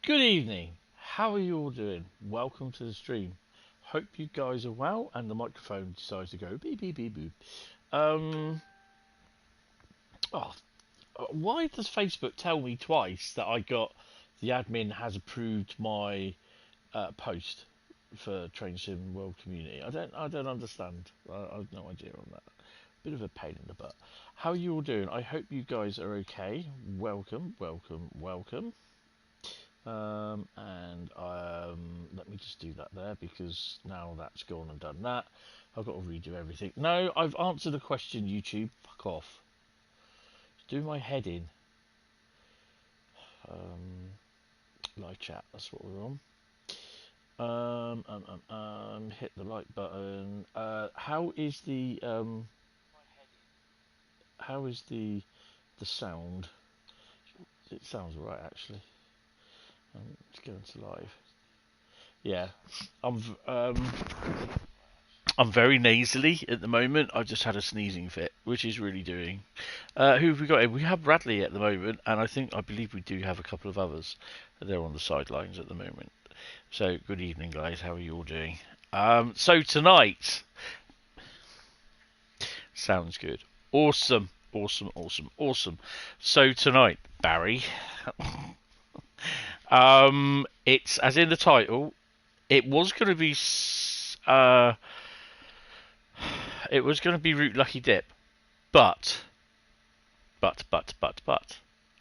Good evening. How are you all doing? Welcome to the stream. Hope you guys are well. And the microphone decides to go beep beep beep beep. Um. Oh, why does Facebook tell me twice that the admin has approved my post for Train Sim World Community? I don't understand. I have no idea on that. Bit of a pain in the butt. How are you all doing? I hope you guys are okay. Welcome, welcome, welcome. Let me just do that there because now that's gone and done that. I've got to redo everything. No, I've answered a question, YouTube. Fuck off. Do my head in. Live chat, that's what we're on. Hit the like button. How is the sound? It sounds alright actually. Let's go into live. Yeah, I'm very nasally at the moment. I've just had a sneezing fit, which is really doing. Who have we got in? We have Bradley at the moment, and I believe we do have a couple of others. They're on the sidelines at the moment. So, good evening, guys. How are you all doing? So tonight, sounds good. Awesome, awesome, awesome, awesome. So tonight, Barry, it's as in the title. It was going to be Root Lucky Dip, but,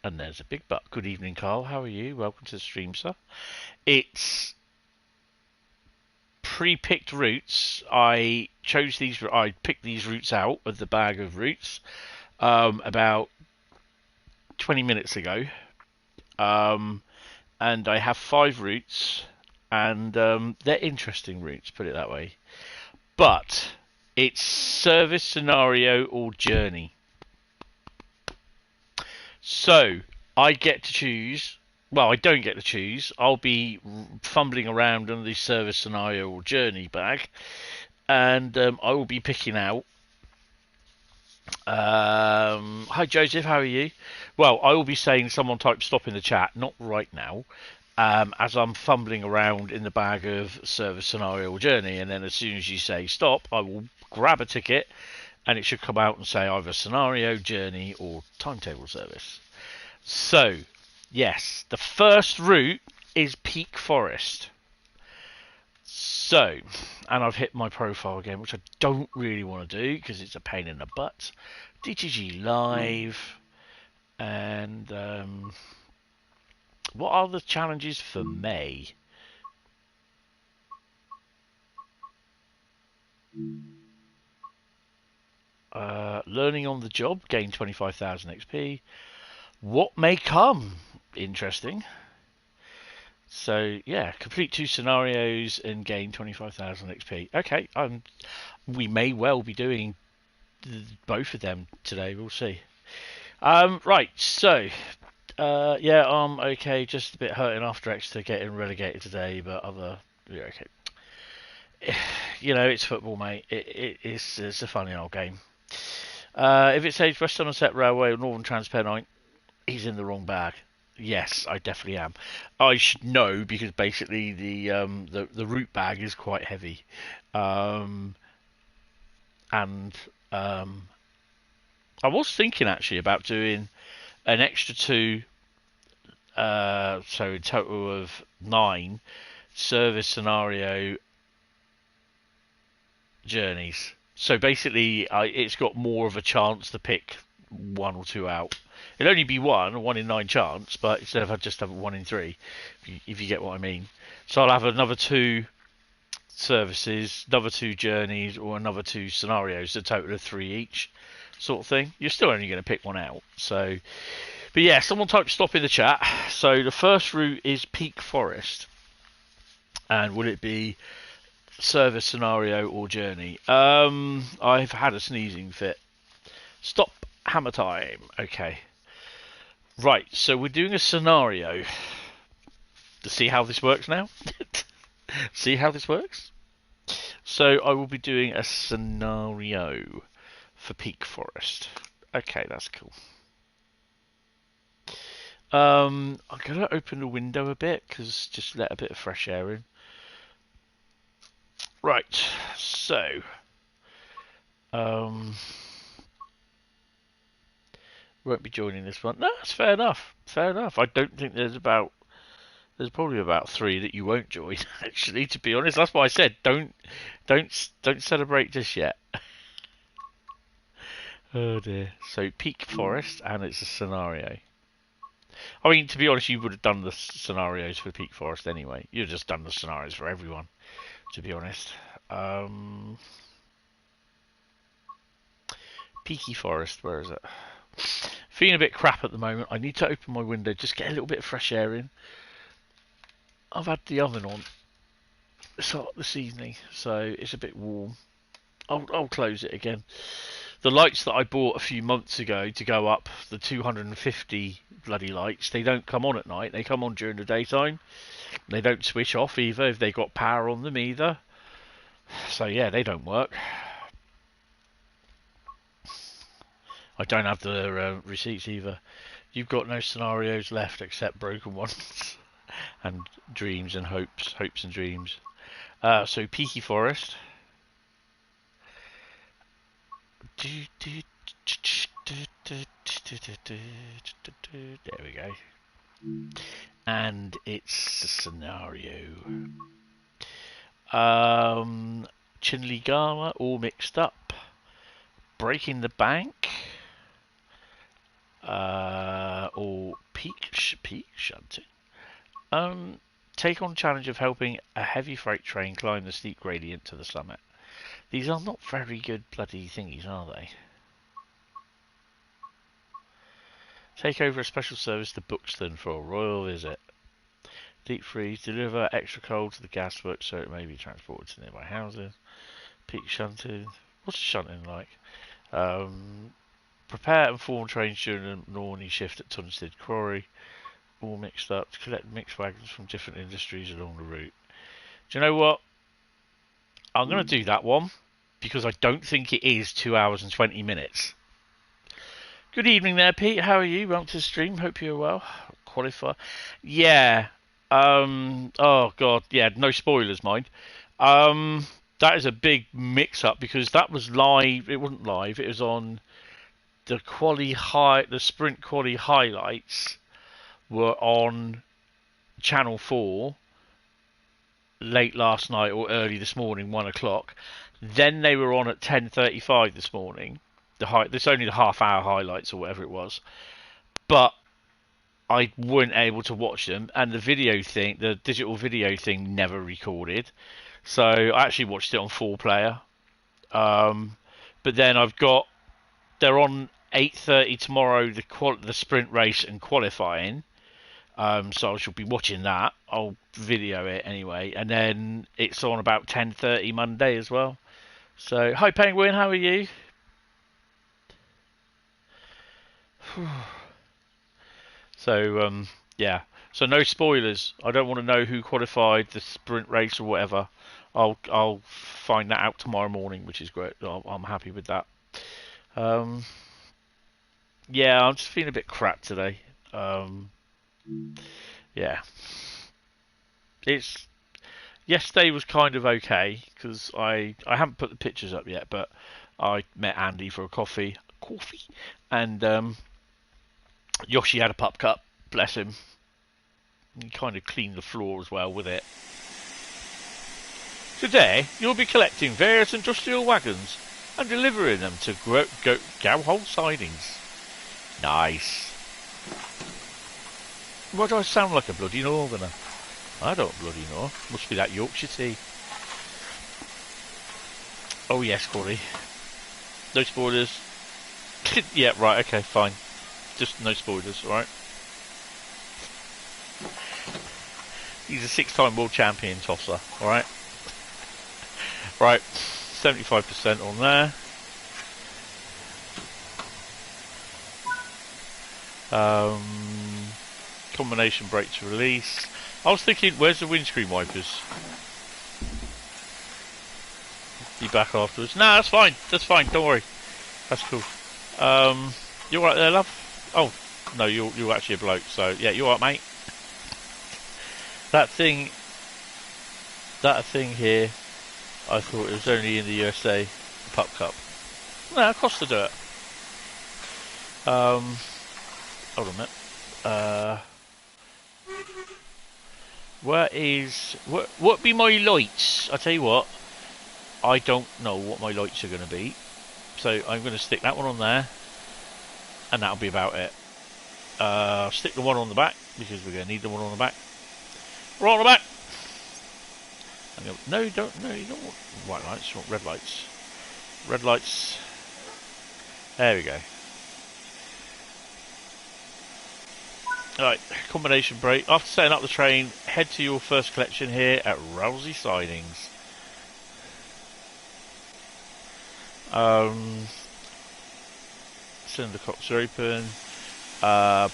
and there's a big but. Good evening, Carl. How are you? Welcome to the stream, sir. It's pre-picked roots. I picked these roots out of the bag of roots about 20 minutes ago, and I have 5 roots, and they're interesting roots, put it that way. But it's service, scenario, or journey. So I get to choose. Well, I don't get to choose. I'll be fumbling around on the service, scenario, or journey bag, and I will be picking out. Hi Joseph, how are you? Well, I will be saying someone type stop in the chat, not right now, as I'm fumbling around in the bag of service, scenario, or journey, and then as soon as you say stop, I will grab a ticket, and it should come out and say either scenario, journey, or timetable service. So, yes, the first route is Peak Forest. So, and I've hit my profile again, which I don't really want to do because it's a pain in the butt. DTG Live, and what are the challenges for May? Learning on the job, gain 25,000 XP. What may come? Interesting. So yeah, complete 2 scenarios and gain 25,000 XP. Okay, we may well be doing both of them today. We'll see. Right, so yeah, I'm okay. Just a bit hurting after Exeter getting relegated today, but yeah, okay. You know, it's football, mate. It's a funny old game. If it says West Somerset Railway or Northern Transpennine, he's in the wrong bag. Yes, I definitely am. I should know because basically the route bag is quite heavy, and I was thinking actually about doing an extra 2, so a total of 9 service, scenario, journeys. So basically, it's got more of a chance to pick 1 or 2 out. It'll only be 1 in 9 chance, but instead of just have 1 in 3, if you get what I mean. So I'll have another 2 services, another 2 journeys, or another 2 scenarios, a total of 3 each, sort of thing. You're still only going to pick 1 out. So, but yeah, someone type stop in the chat. So the first route is Peak Forest, and would it be service, scenario, or journey? I've had a sneezing fit. Stop. Hammer time. Okay. Right, so we're doing a scenario. To see how this works now? See how this works? So I will be doing a scenario for Peak Forest. Okay, that's cool. I'm gonna open the window a bit because just let a bit of fresh air in. Right, so won't be joining this one. No, that's fair enough. Fair enough. I don't think there's probably about 3 that you won't join. Actually, to be honest, that's why I said don't celebrate just yet. Oh dear. So Peak Forest, and it's a scenario. I mean, to be honest, you would have done the scenarios for Peak Forest anyway. You'd have just done the scenarios for everyone, to be honest. Peaky Forest, where is it? Feeling a bit crap at the moment. I need to open my window, just get a little bit of fresh air in. I've had the oven on this evening, so it's a bit warm. I'll close it again. The lights that I bought a few months ago to go up, the 250 bloody lights, they don't come on at night. They come on during the daytime. They don't switch off either if they got power on them either. So yeah, they don't work. I don't have the receipts either. You've got no scenarios left except broken ones and dreams and hopes and dreams. So Peaky Forest. There we go. And it's a scenario. Chinley Gala, all mixed up. Breaking the Bank. Or peak shunting. Take on challenge of helping a heavy freight train climb the steep gradient to the summit. These are not very good bloody thingies, are they? Take over a special service to Buxton for a royal visit. Deep freeze. Deliver extra coal to the gasworks so it may be transported to nearby houses. Peak shunting. What's shunting like? Prepare and form trains during the morning shift at Tunstead Quarry. All mixed up. To collect mixed wagons from different industries along the route. Do you know what? I'm going to do that one because I don't think it is 2 hours and 20 minutes. Good evening there, Pete. How are you? Welcome to the stream. Hope you're well. Qualify. Yeah. Oh, God. Yeah, no spoilers, mind. That is a big mix-up because that was live. It wasn't live. It was on the the sprint quali highlights were on Channel 4 late last night or early this morning, 1 o'clock. Then they were on at 10:35 this morning. There's only the half-hour highlights or whatever it was, but I weren't able to watch them, and the digital video thing, never recorded. So I actually watched it on 4Player. But then they're on 8:30 tomorrow, the sprint race and qualifying. So I shall be watching that. I'll video it anyway, and then it's on about 10:30 Monday as well. So hi Penguin, how are you? So yeah. So no spoilers. I don't want to know who qualified the sprint race or whatever. I'll find that out tomorrow morning, which is great. I'm happy with that. Yeah, I'm just feeling a bit crap today. Yeah. Yesterday was kind of okay because I haven't put the pictures up yet, but I met Andy for a coffee, and Yoshi had a pup cup. Bless him. He kind of cleaned the floor as well with it. Today you'll be collecting various industrial wagons and delivering them to Gowhole sidings. Nice. Why do I sound like a bloody northerner? I don't bloody know. Must be that Yorkshire tea. Oh yes, Corey. No spoilers. Yeah, right, okay, fine. Just no spoilers, alright? He's a 6-time world champion tosser, alright? Right, 75% on there. Combination brake to release. I was thinking, where's the windscreen wipers? Be back afterwards. Nah, that's fine. That's fine. Don't worry. That's cool. You alright there, love? Oh, No, you're actually a bloke. So yeah, you're alright, mate. That thing here, I thought it was only in the USA. Pup Cup. No, it costs to do it. Hold on a minute. What be my lights? I tell you what, I don't know what my lights are going to be, so I'm going to stick that one on there, and that'll be about it. Stick the one on the back because we're going to need the one on the back. Right on the back. No, you don't want white lights. You want red lights. Red lights. There we go. Alright, combination break. After setting up the train, head to your first collection here at Rousey Sidings. Cylinder cocks are open.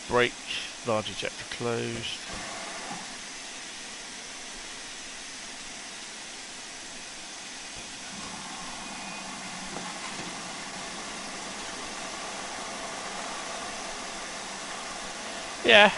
Brake, large ejector closed. Yeah.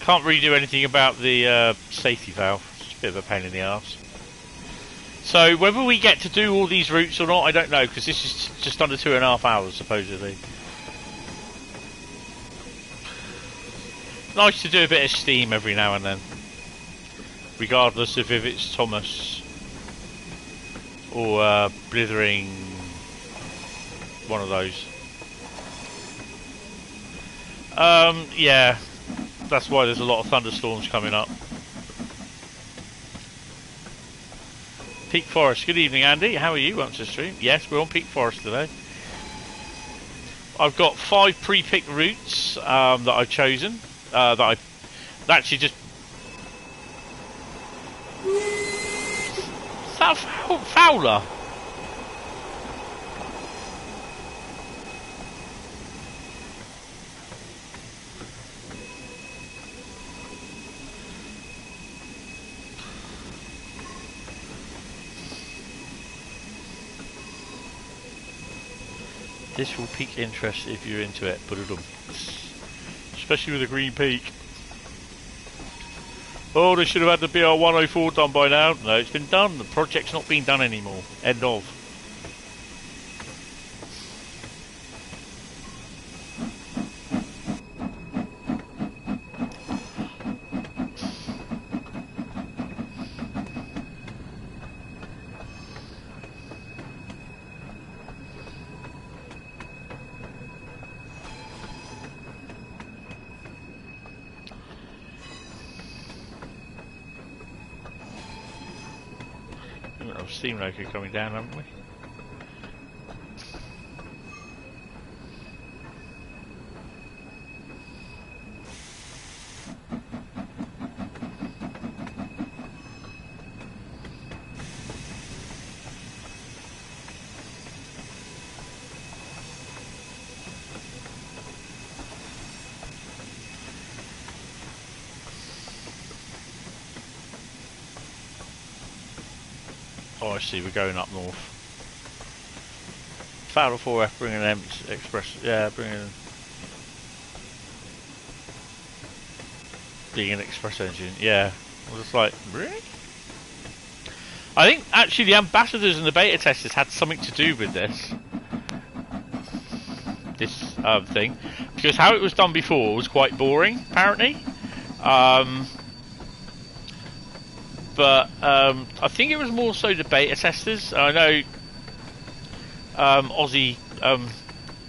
Can't really do anything about the safety valve. It's just a bit of a pain in the arse. So whether we get to do all these routes or not, I don't know, because this is just under 2.5 hours supposedly. Nice to do a bit of steam every now and then, regardless of if it's Thomas or blithering one of those. Yeah, that's why there's a lot of thunderstorms coming up. Peak Forest. Good evening, Andy. How are you? Welcome to the stream. Yes, we're on Peak Forest today. I've got 5 pre-picked routes that I've chosen. That I actually just. Is that a Fowler? This will pique interest if you're into it, but especially with a green peak. Oh, they should have had the BR 104 done by now. No, it's been done. The project's not being done anymore. End of. Steam loco coming down, haven't we? Oh, I see, we're going up north. Fowler 4F bringing an express, yeah, bringing being an express engine, yeah. I was just like, really? I think actually the ambassadors and the beta testers had something to do with this thing, because how it was done before was quite boring, apparently. But I think it was more so the beta testers. I know Aussie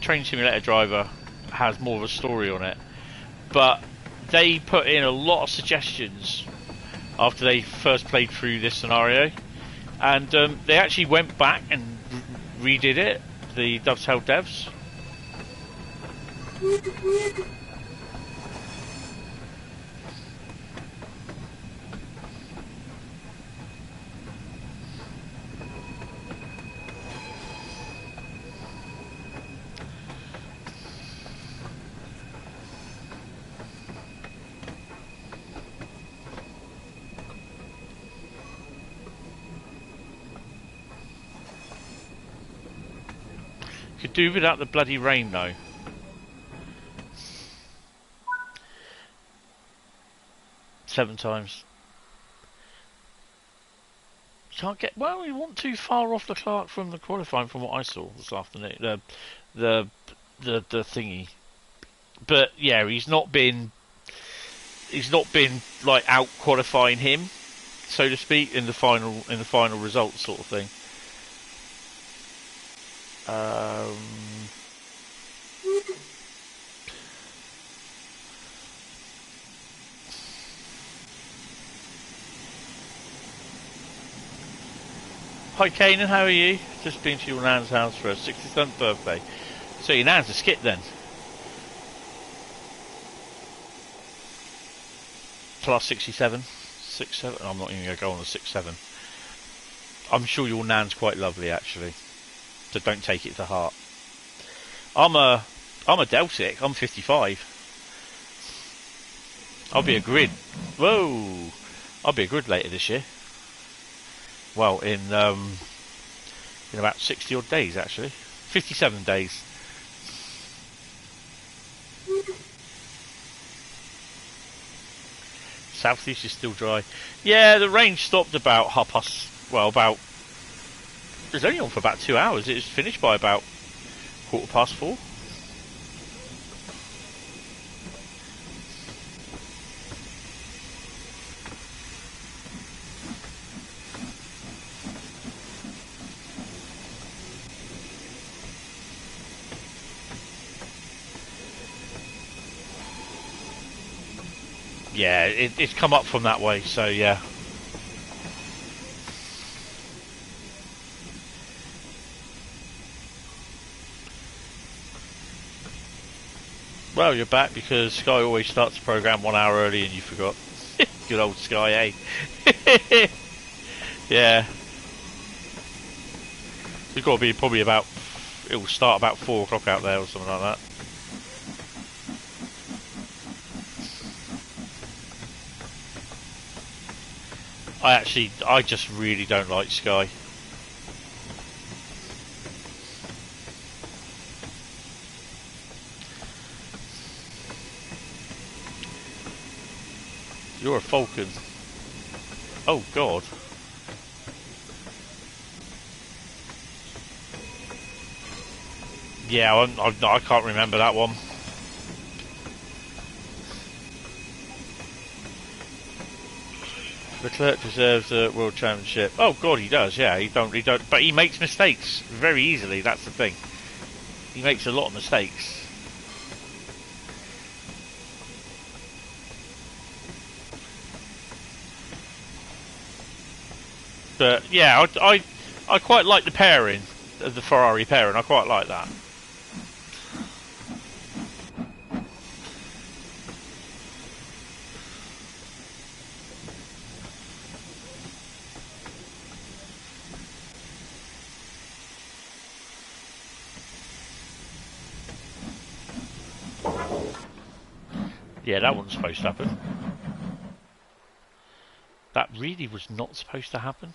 Train Simulator Driver has more of a story on it, but they put in a lot of suggestions after they first played through this scenario, and they actually went back and redid it, the Dovetail devs. Could do without the bloody rain though. Seven times. Can't get well. We weren't too far off Leclerc from the qualifying, from what I saw this afternoon. The thingy, but yeah, he's not been like out qualifying him, so to speak, in the final results sort of thing. Hi Kanan, how are you? Just been to your nan's house for her 67th birthday. So your nan's a skip then? Plus 67? 6-7? I'm not even going to go on the 6-7. I'm sure your nan's quite lovely actually. So don't take it to heart. I'm a Deltic, I'm 55. I'll be a grid. Whoa! I'll be a grid later this year. Well, in about 60 odd days actually. 57 days. Southeast is still dry. Yeah, the rain stopped about half past. Well, about. It was only on for about 2 hours. It was finished by about 4:15. Yeah, it's come up from that way, so yeah. Well, you're back because Sky always starts the programme 1 hour early and you forgot. Good old Sky, eh? Yeah. It's got to be probably about... It will start about 4 o'clock out there or something like that. I just really don't like Sky. You're a falcon. Oh God. Yeah, I can't remember that one. Leclerc deserves a world championship. Oh God, he does. Yeah, he don't. But he makes mistakes very easily. That's the thing. He makes a lot of mistakes. But yeah, I quite like the pairing, the Ferrari pairing. I quite like that. Yeah, that wasn't supposed to happen. That really was not supposed to happen.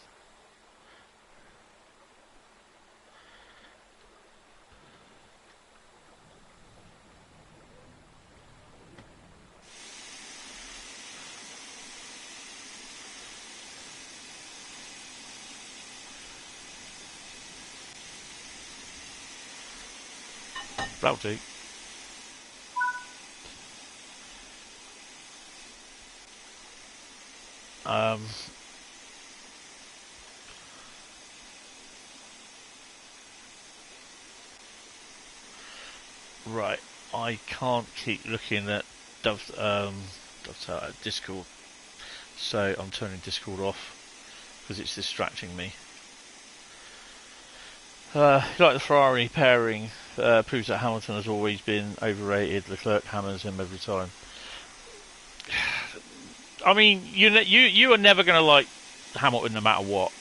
That'll do. Right, I can't keep looking at Discord, so I'm turning Discord off because it's distracting me. Like the Ferrari pairing proves that Hamilton has always been overrated. Leclerc hammers him every time. I mean, you are never going to like Hamilton no matter what.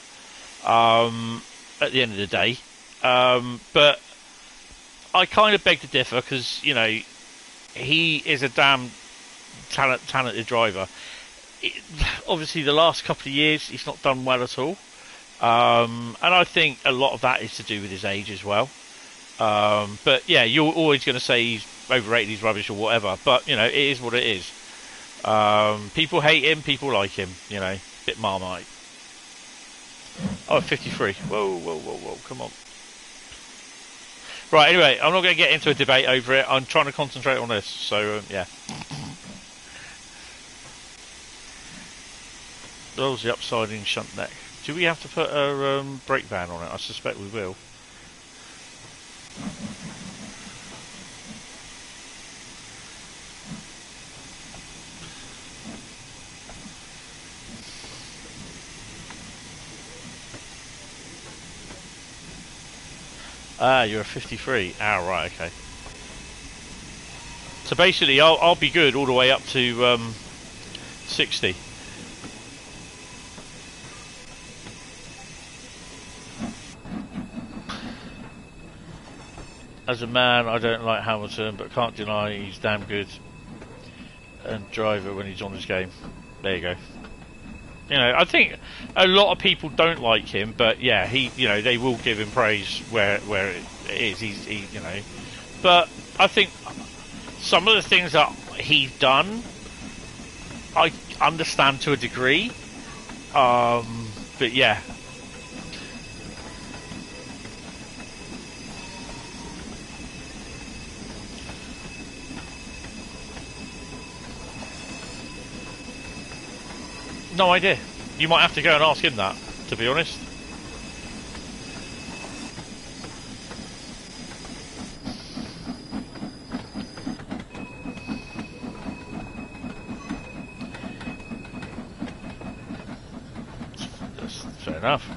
At the end of the day, but I kind of beg to differ because you know he is a damn talented driver. Obviously, the last couple of years he's not done well at all, and I think a lot of that is to do with his age as well. But yeah, you're always going to say he's overrated, he's rubbish or whatever. But you know, it is what it is. People hate him, people like him. You know, bit Marmite. Oh, 53. Whoa, whoa, whoa, whoa! Come on. Right. Anyway, I'm not going to get into a debate over it. I'm trying to concentrate on this. So yeah. Those the upside-in shunt neck. Do we have to put a brake van on it? I suspect we will. Ah, you're a 53. Ah, right, okay. So basically, I'll be good all the way up to 60. As a man, I don't like Hamilton, but can't deny he's damn good and driver when he's on his game. There you go. You know, I think a lot of people don't like him, but yeah, you know, they will give him praise where it is. He, you know, but I think some of the things that he's done, I understand to a degree. But yeah. No idea. You might have to go and ask him that, to be honest. That's fair enough.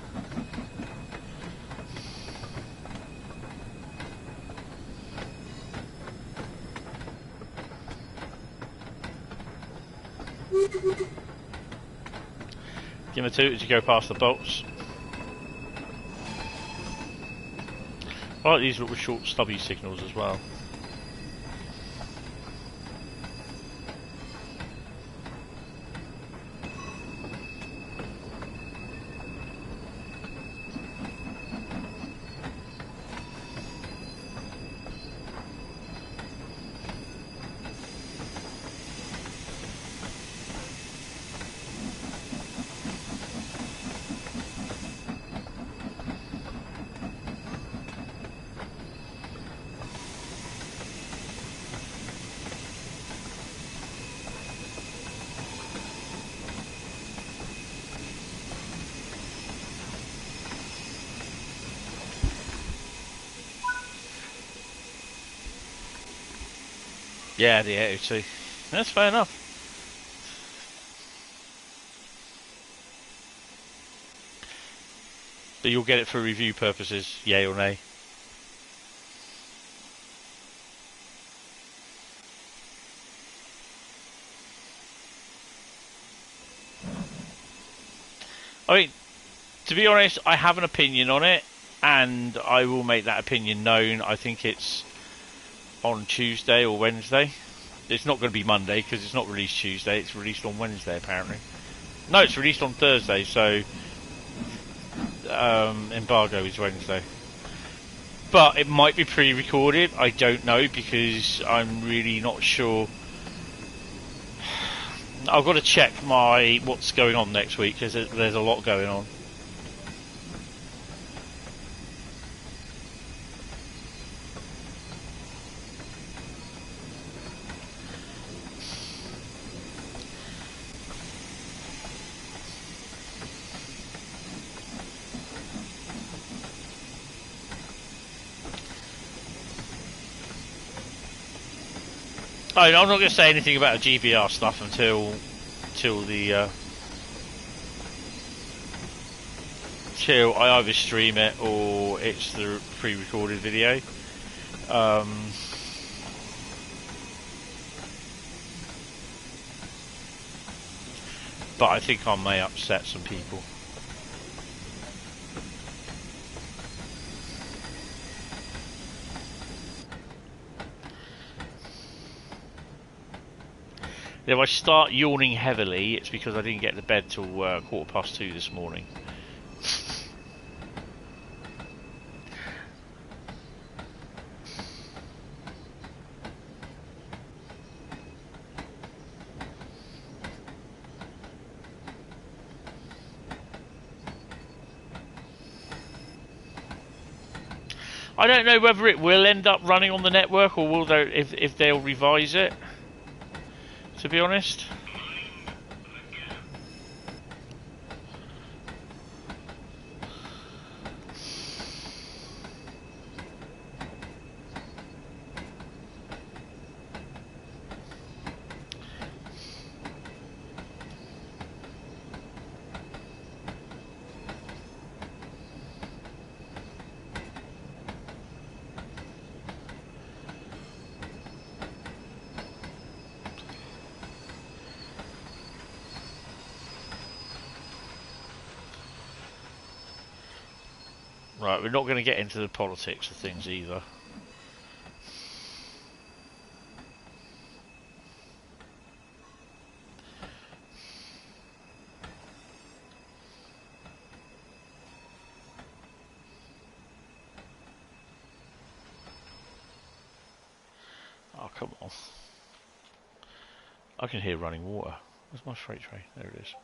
Give him a toot as you go past the bolts. I like these little short stubby signals as well. Yeah, the 802. That's fair enough. But you'll get it for review purposes, yay or nay. I mean, to be honest, I have an opinion on it, and I will make that opinion known. I think it's on Tuesday or Wednesday. It's not going to be Monday because it's not released Tuesday. It's released on Wednesday apparently. No, it's released on Thursday. So embargo is Wednesday. But it might be pre-recorded. I don't know because I'm really not sure. I've got to check what's going on next week because there's a lot going on. I'm not going to say anything about the GBR stuff until I either stream it or it's the pre-recorded video. But I think I may upset some people. If I start yawning heavily, it's because I didn't get to bed till 2:15 this morning. I don't know whether it will end up running on the network or will they, if they'll revise it. To be honest. Right, we're not going to get into the politics of things either. Oh, come on. I can hear running water. Where's my freight train? There it is.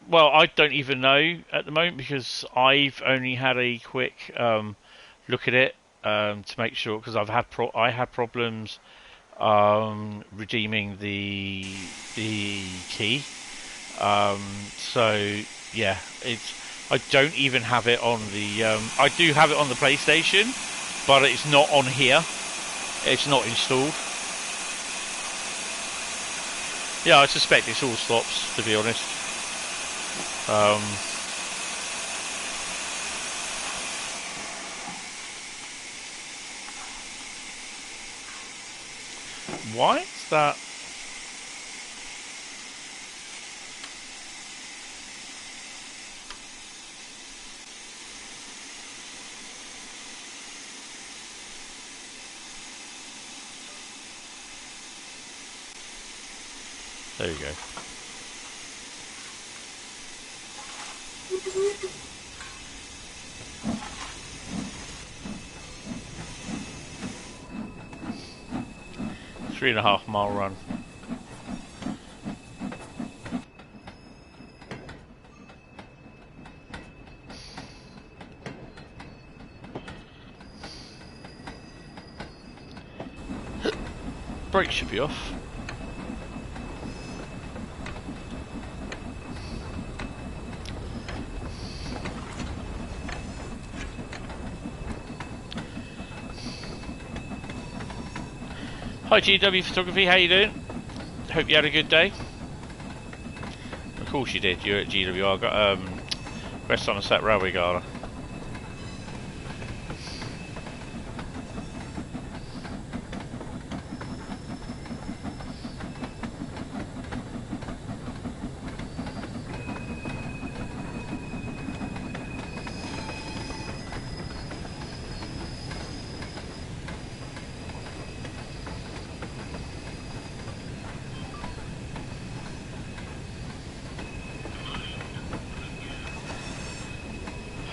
Well, I don't even know at the moment because I've only had a quick look at it to make sure, because I had problems redeeming the key. So yeah, I don't even have it on the. I do have it on the PlayStation, but it's not on here. It's not installed. Yeah, I suspect it's all stops, to be honest. Why is that? There you go. .5 mile run. Brakes should be off. Hi GW Photography, how you doing? Hope you had a good day. Of course you did, you're at GW. I got West Somerset Railway Gala.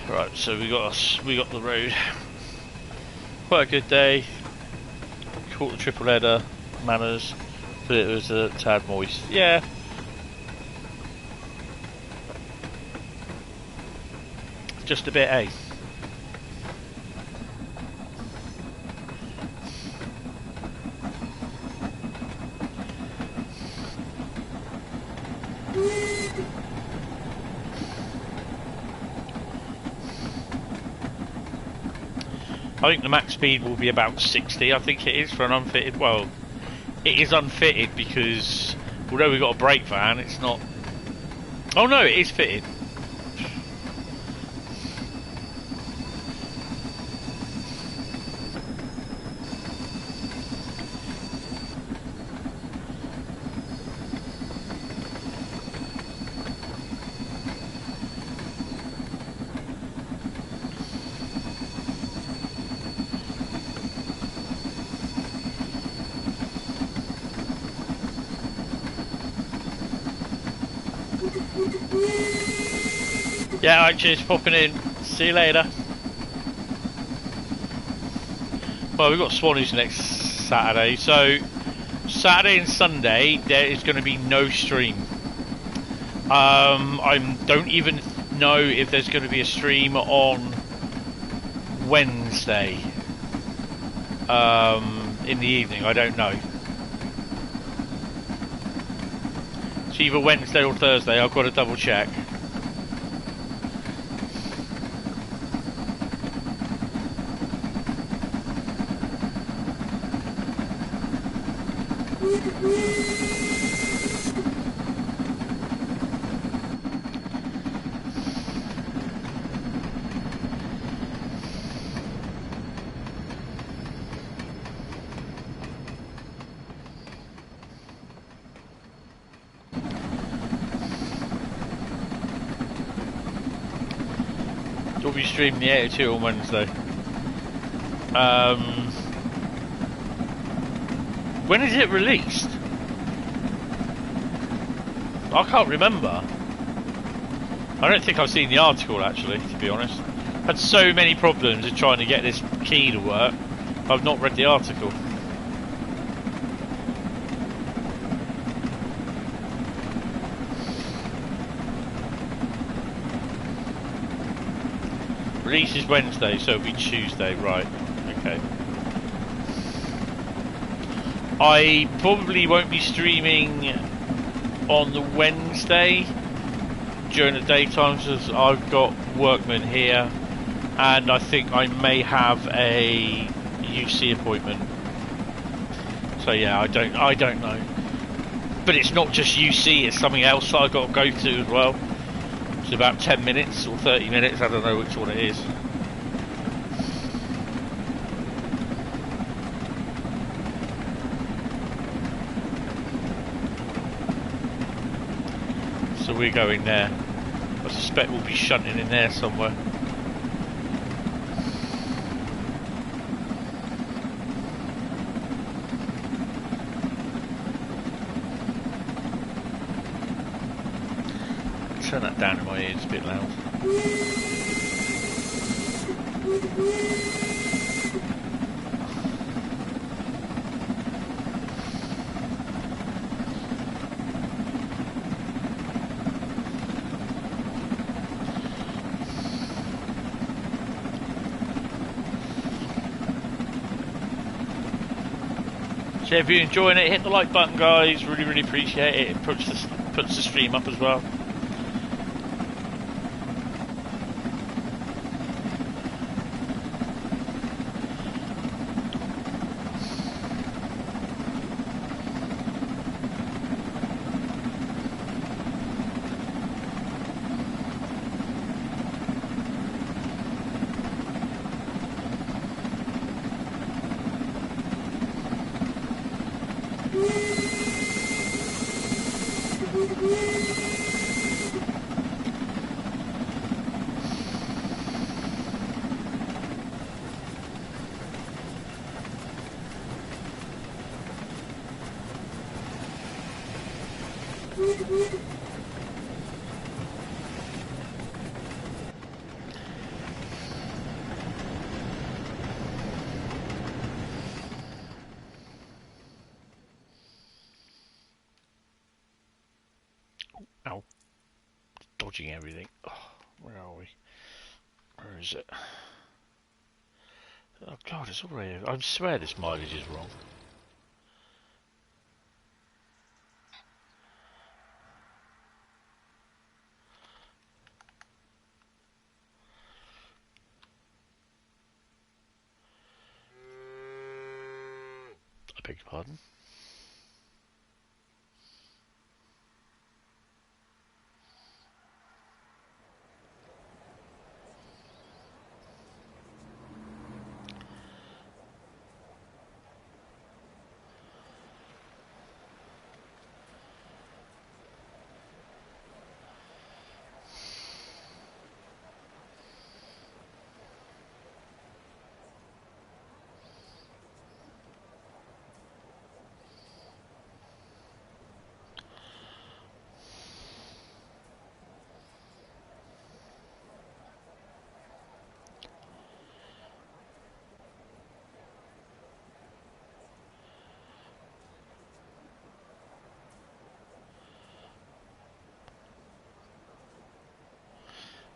Right, so we got the road. Quite a good day. Caught the triple header, Menieres, but it was a tad moist. Yeah. Just a bit, eh? I think the max speed will be about 60, I think it is for an unfitted. Well, it is unfitted because although we've got a brake van, it's not... Oh no, it is fitted. Yeah, alright, cheers for popping in. See you later. Well, we've got Swannies next Saturday, so Saturday and Sunday there is going to be no stream. I don't even know if there's going to be a stream on Wednesday in the evening. I don't know. It's either Wednesday or Thursday. I've got to double check. We'll be streaming the 82 on Wednesday. When is it released? I can't remember. I don't think I've seen the article actually, to be honest. I've had so many problems with trying to get this key to work, I've not read the article. Release is Wednesday, so it'll be Tuesday, right? Okay. I probably won't be streaming on the Wednesday during the daytime because I've got workmen here, and I think I may have a UC appointment. So yeah, I don't know. But it's not just UC; it's something else that I've got to go to as well. It's about 10 minutes or 30 minutes, I don't know which one it is. So we're going there. I suspect we'll be shunting in there somewhere. Turn that down in my ears, it's a bit loud. So if you're enjoying it, hit the like button, guys. Really appreciate it. It puts the stream up as well. Ow. Dodging everything. Oh, where are we? Where is it? Oh god, it's already... I swear this mileage is wrong. beg your pardon.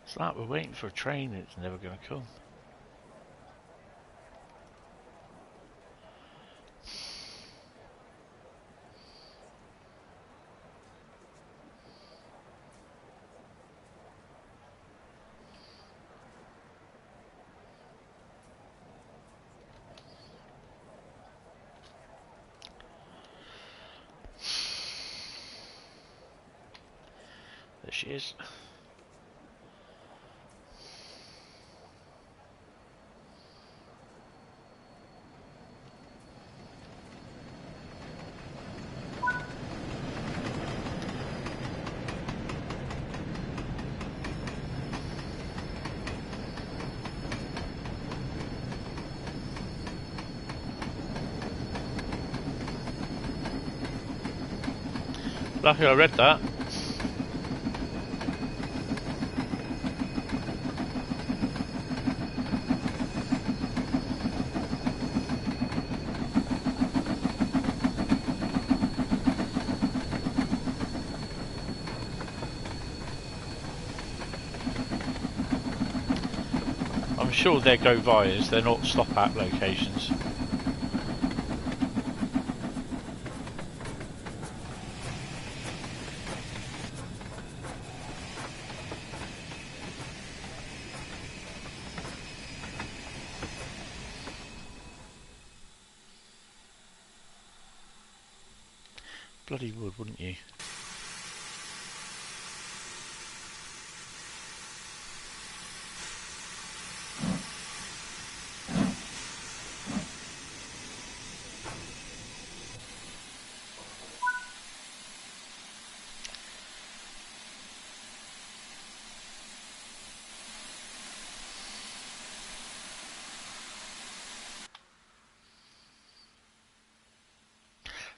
It's like we're waiting for a train and it's never going to come. There she is. Lucky I read that. I'm sure they're go vias, they're not stop at locations. Bloody would, wouldn't you?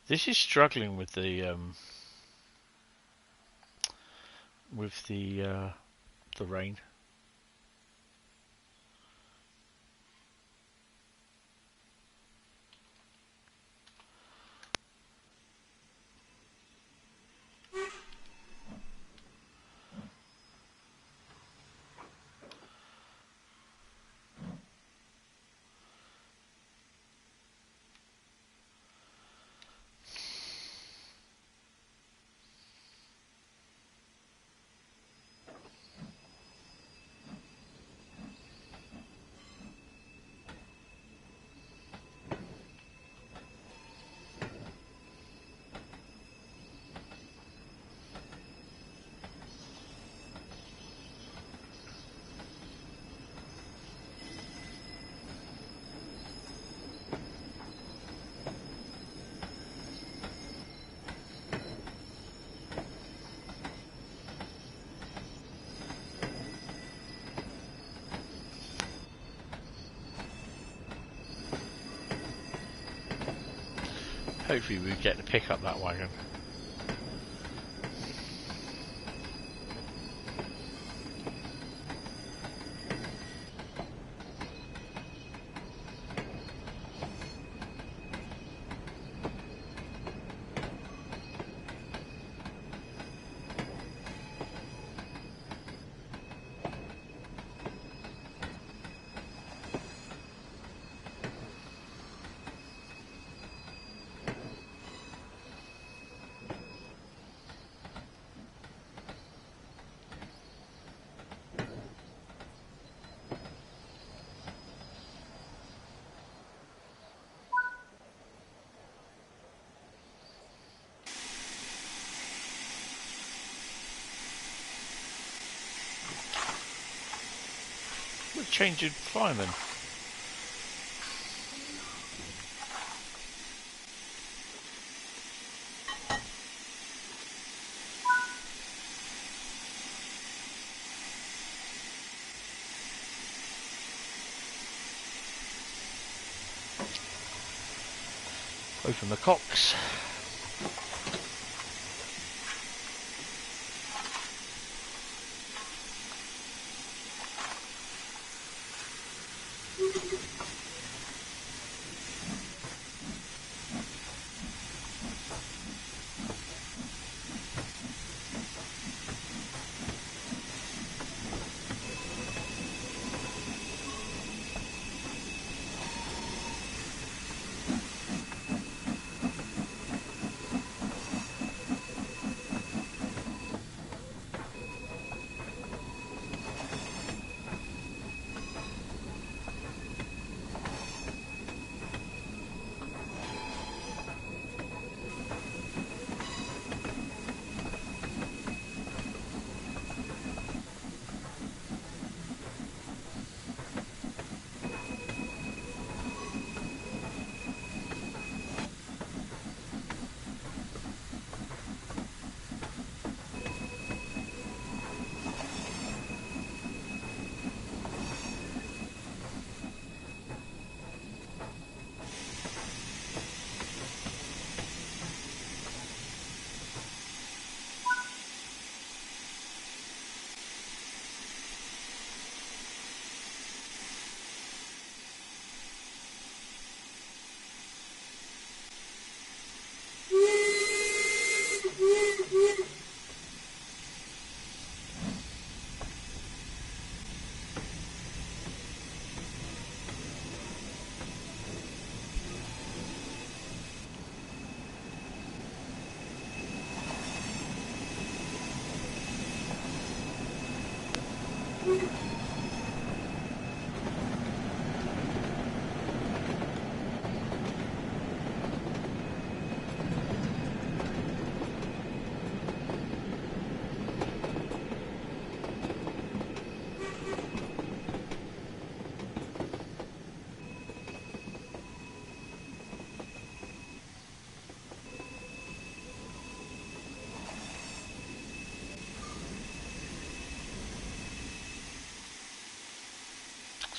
This is struggling with the rain. Hopefully we get to pick up that wagon. change of fireman. Open the cocks.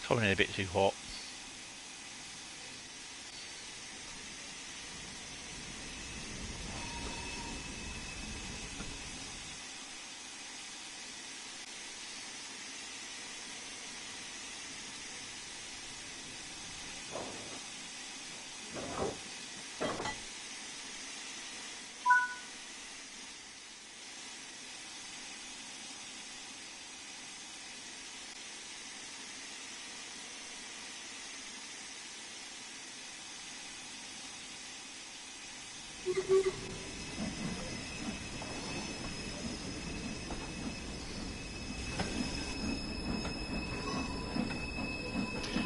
Coming in a bit too hot.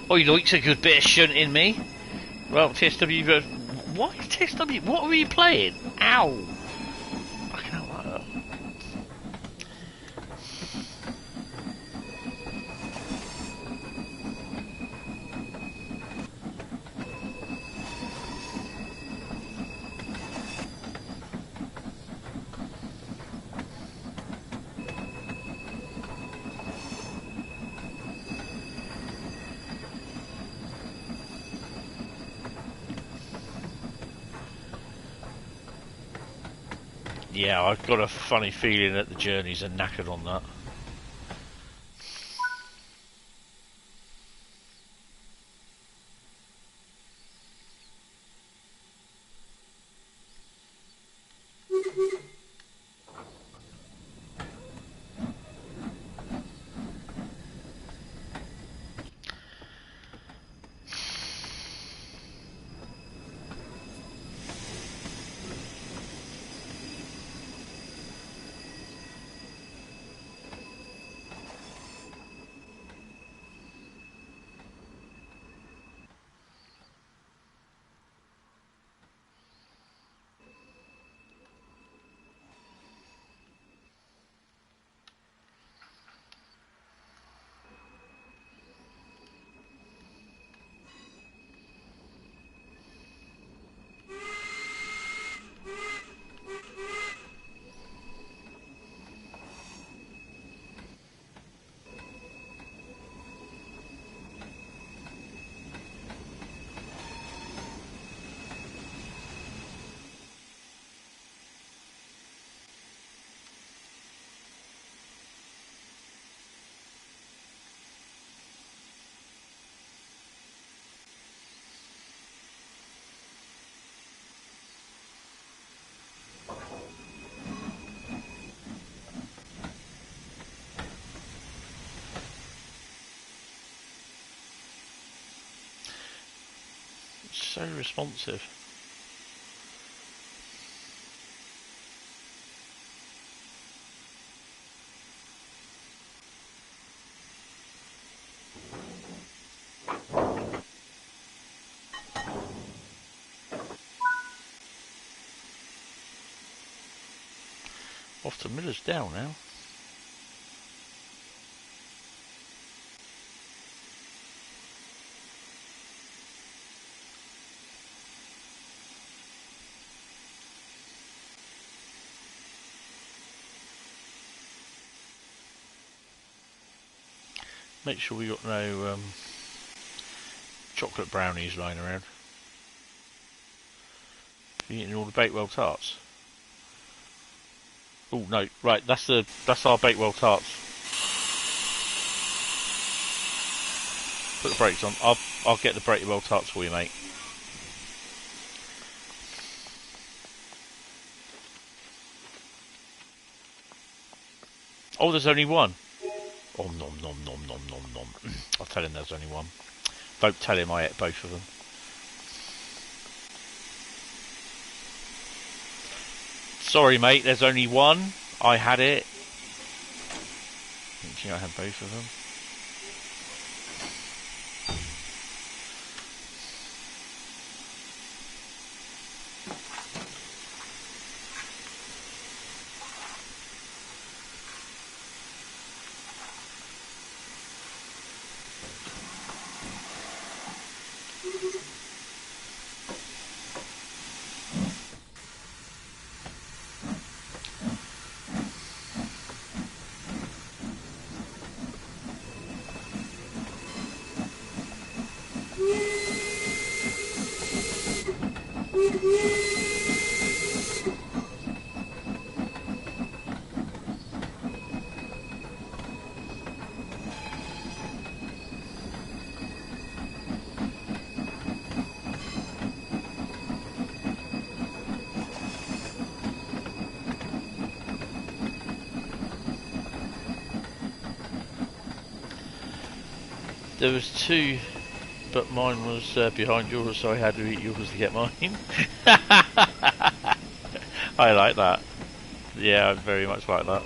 Oh, he likes a good bit of shunting me. Well, TSW, what TSW? What were you playing? Ow! I can't like that. Yeah, I've got a funny feeling that the journeys are knackered on that. So responsive. Off to Miller's Dell now. Make sure we got no chocolate brownies lying around. You eating all the Bakewell tarts? Oh no, right, that's our Bakewell tarts. Put the brakes on. I'll get the Bakewell tarts for you, mate. Oh, there's only one. Oh, nom nom nom nom nom nom. I'll tell him there's only one. Don't tell him I ate both of them. Sorry, mate, there's only one. I had it. Didn't you I had both of them? There was two, but mine was behind yours, so I had to eat yours to get mine. I like that. Yeah, I very much like that.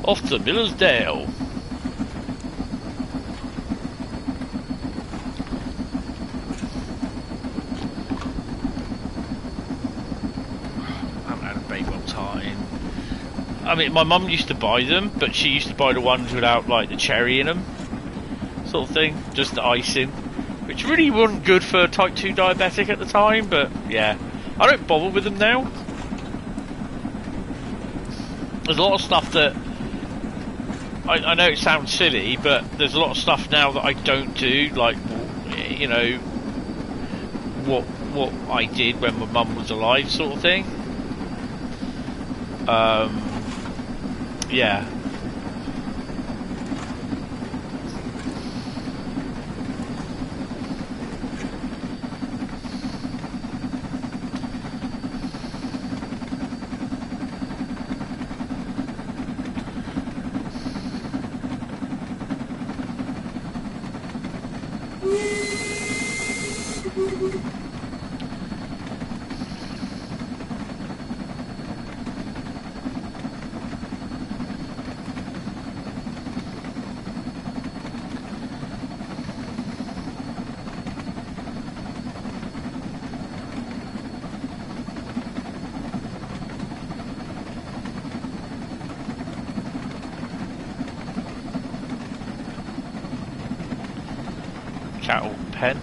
Off to Miller's Dale. I haven't had a Bakewell tart in. I mean, my mum used to buy them, but she used to buy the ones without like the cherry in them, sort of thing, just the icing, which really wasn't good for type 2 diabetic at the time. But yeah, I don't bother with them now. There's a lot of stuff that I know it sounds silly, but there's a lot of stuff now that I don't do, like, you know, what I did when my mum was alive, sort of thing. Yeah. cattle pen.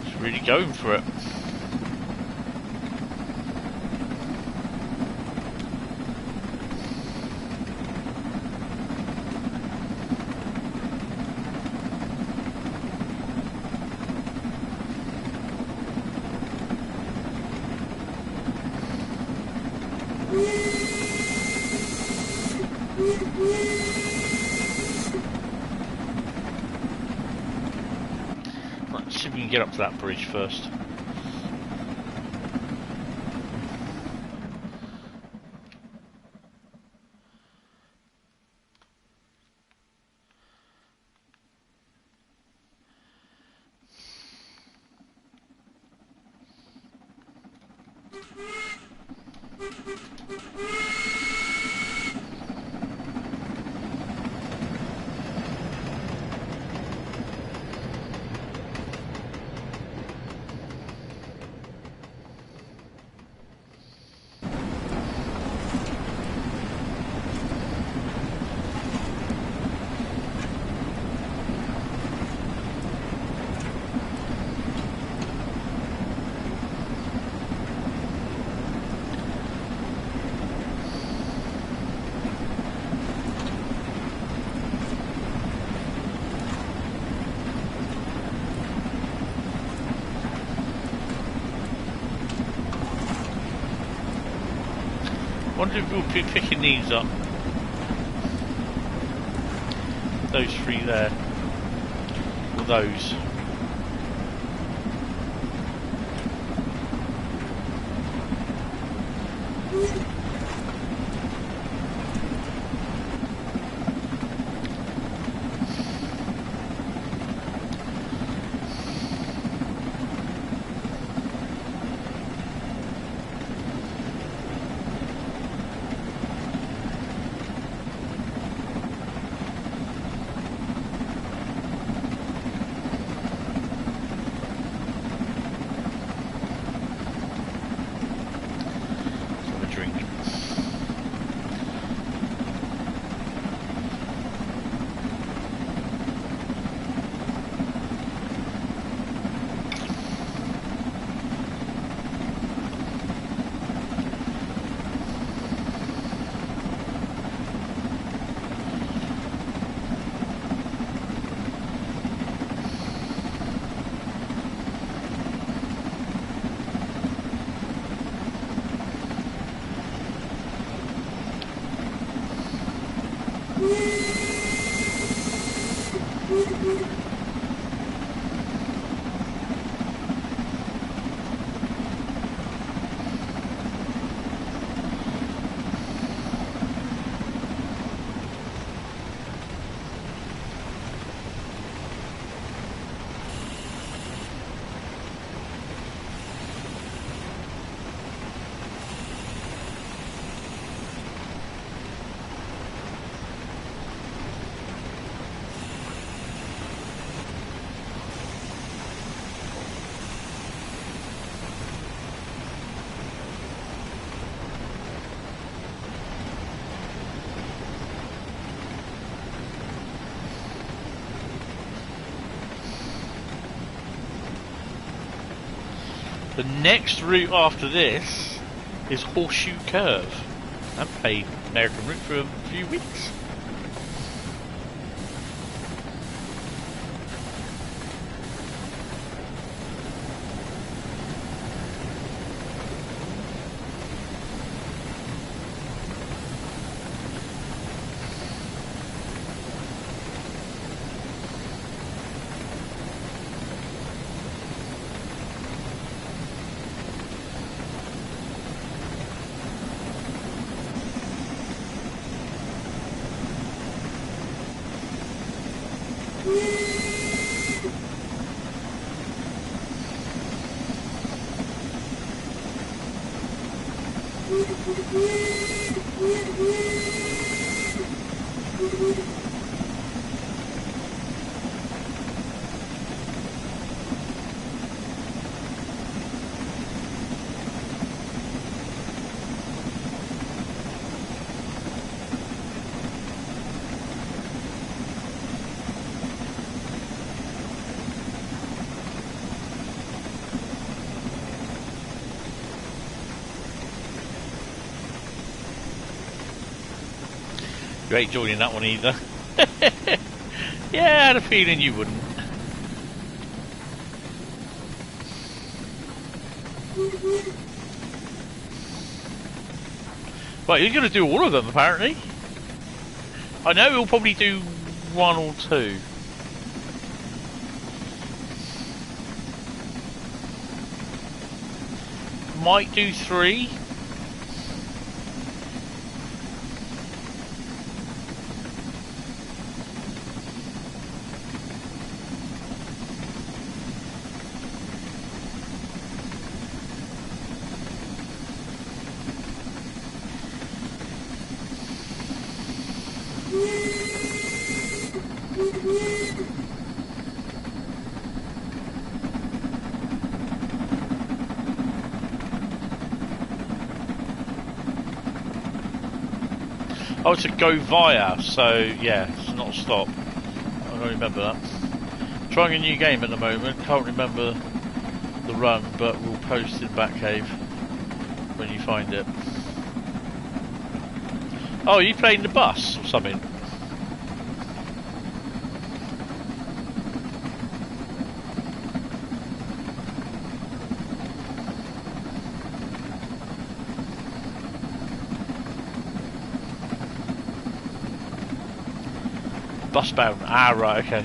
Just really going for it. Let's see if we can get up to that bridge first. I wonder if we'll be picking these up. Those three there. Or those. The next route after this is Horseshoe Curve. I haven't played American Route for a few weeks. You ain't joining that one either. Yeah, I had a feeling you wouldn't. Right, you're going to do all of them apparently. I know he'll probably do one or two. Might do three. Oh, to go via, so yeah, it's not stop. I don't remember that. Trying a new game at the moment, can't remember the run, but we'll post in Batcave when you find it. Oh, are you playing the bus or something? Bus bound. Ah, right, okay.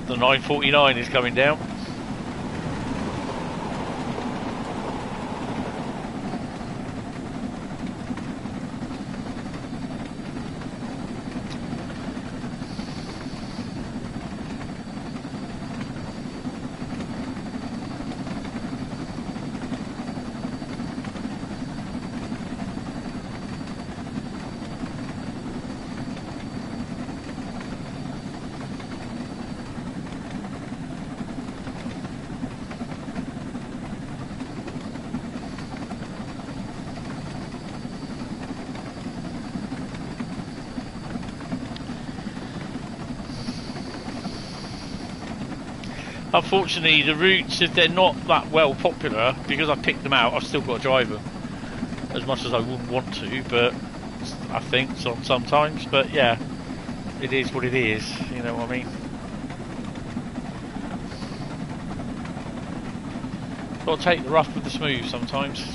The 949 is coming down. Unfortunately, the routes, if they're not that well popular, because I picked them out, I've still got to drive them. As much as I wouldn't want to, but I think sometimes. But yeah, it is what it is, you know what I mean? Got to take the rough with the smooth sometimes.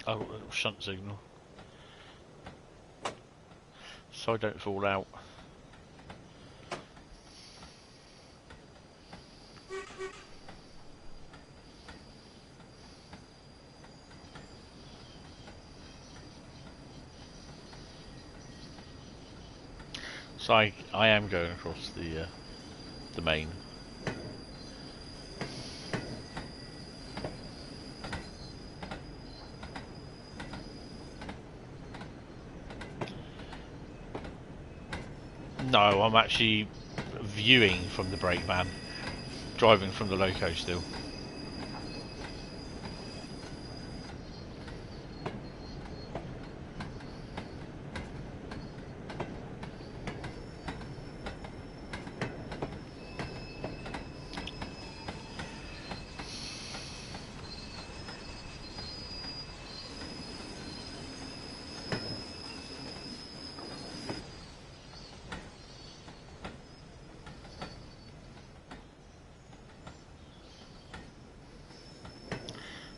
Oh, a little shunt signal. So I don't fall out. So I am going across the main. No, I'm actually viewing from the brake van, driving from the loco still.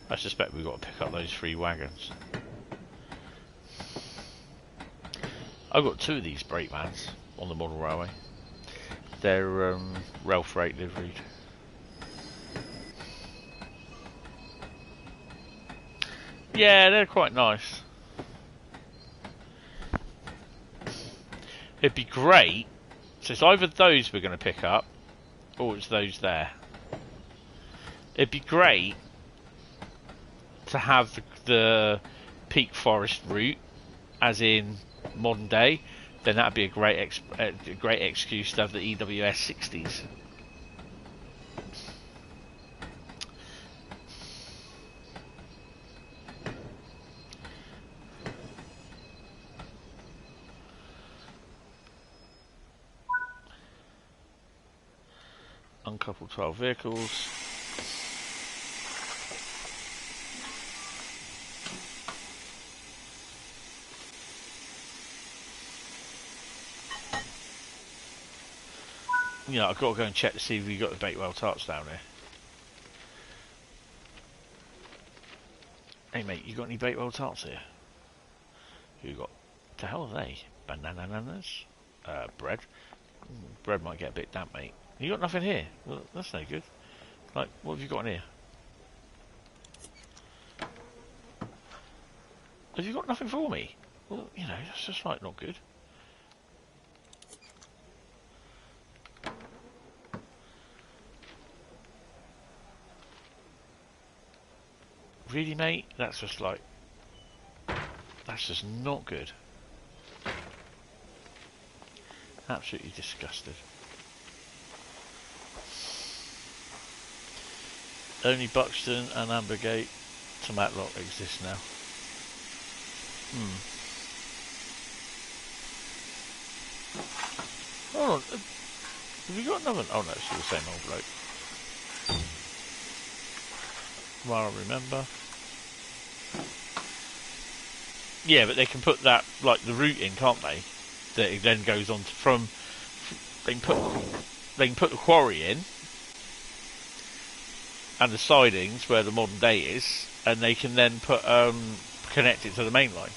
I suspect we've got to pick up those 3 wagons. I've got 2 of these brake vans on the model railway. They're rail freight liveried. Yeah, they're quite nice. It'd be great. So it's either those we're going to pick up, or it's those there. It'd be great to have the peak forest route, as in modern day. Then that'd be a great excuse to have the EWS 60s. Uncoupled 12 vehicles. Yeah, I've got to go and check to see if we've got the Bakewell tarts down here. Hey mate, you got any Bakewell tarts here? Who you got? What the hell are they? Bananas? Bread? Bread might get a bit damp, mate. You got nothing here? Well, that's no good. Like, what have you got in here? Have you got nothing for me? Well, you know, that's just like not good. Really, mate? That's just like... That's just not good. Absolutely disgusted. Only Buxton and Ambergate to Matlock exist now. Hold on. Have you got another? Oh no, it's still the same old bloke. Well, I remember. Yeah, but they can put that, like, the route in, can't they? That it then goes on to, from... They can put the quarry in, and the sidings where the modern day is, and they can then put connect it to the main line.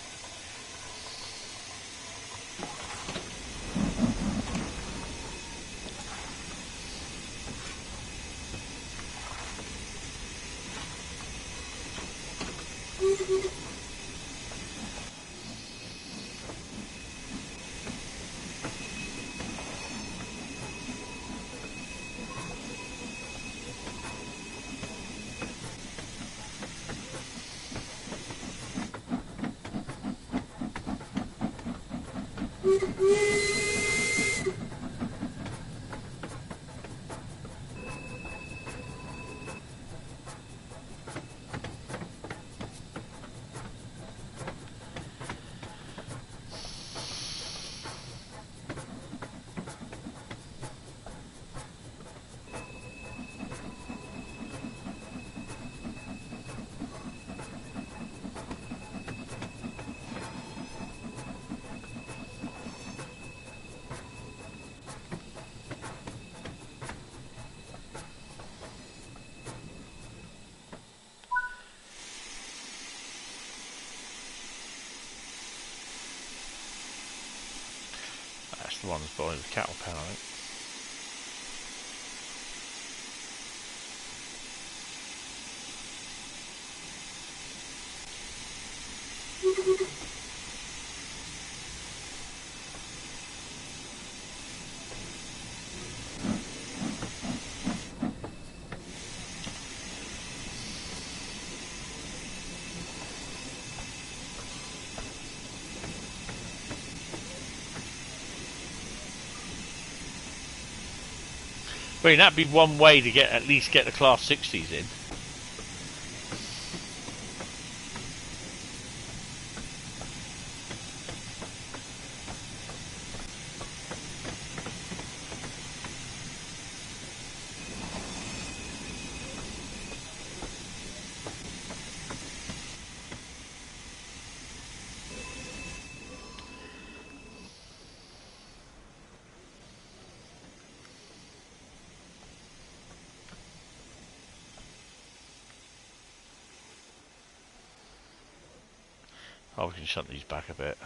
the ones by the cattle pen, I think. I mean, that'd be one way to at least get the class 60s in. Oh, we can shunt these back a bit.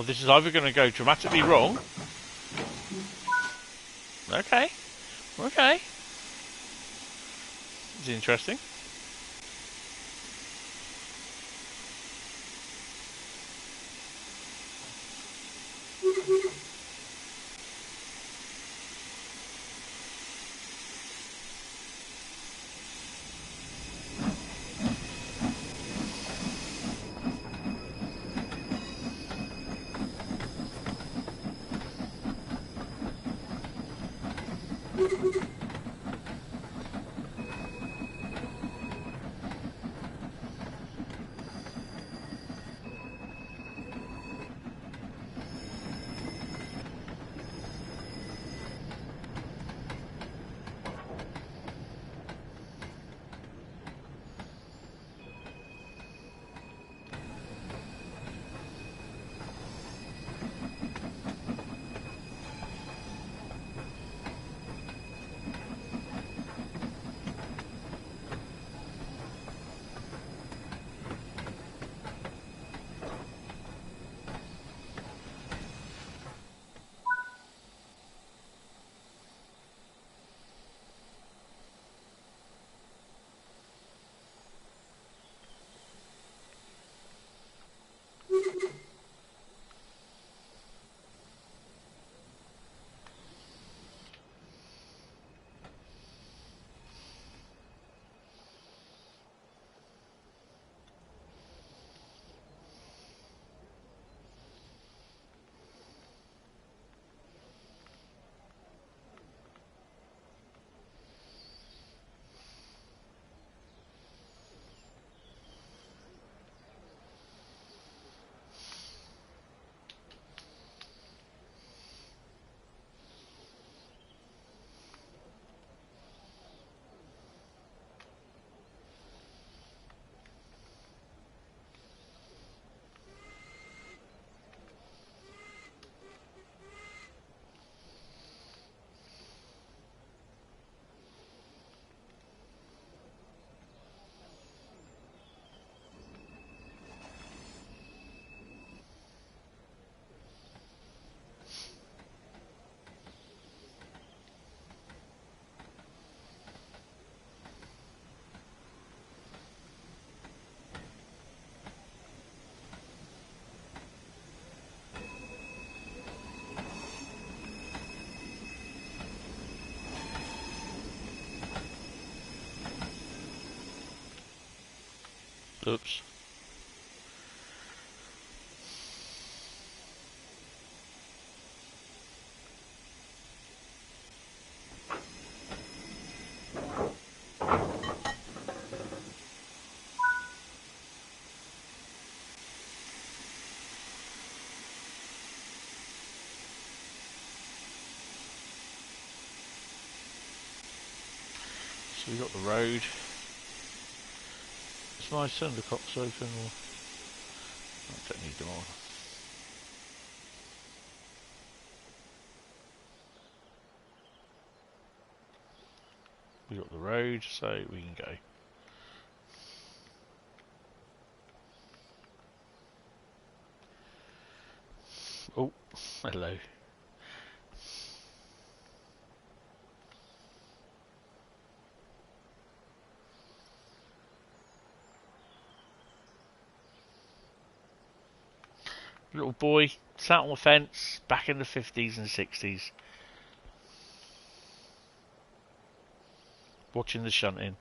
Well, this is either going to go dramatically wrong. Okay. Okay. It's interesting. Oops. So we got the road. Is my cindercocks open or I don't need them on. We got the road, so we can go. Oh, hello. Little boy sat on the fence back in the 50s and 60s, watching the shunting.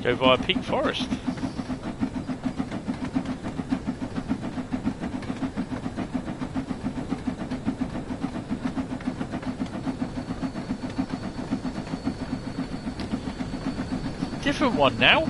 Go via Peak Forest. Different one now.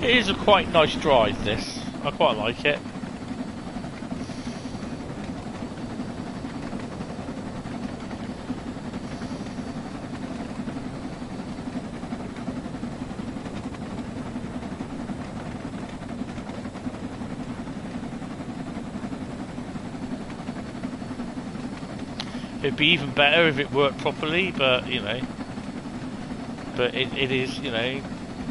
It is a quite nice drive, this. I quite like it. It'd be even better if it worked properly, but you know, it is, you know,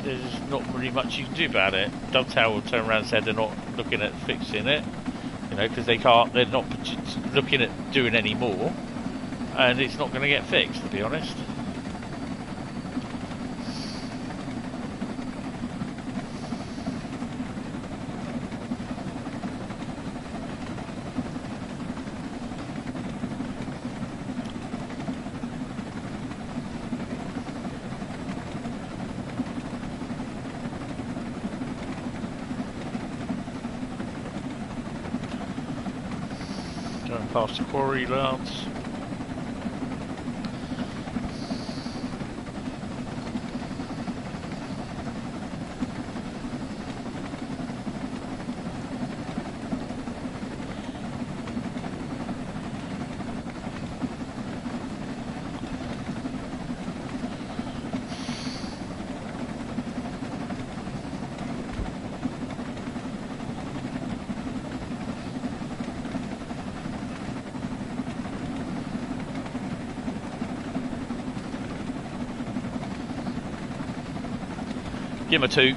there's not really much you can do about it. Dovetail will turn around and say they're not looking at fixing it, you know, because they're not looking at doing any more, and it's not going to get fixed, to be honest. Past the quarry yards. Give him a 2.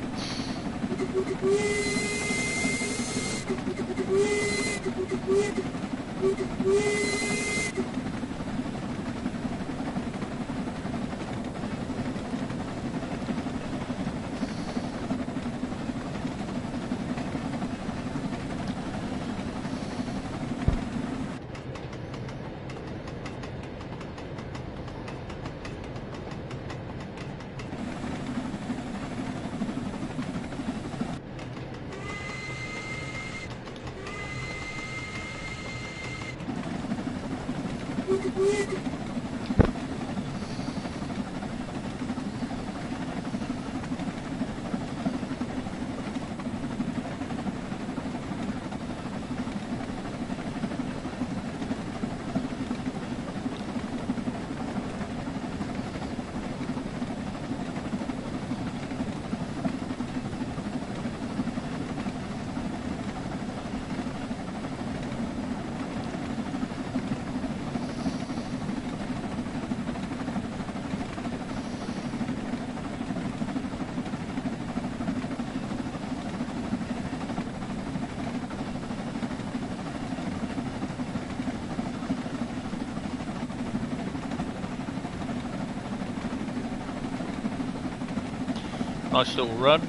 Nice little run.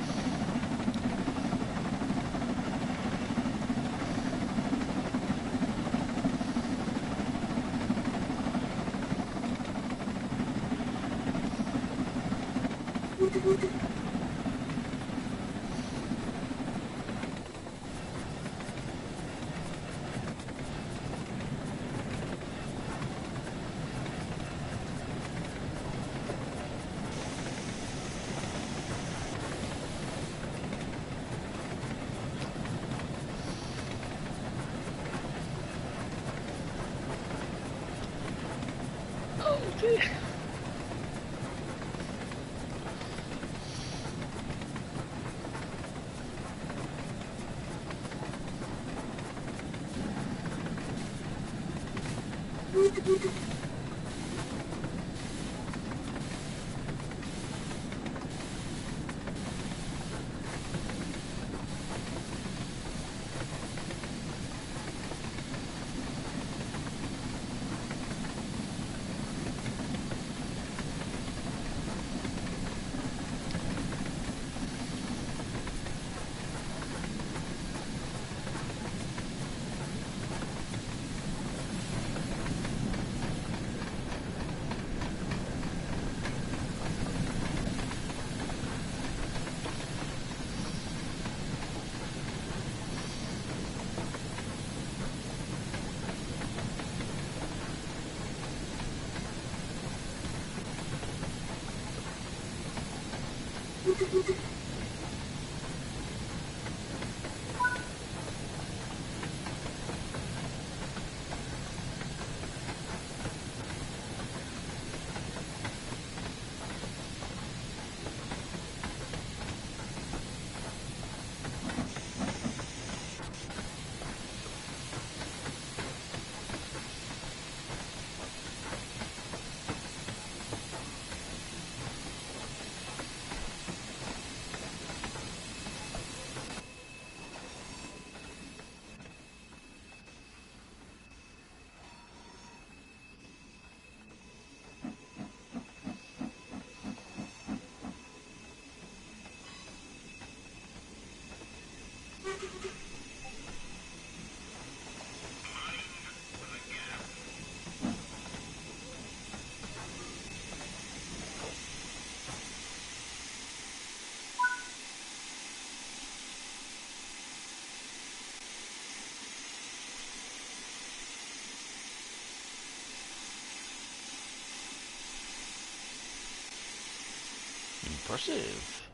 Impressive.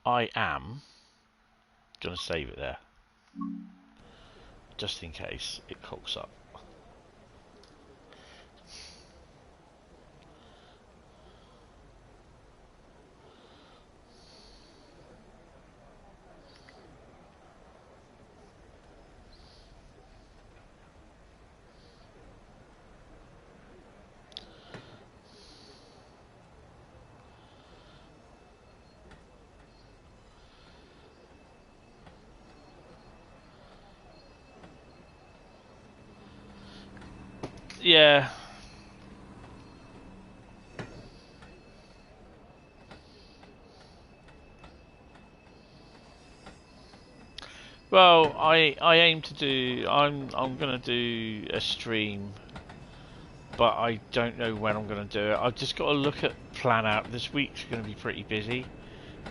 I am going to save it there, just in case it cocks up. Yeah. Well, I aim to do. I'm gonna do a stream, but I don't know when I'm gonna do it. I've just got to look at plan out. This week's gonna be pretty busy,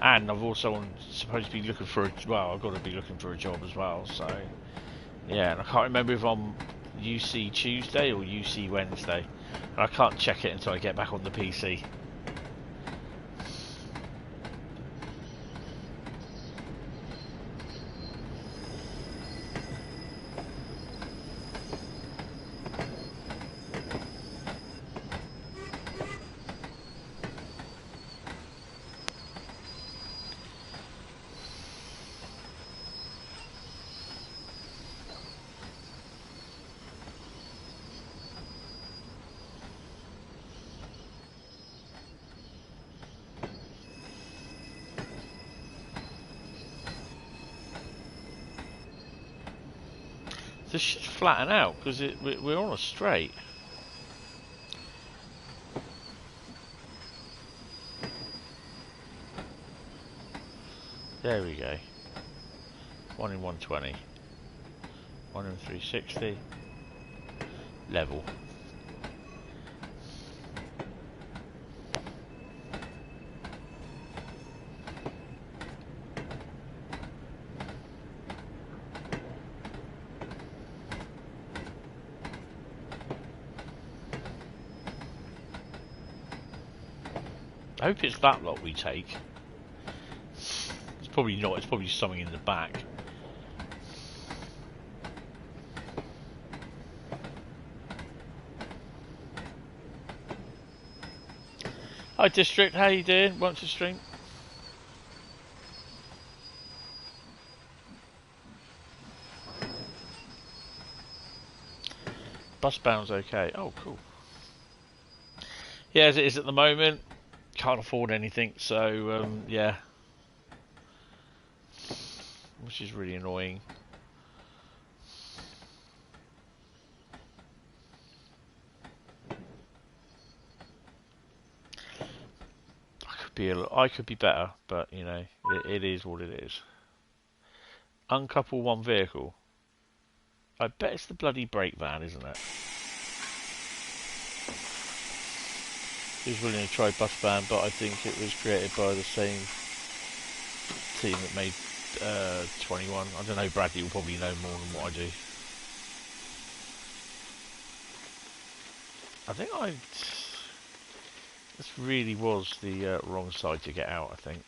and I've also supposed to be looking for a. Well, I've got to be looking for a job as well. So yeah, and I can't remember if I'm UC Tuesday or UC Wednesday, and I can't check it until I get back on the PC. This should flatten out because we're on a straight. There we go. 1 in 120. 1 in 360. Level. I hope it's that lot we take. It's probably not, it's probably something in the back. Hi District, how you doing? Want to stream? Bus bound's okay. Oh, cool. Yeah, as it is at the moment. Can't afford anything, so yeah. Which is really annoying. I could be better, but you know, it is what it is. Uncouple one vehicle. I bet it's the bloody brake van, isn't it? Who's willing to try bus van, but I think it was created by the same team that made 21. I don't know, Bradley will probably know more than what I do. I think this really was the wrong side to get out, I think.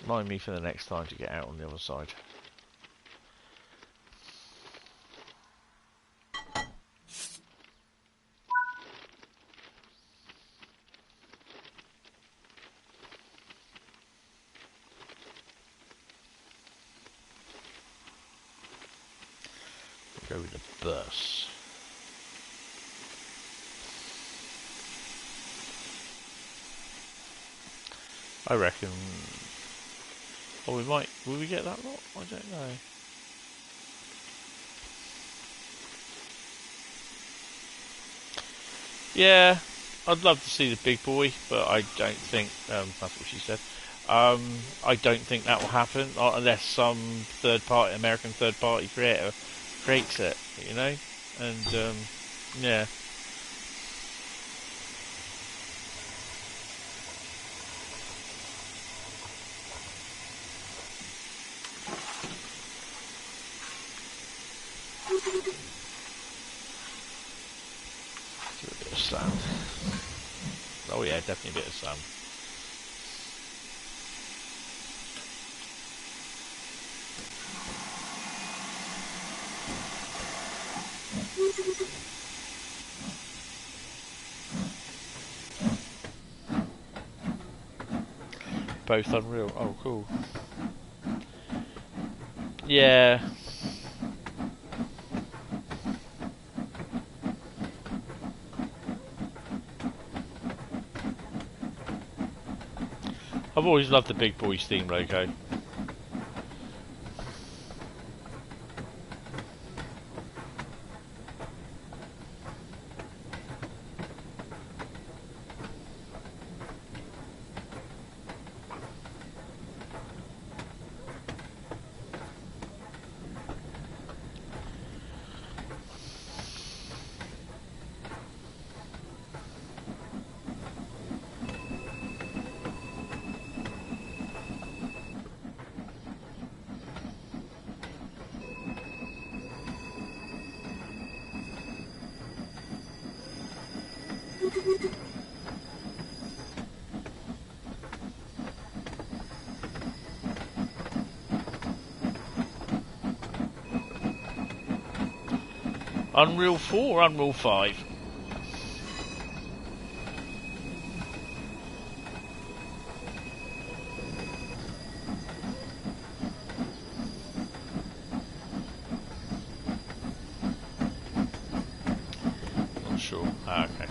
Remind me for the next time to get out on the other side. Go with the bus. I reckon. Oh, we might. Will we get that lot? I don't know. Yeah, I'd love to see the big boy, but I don't think. That's what she said. I don't think that will happen unless some American third-party creator creates it, you know, and yeah. Do a bit of sound. Oh yeah, definitely a bit of sound. Both Unreal. Oh, cool. Yeah. I've always loved the Big Boy Steam logo. Unreal 4 or Unreal 5? Not sure. Ah, okay.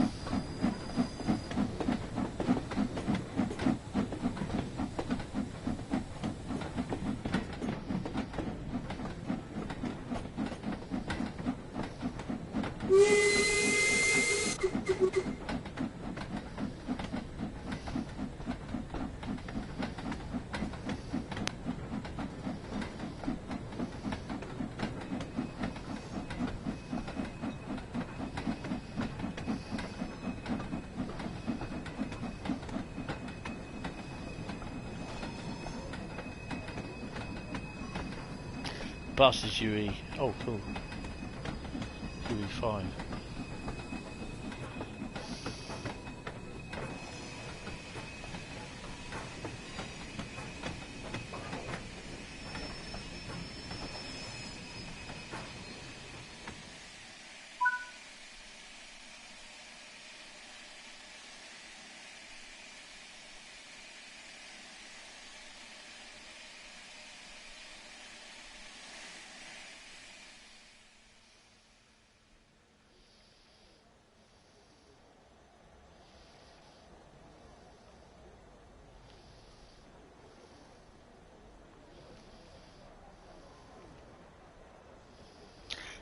Bus is UE. Oh, cool. UE5.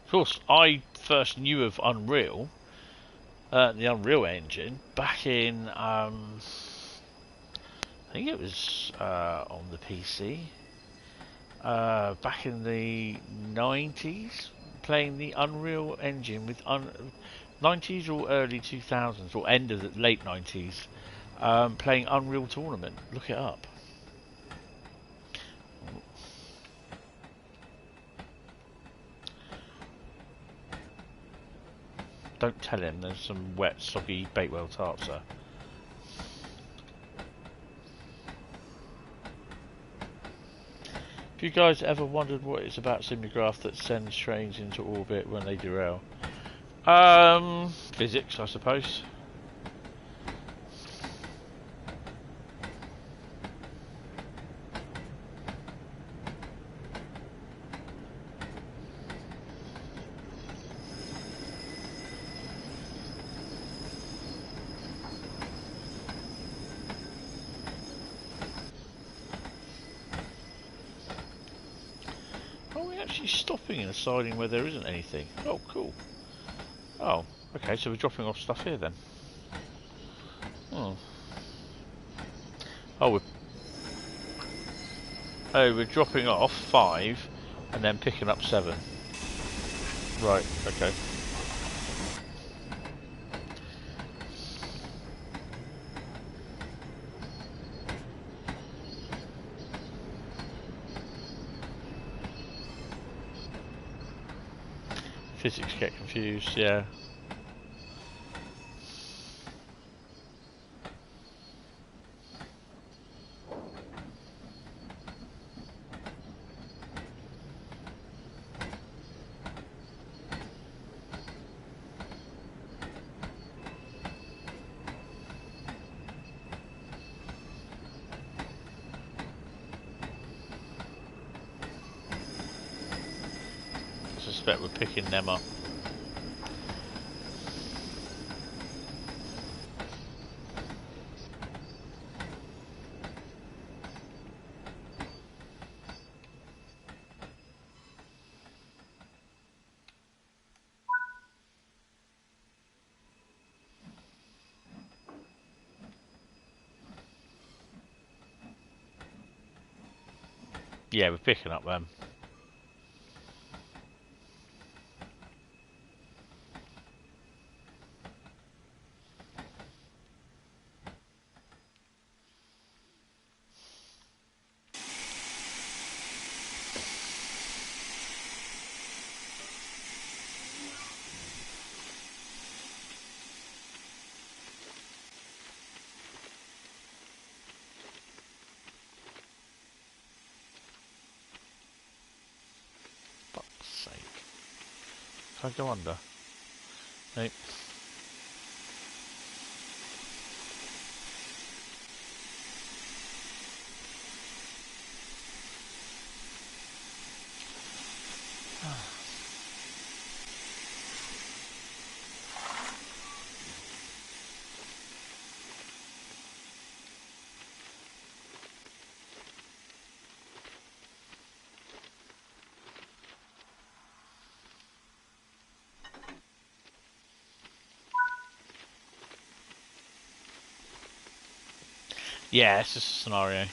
Of course, I first knew of Unreal, the Unreal Engine, back in, I think it was on the PC, back in the 90s, playing the Unreal Engine with 90s or early 2000s, or end of the late 90s, playing Unreal Tournament. Look it up. Don't tell him there's some wet, soggy Bakewell tarts there. Have you guys ever wondered what it's about Simulgraph that sends trains into orbit when they derail? Physics, I suppose. Stopping and deciding where there isn't anything. Oh, cool. Oh, okay, so we're dropping off stuff here then. Oh, we're dropping off 5 and then picking up 7. Right, okay. Physics get confused, yeah. I suspect we're picking them up. Yeah, we're picking up them. Fuck's sake. Can I go under? Nope. Yeah, it's just a scenario.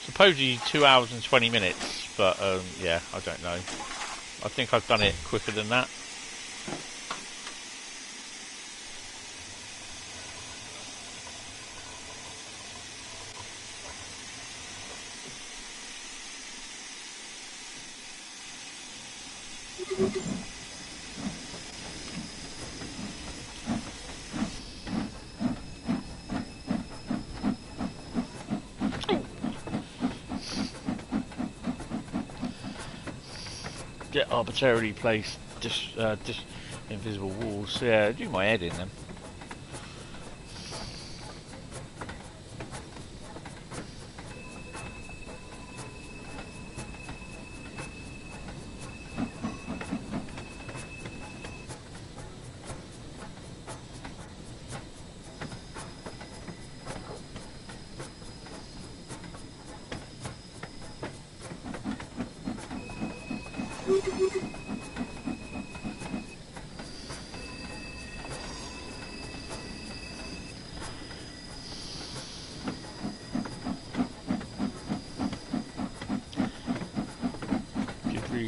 Supposedly 2 hours and 20 minutes, but yeah, I don't know. I think I've done it quicker than that. Get arbitrarily placed invisible walls. Yeah, do my head in them.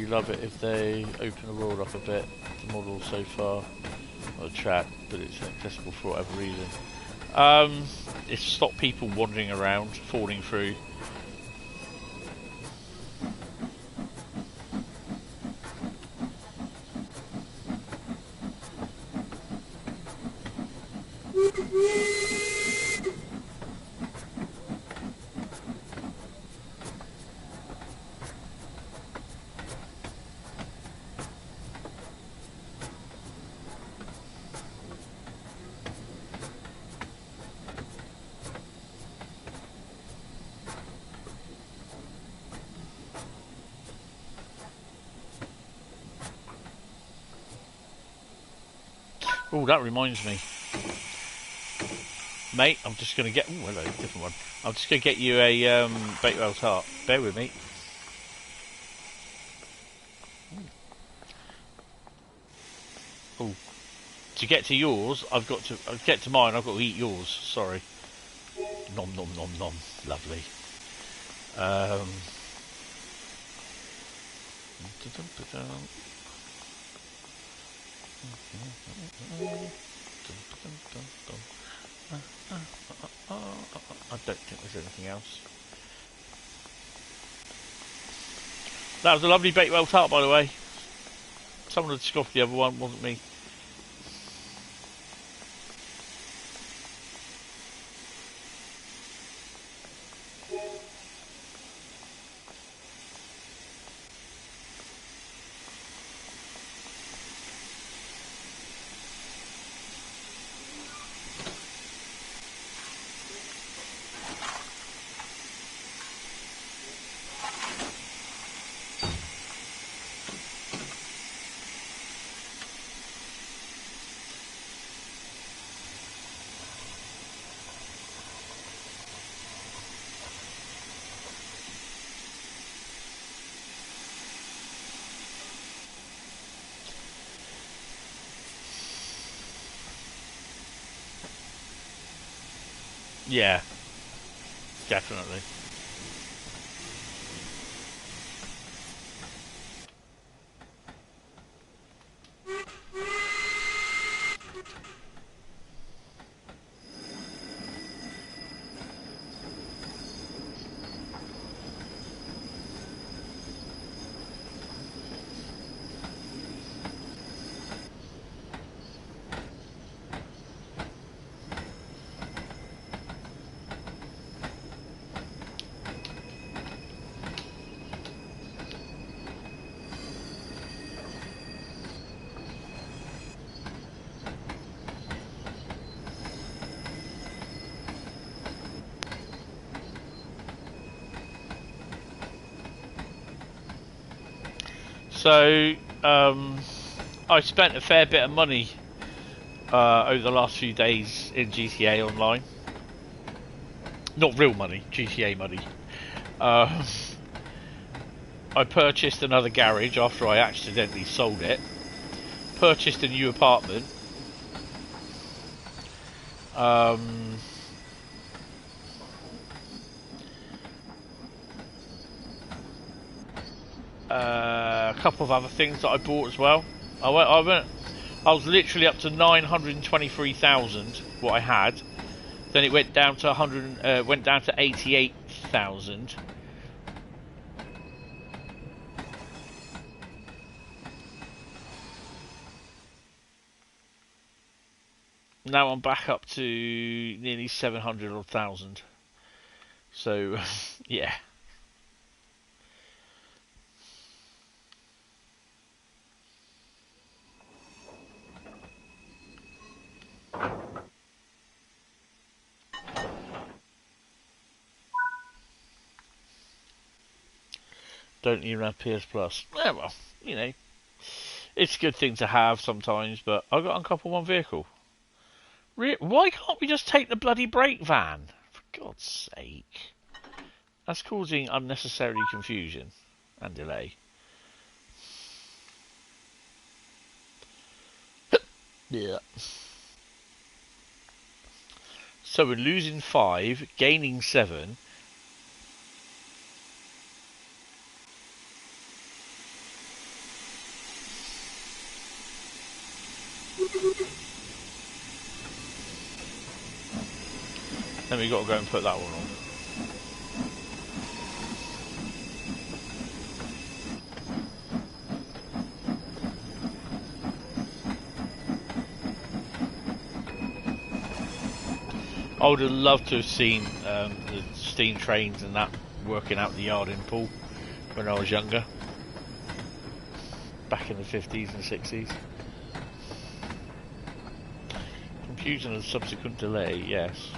Love it if they open the world up a bit. The model so far, not a trap, but it's inaccessible for whatever reason. It's stopped people wandering around, falling through. Oh, that reminds me. Mate, I'm just going to get... Oh, hello, different one. I'm just going to get you a Bakewell tart. Bear with me. Oh, to get to yours, I've got to... get to mine, I've got to eat yours. Sorry. Nom, nom, nom, nom. Lovely. I don't think there's anything else. That was a lovely Bakewell tart, by the way. Someone had scoffed the other one, wasn't me. Yeah, definitely. So, I spent a fair bit of money over the last few days in GTA Online. Not real money, GTA money. I purchased another garage after I accidentally sold it. Purchased a new apartment. A couple of other things that I bought as well. I was literally up to 923,000 what I had. Then it went down to 88,000. Now I'm back up to nearly 700,000. So yeah. Don't even have PS Plus. Yeah, well, you know, it's a good thing to have sometimes, but I got uncoupled one vehicle. Why can't we just take the bloody brake van? For God's sake. That's causing unnecessary confusion and delay. Yeah. So we're losing 5, gaining 7. Then we got to go and put that one on. I would have loved to have seen the steam trains and that working out the yard in Poole when I was younger, back in the 50s and 60s. Confusion and subsequent delay, yes.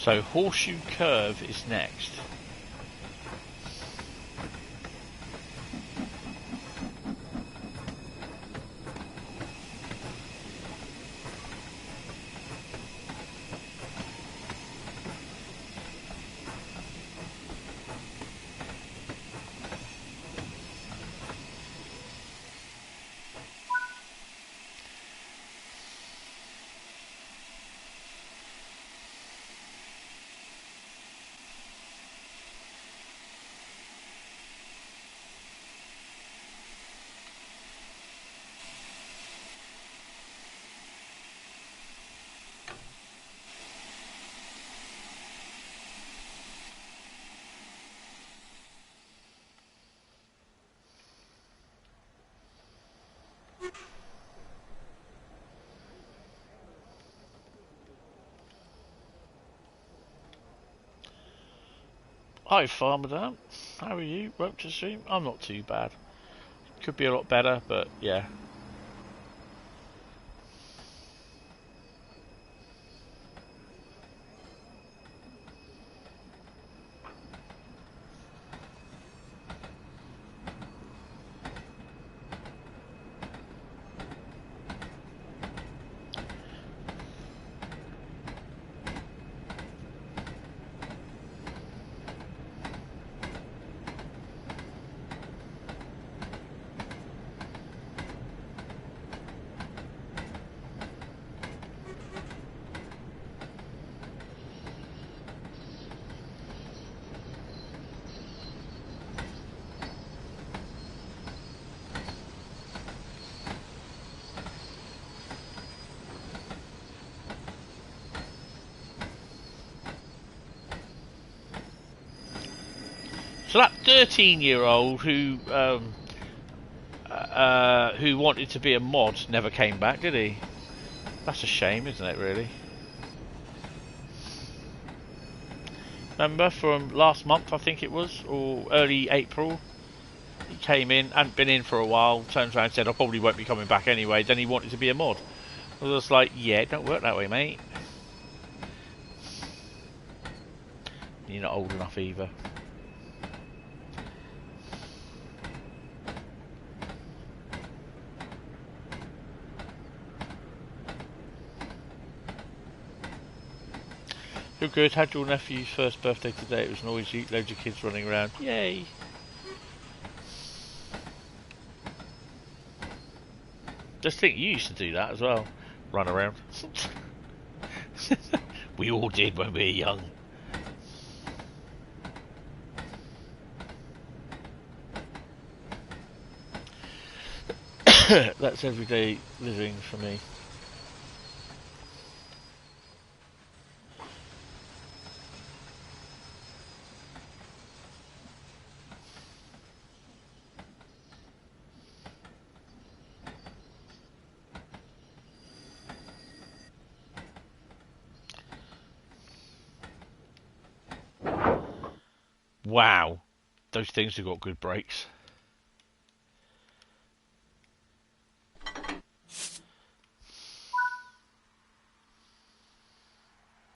So horseshoe curve is next. Hi Farmer Dan, how are you? Welcome to the stream. I'm not too bad. Could be a lot better, but yeah. So that 13-year-old who wanted to be a mod never came back, did he? That's a shame, isn't it, really? Remember from last month, I think it was, or early April? He came in, hadn't been in for a while, turned around and said, I probably won't be coming back anyway. Then he wanted to be a mod. I was like, yeah, it don't work that way, mate. You're not old enough either. You're good. Had your nephew's first birthday today. It was noisy. Loads of kids running around. Yay! Just think you used to do that as well. Run around. We all did when we were young. That's everyday living for me. Wow, those things have got good brakes.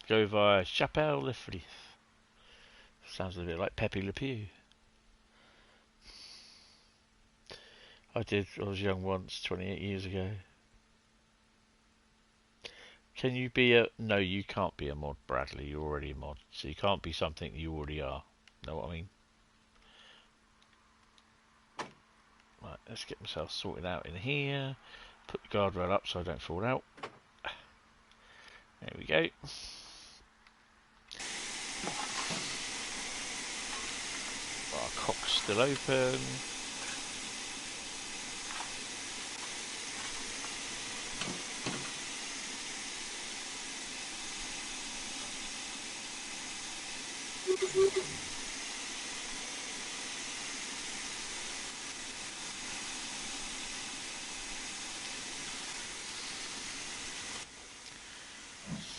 Go via Chapelle Le Frith. Sounds a bit like Pepe Le Pew. I did. I was young once, 28 years ago. Can you be a... No, you can't be a mod, Bradley. You're already a mod. So you can't be something you already are. Know what I mean? Right, let's get myself sorted out in here. Put the guardrail up so I don't fall out. There we go. Our cock's still open.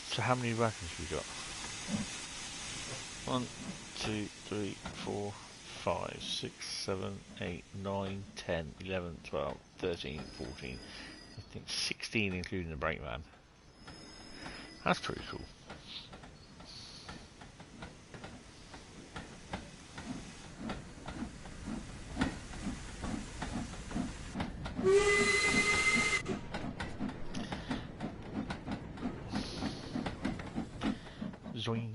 So how many wagons we got? 1, 2, 3, 4, 5, 6, 7, 8, 9, 10, 11, 12, 13, 14, I think 16 including the brakeman. That's pretty cool. Zoing.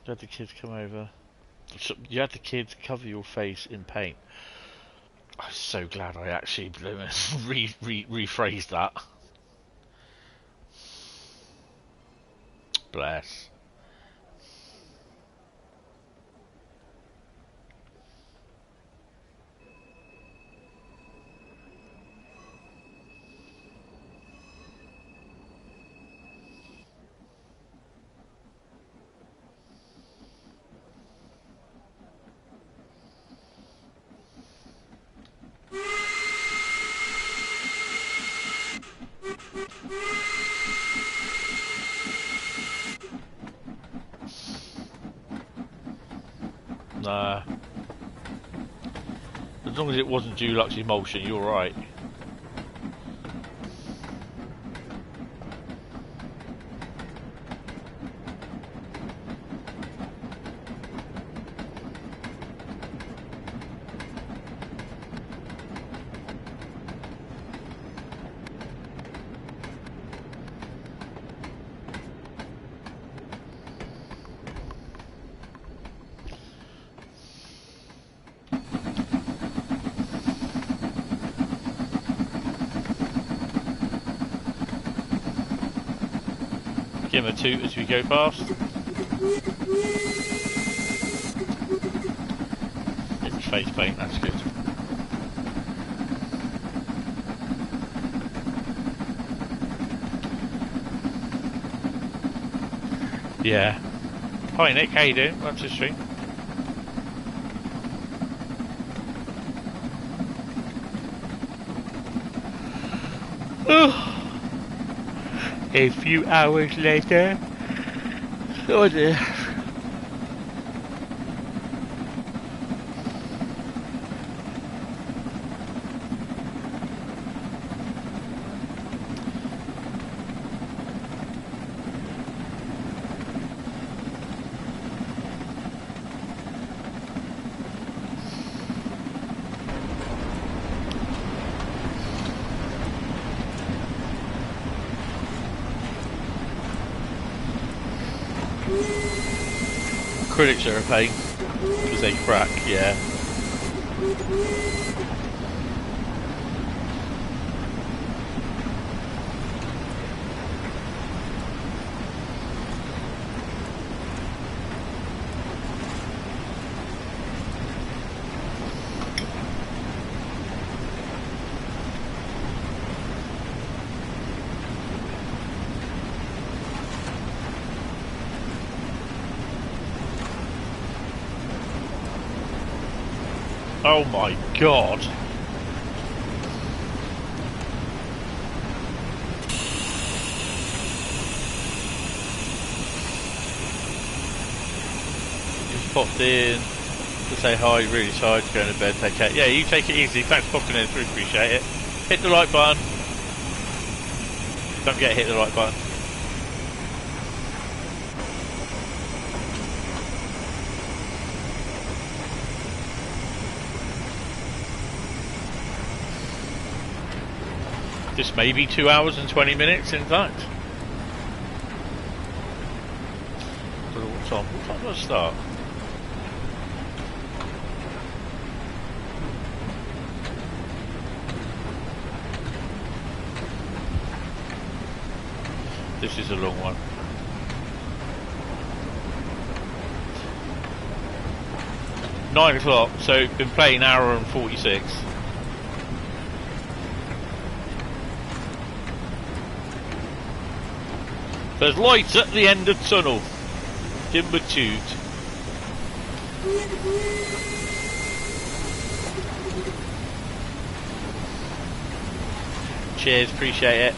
You had the kids come over. You had the kids cover your face in paint. I'm so glad I actually rephrased that. Bless. Nah. As long as it wasn't Dulux emulsion, you're right. Give him a toot as we go past. It's face paint, that's good. Yeah. Hi Nick, how you doing? Welcome to the stream. A few hours later. Oh dear. Acrylics are a pain because they crack, yeah. Oh my god. Just popped in to say hi, really tired, going to bed, take care. Yeah, you take it easy, thanks for popping in through, appreciate it. Hit the like button. Don't forget to hit the like button. This may be 2 hours and 20 minutes, in fact. What time does it start? This is a long one. Nine o'clock, so been playing an hour and 46. There's lights at the end of the tunnel. Timber toot. Cheers, appreciate it.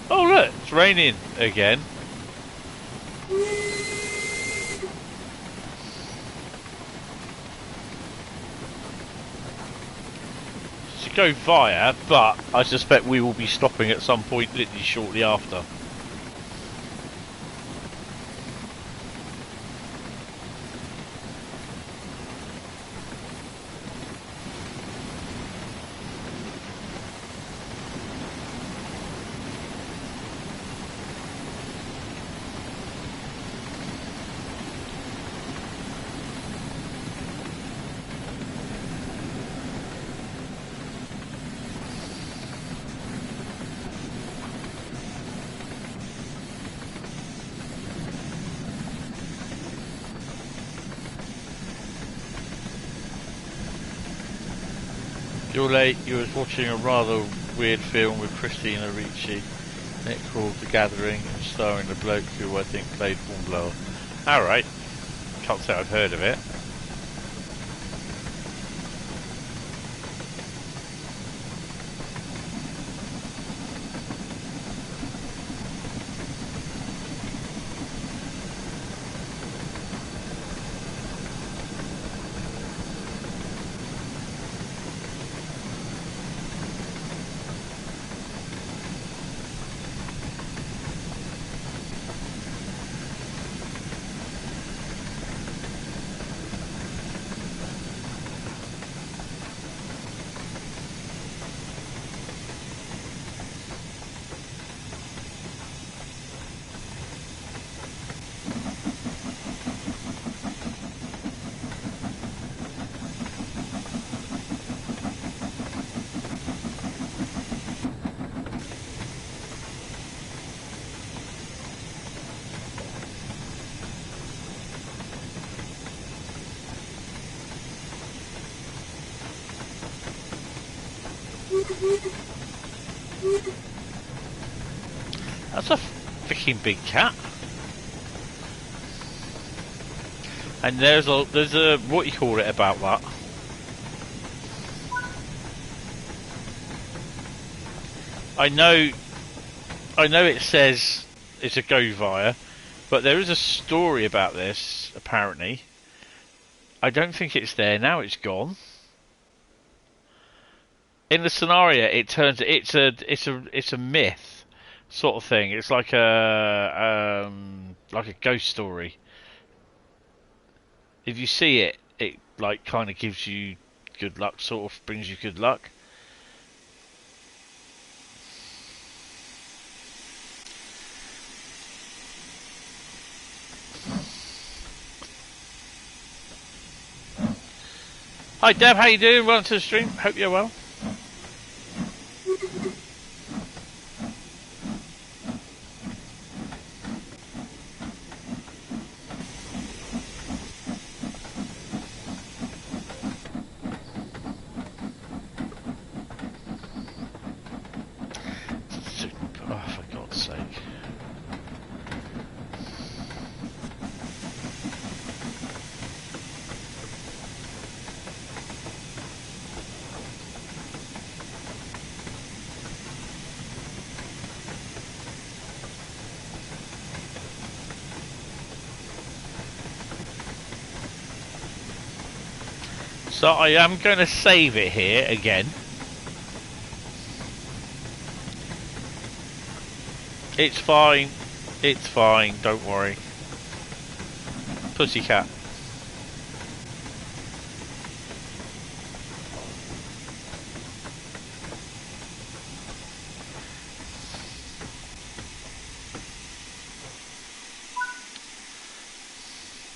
Oh look, it's raining again. go via, but I suspect we will be stopping at some point literally shortly after. You're late. You was watching a rather weird film with Christina Ricci, and it called The Gathering, and starring the bloke who I think played Hornblower. Alright. Can't say I've heard of it. That's a freaking big cat. And there's a what you call it about that. I know it says it's a go via, but there is a story about this apparently. I don't think it's there now. It's gone. In the scenario, it turns it's a myth sort of thing. It's like a ghost story. If you see it, it like kind of gives you good luck, sort of brings you good luck. Hi Deb, how you doing? Welcome to the stream. Hope you're well. Oh, for God's sake. So I am going to save it here again. It's fine. It's fine. Don't worry. Pussycat.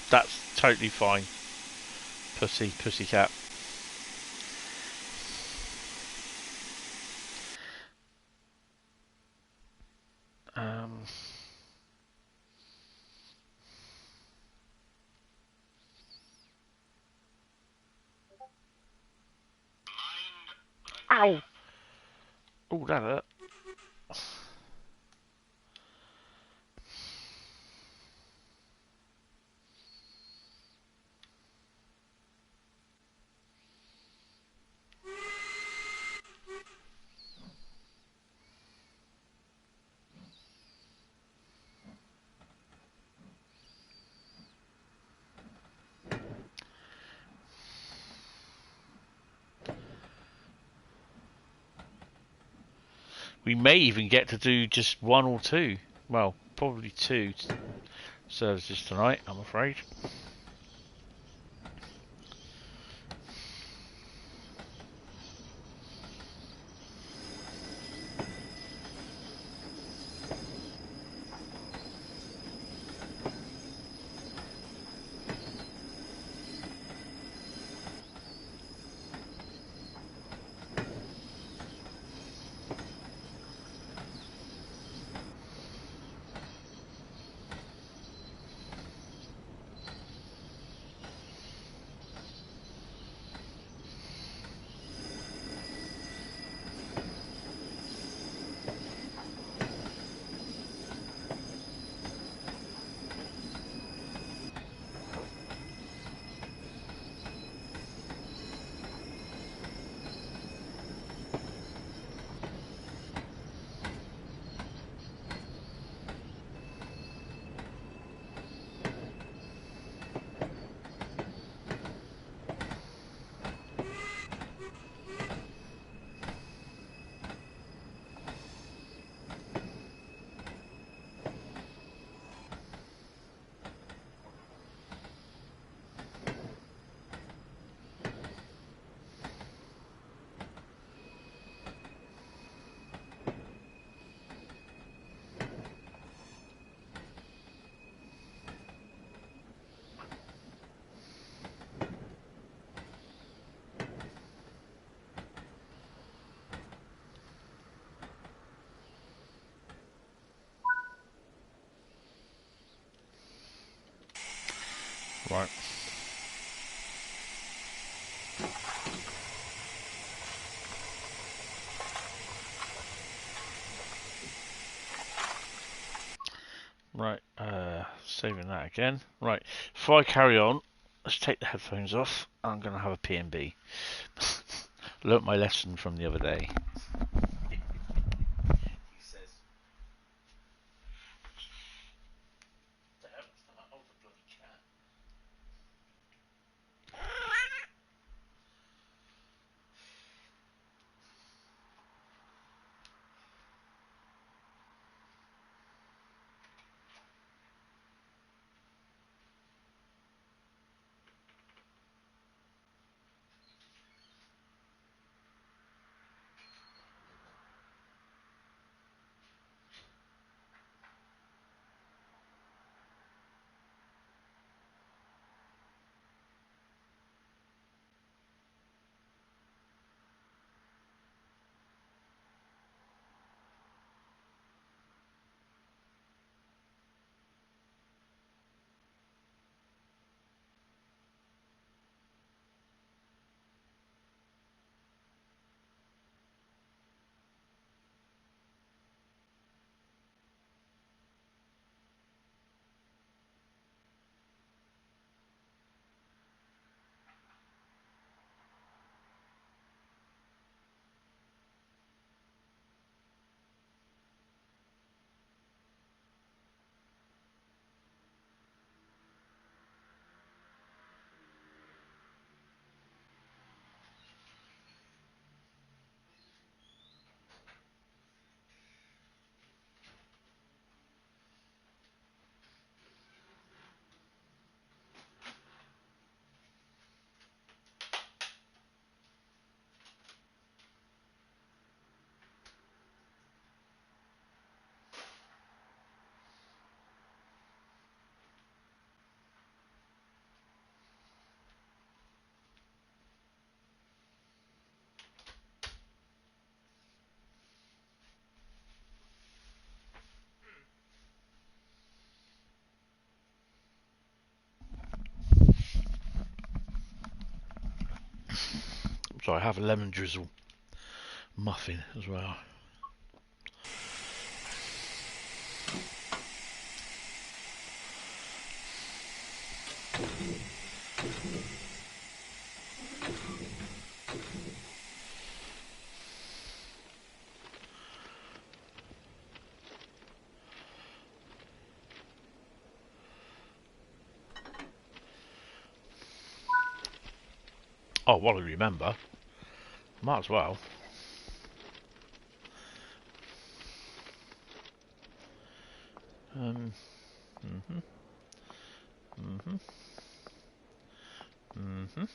That's totally fine. Pussycat. Ow! Oh, that hurt. We may even get to do just one or two. Well, probably two services tonight, I'm afraid. Right. Right, saving that again. Right, before I carry on, let's take the headphones off. I'm going to have a P&B. Learnt my lesson from the other day. So I have a lemon drizzle muffin as well. Oh, while I remember, might as well. Mhm. Mhm. Mhm.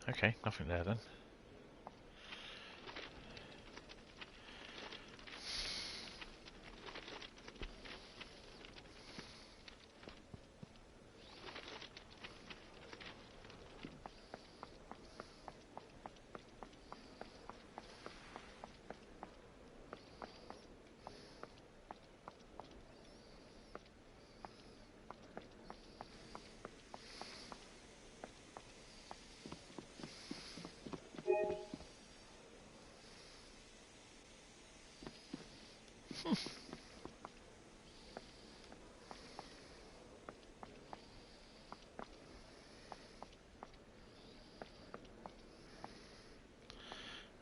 Okay, nothing there then.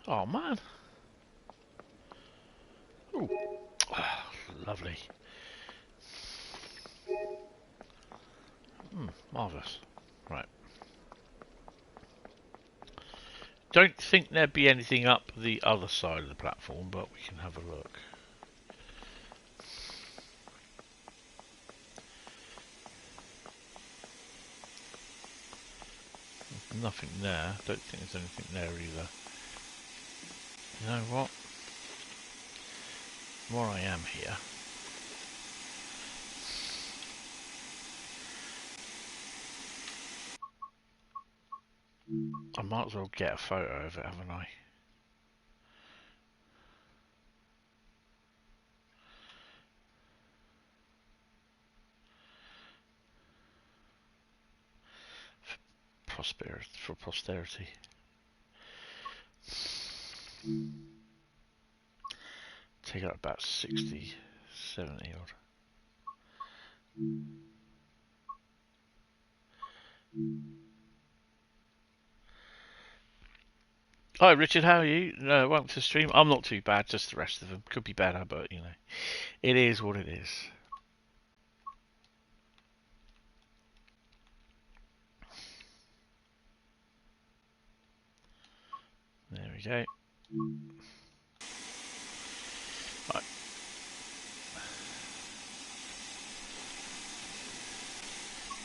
Oh man. Ooh. Oh, lovely. Marvellous. Right. Don't think there'd be anything up the other side of the platform, but we can have a look. Nothing there. Don't think there's anything there either. You know what? While I am here, I might as well get a photo of it, haven't I? For posterity. Take out about 60, 70 odd. Hi Richard, how are you? Welcome to the stream. I'm not too bad, just the rest of them. Could be better, but you know, it is what it is. There we go. Right.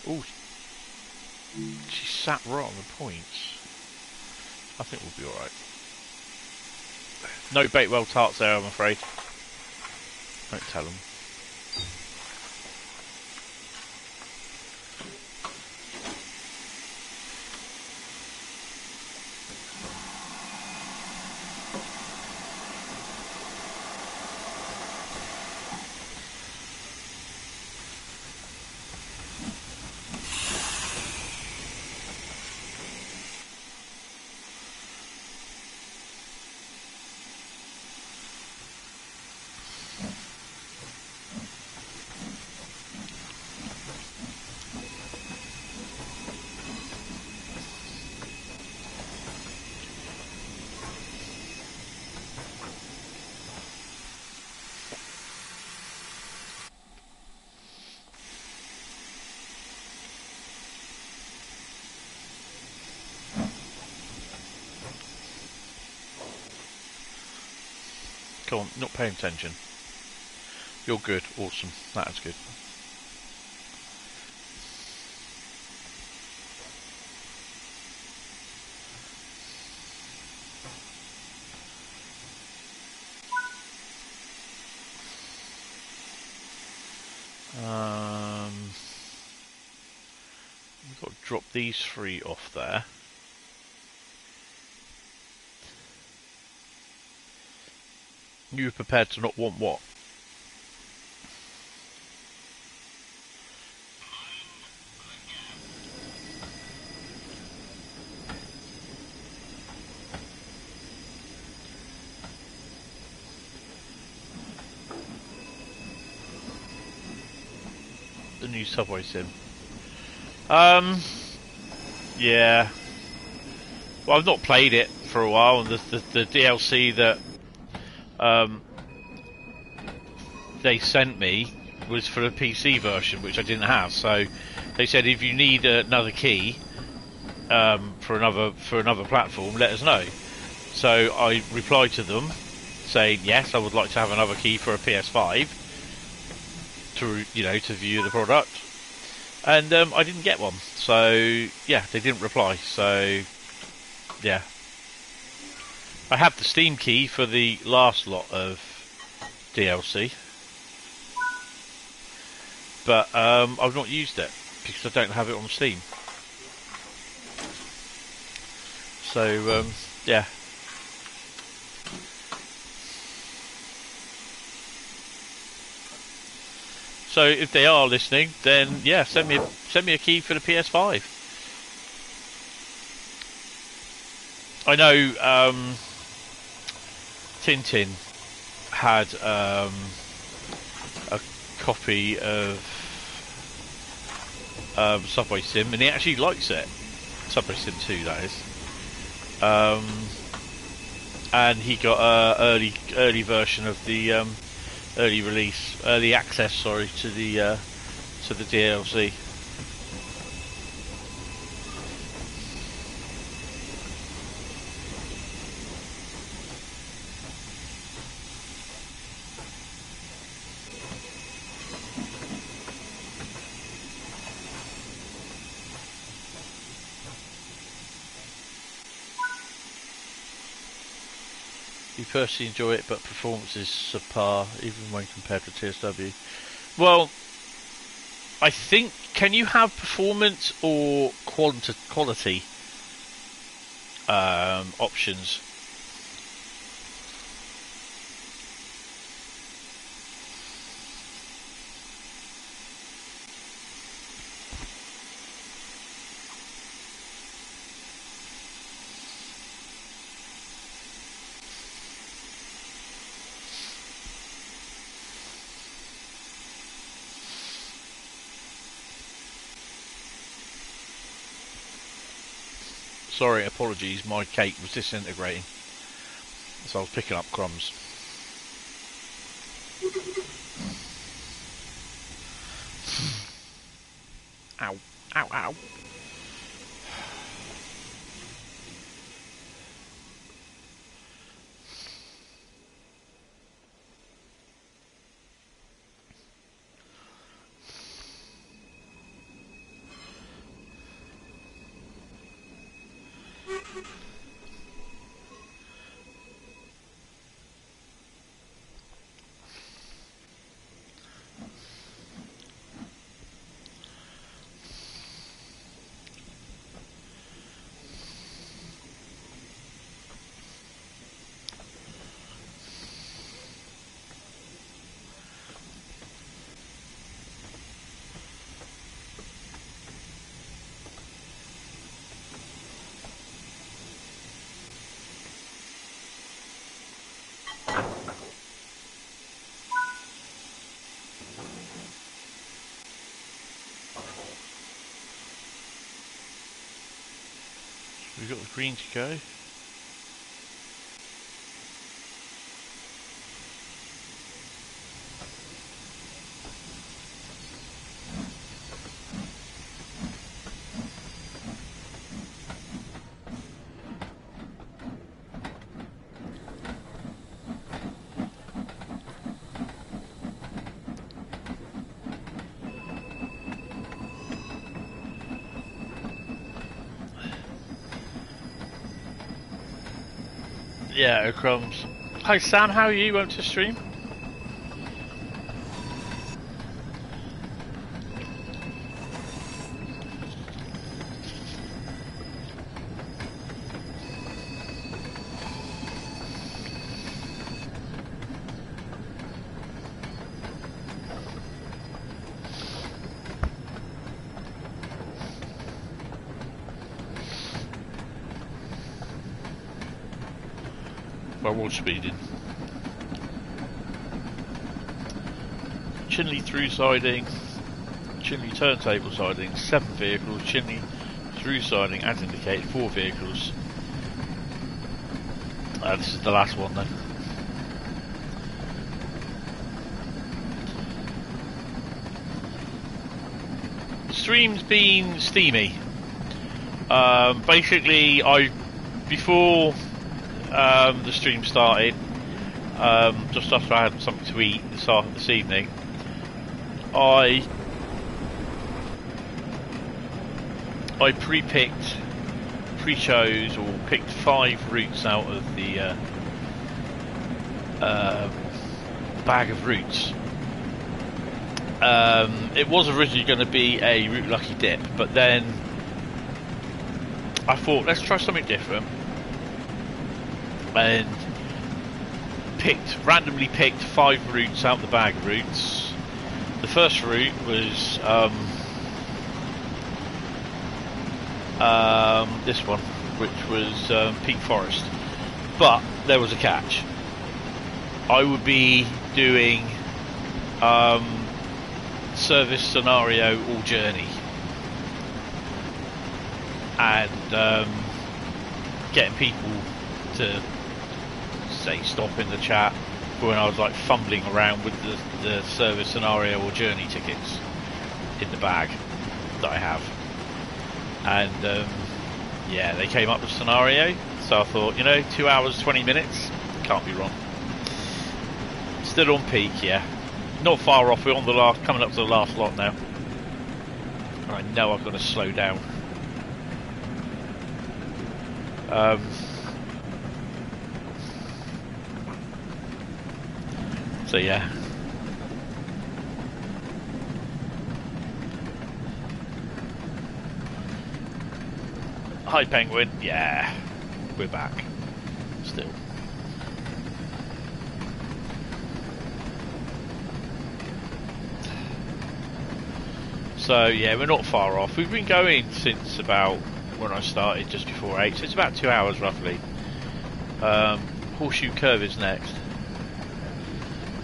Oh, she sat right on the points. I think we'll be alright. No Bakewell tarts there, I'm afraid. Don't tell them. Come on, not paying attention. You're good, awesome. That is good. We've got to drop these three off there. You were prepared to not want what? The new Subway sim. Yeah. Well, I've not played it for a while, and the DLC that they sent me was for the PC version, which I didn't have. So they said if you need another key for another platform, let us know. So I replied to them saying yes, I would like to have another key for a PS5. to to view the product, and I didn't get one. So yeah, they didn't reply. So yeah, I have the Steam key for the last lot of DLC, but I've not used it because I don't have it on Steam. So yeah. So if they are listening, then yeah, send me a key for the PS5. I know Tintin had a copy of Subway Sim, and he actually likes it. Subway Sim 2, that is. And he got a early version of the early access, sorry, to the DLC. You personally enjoy it, but performance is subpar, even when compared to TSW. Well, I think, can you have performance or quality options? Sorry, apologies, my cake was disintegrating, so I was picking up crumbs. Ow, ow, ow. We've got the green to go. Yeah, crumbs. Hi Sam, how are you? Welcome to stream. Wall speeding. Chinley through siding, Chinley turntable siding, 7 vehicles, Chinley through siding as indicated, 4 vehicles. This is the last one then. The stream's been steamy. Basically, before the stream started, just after I had something to eat this evening, I pre-chose or picked 5 routes out of the bag of routes. It was originally going to be a Route Lucky dip, but then I thought, let's try something different, and randomly picked 5 routes out the bag of routes. The first route was this one, which was Peak Forest, but there was a catch. I would be doing service, scenario, or journey, and getting people to say stop in the chat when I was like fumbling around with the service, scenario, or journey tickets in the bag that I have. And yeah, they came up with scenario, so I thought, you know, 2 hours 20 minutes, can't be wrong. Still on peak, yeah, not far off. We're on the last, coming up to the last lot now, and I know I've got to slow down. So yeah. Hi Penguin, yeah, we're back, still. So yeah, we're not far off. We've been going since about when I started, just before 8, so it's about 2 hours roughly. Horseshoe Curve is next.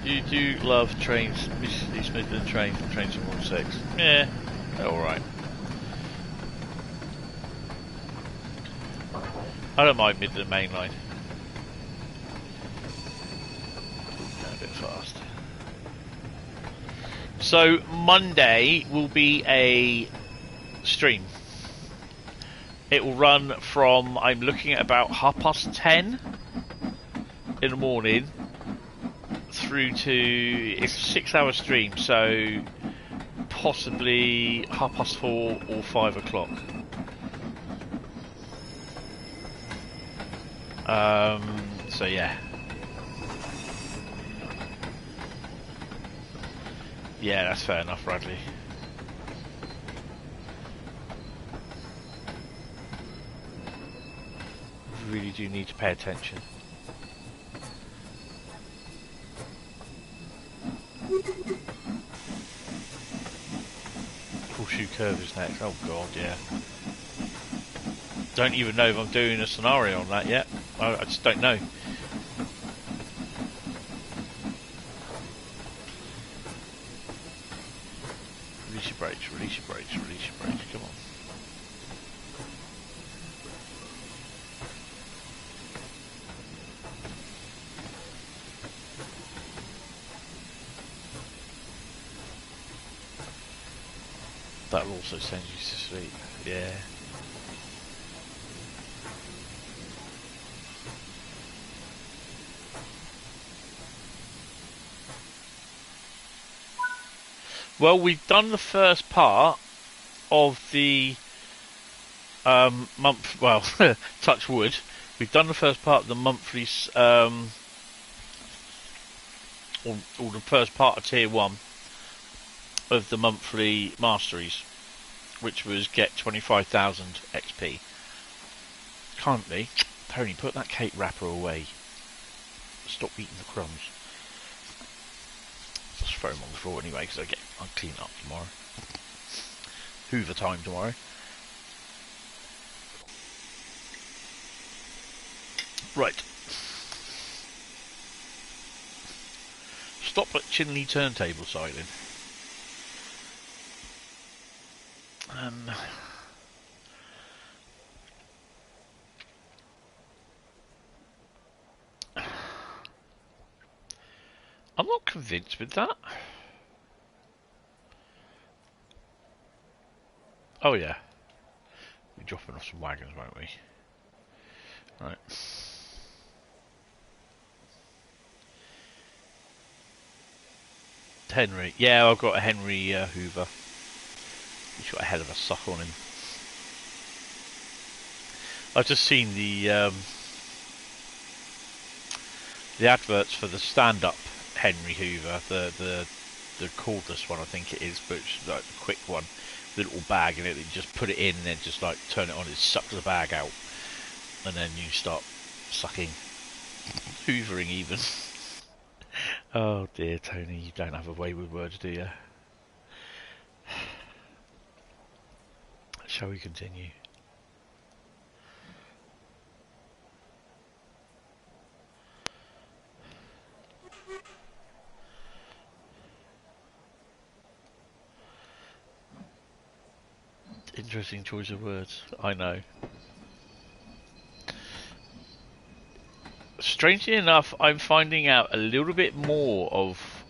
You do love trains, East Midland trains from Trains from 1-6. Yeah, they're alright. I don't mind Midland Main Line. Going a bit fast. So Monday will be a stream. It will run from, I'm looking at about 10:30 in the morning through to, it's a 6-hour stream, so possibly 4:30 or 5 o'clock. So yeah. Yeah, that's fair enough, Bradley. Really do need to pay attention. Horseshoe Curve is next. Oh god, yeah. Don't even know if I'm doing a scenario on that yet. I just don't know. Release your brakes, release your brakes, release your brakes, come on. That'll also send you to sleep, yeah. Well, we've done the first part of the month. Well, touch wood. We've done the first part of the monthly, or the first part of tier 1 of the monthly masteries, which was get 25,000 XP. Currently, Tony, put that cake wrapper away. Stop eating the crumbs. Just throw them on the floor anyway, because I'll clean it up tomorrow. Hoover time tomorrow. Right. Stop at Chinley turntable siding. I'm not convinced with that. Oh yeah. We're dropping off some wagons, won't we? Right. Henry. Yeah, I've got a Henry Hoover. He's got a hell of a suck on him. I've just seen the adverts for the stand-up Henry Hoover, the cordless one, I think it is, but it's like the quick one, the little bag in it that you just put it in and then just like turn it on, it sucks the bag out, and then you start sucking, hoovering even. Oh dear, Tony, you don't have a way with words, do you? Shall we continue? Interesting choice of words, I know. Strangely enough, I'm finding out a little bit more of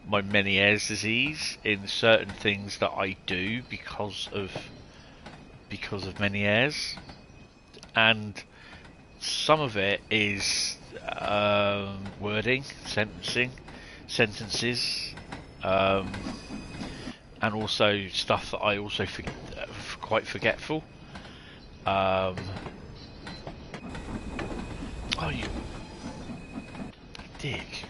my Menieres disease in certain things that I do because of Menieres, and some of it is wording, sentences, and also stuff that I also quite forgetful. Oh, you dick.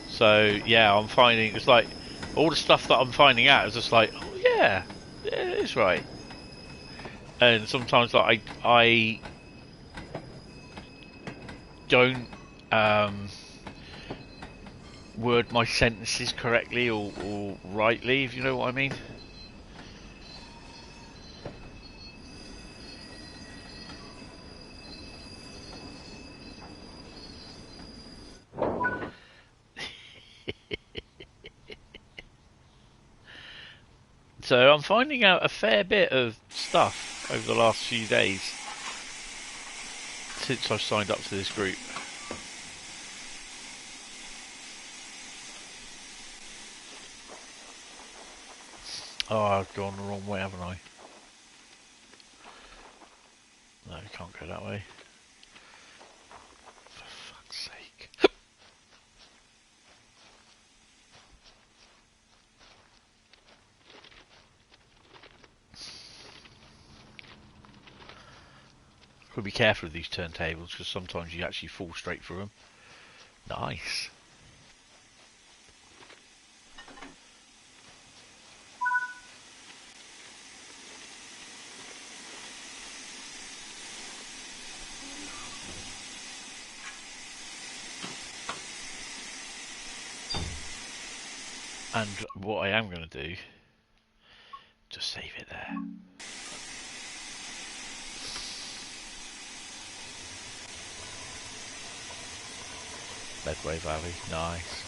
So yeah, I'm finding it's like all the stuff that I'm finding out is just like, oh yeah, it's right. And sometimes like I don't word my sentences correctly or rightly, if you know what I mean. So I'm finding out a fair bit of stuff over the last few days since I've signed up to this group. Oh, I've gone the wrong way, haven't I? No, you can't go that way. For fuck's sake. Got to be careful with these turntables because sometimes you actually fall straight through them. Nice. And what I am going to do, just save it there. Medway Valley, nice.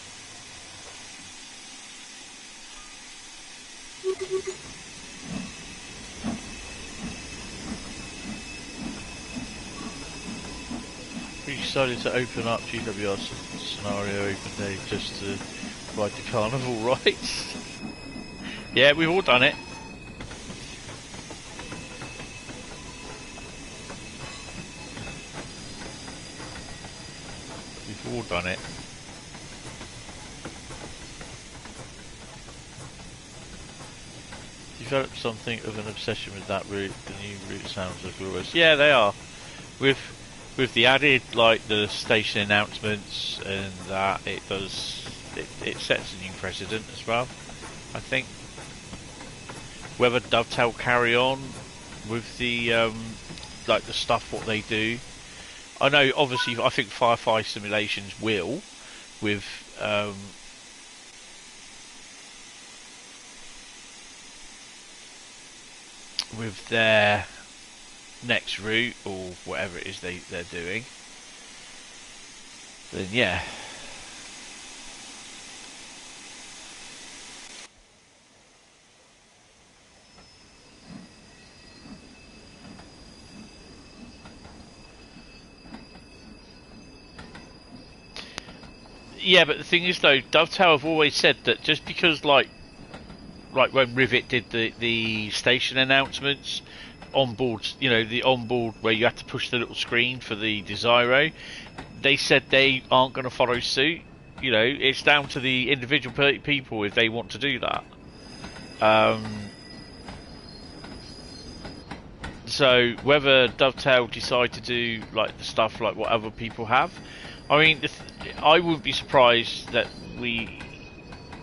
We decided to open up GWR scenario open day just to ride the carnival rides. Yeah, we've all done it. We've all done it. Developed something of an obsession with that route. The new route sounds are glorious. Yeah, they are. With the added, like, the station announcements and that, it does, it sets a new precedent as well, I think. Whether Dovetail carry on with the, like, the stuff, what they do. I know, obviously, I think Firefly Simulations will, with, their next route or whatever it is they're doing, then yeah. Yeah, but the thing is though, Dovetail have always said that just because like like when Rivet did the station announcements on board, you know, the on board where you had to push the little screen for the Desiro, they said they aren't going to follow suit. You know, it's down to the individual people if they want to do that. So whether Dovetail decide to do like the stuff like what other people have, I mean, I wouldn't be surprised that we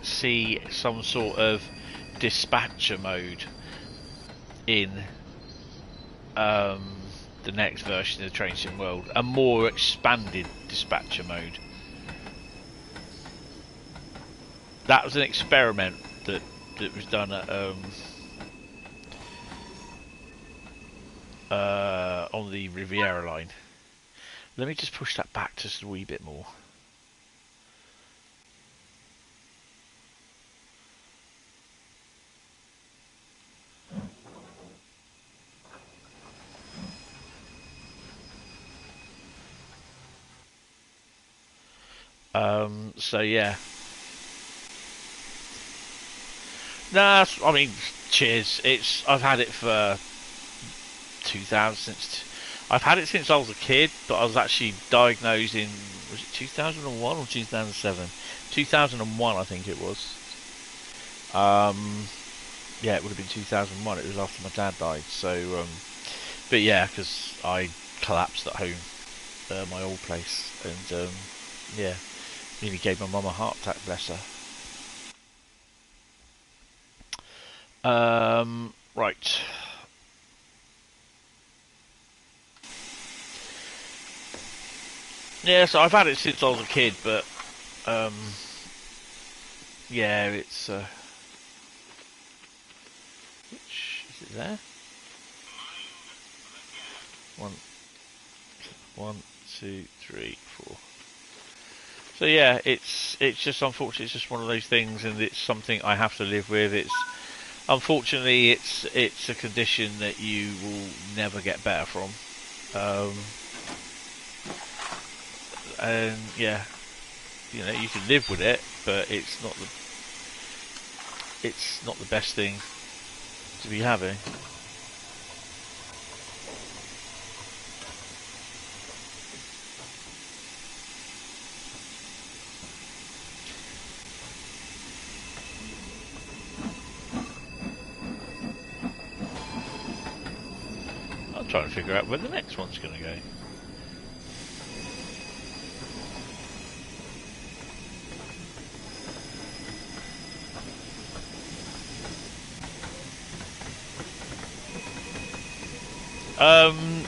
see some sort of dispatcher mode in the next version of the Train Sim World, a more expanded dispatcher mode. That was an experiment that was done at on the Riviera line. Let me just push that back just a wee bit more. So yeah. Nah, I mean, cheers. I've had it for 2000 I've had it since I was a kid, but I was actually diagnosed in, was it 2001 or 2007? 2001, I think it was. Yeah, it would have been 2001. It was after my dad died. So, but yeah, because I collapsed at home, my old place, and yeah, nearly gave my mum a heart attack. Bless her. Right. Yeah, so I've had it since I was a kid, but yeah, it's which is it there? One, two, three, four. So yeah, it's just unfortunate. It's just one of those things, and it's something I have to live with. It's unfortunately it's a condition that you will never get better from, and yeah, you know, you can live with it, but it's not the best thing to be having. I'm trying to figure out where the next one's going to go.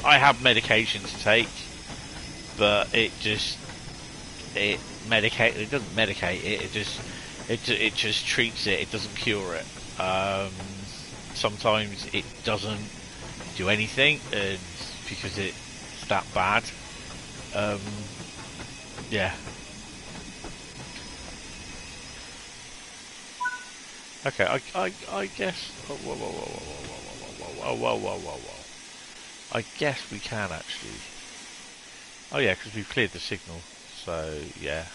I have medication to take, but it doesn't medicate it. It just treats it. It doesn't cure it. Sometimes it doesn't do anything, and because it's that bad. Yeah. Okay. I guess. Whoa, whoa, whoa, whoa, whoa, whoa, whoa, whoa, whoa, whoa, whoa. I guess we can actually. Oh yeah, because we've cleared the signal. So yeah.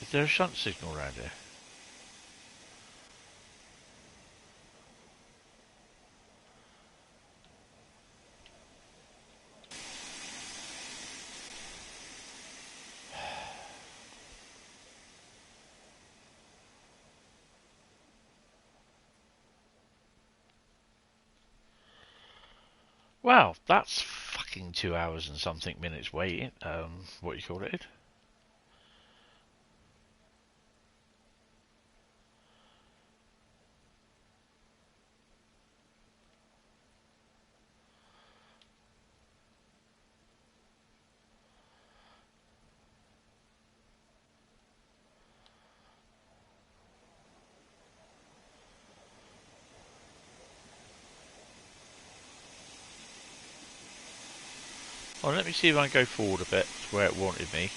Is there a shunt signal around here? Wow, that's fucking 2 hours and something minutes waiting. What you call it? Oh, let me see if I can go forward a bit to where it wanted me.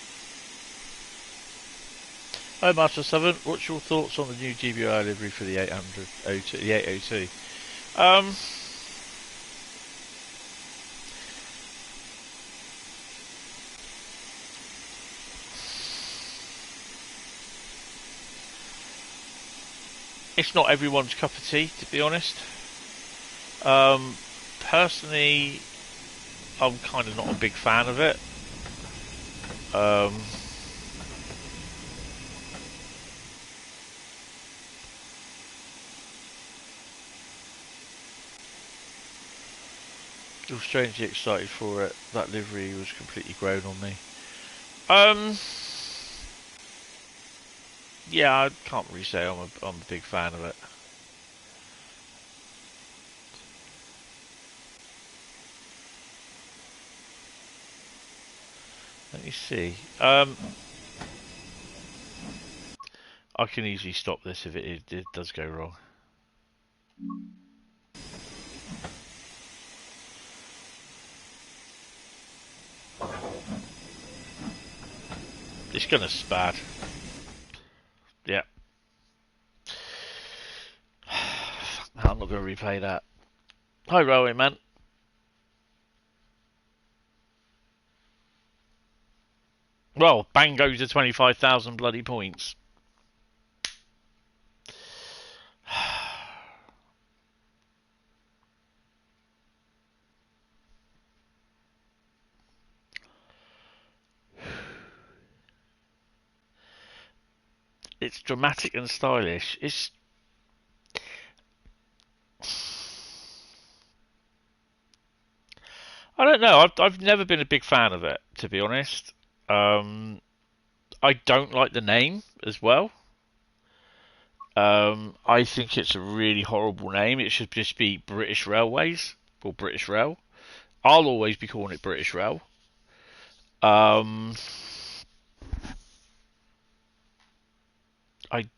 Hi Master 7, what's your thoughts on the new GBI livery for the 802, the 802? It's not everyone's cup of tea, to be honest. Personally, I'm kind of not a big fan of it. I was strangely excited for it. That livery was completely grown on me. Yeah, I can't really say I'm a big fan of it. Let me see. I can easily stop this if it does go wrong. It's gonna spad. Yeah. I'm not gonna replay that. Hi, Railway Man. Well, bang goes to 25,000 bloody points. It's dramatic and stylish. It's... I don't know. I've never been a big fan of it, to be honest. I don't like the name as well. I think it's a really horrible name. It should just be British Railways or British Rail. I'll always be calling it British Rail. I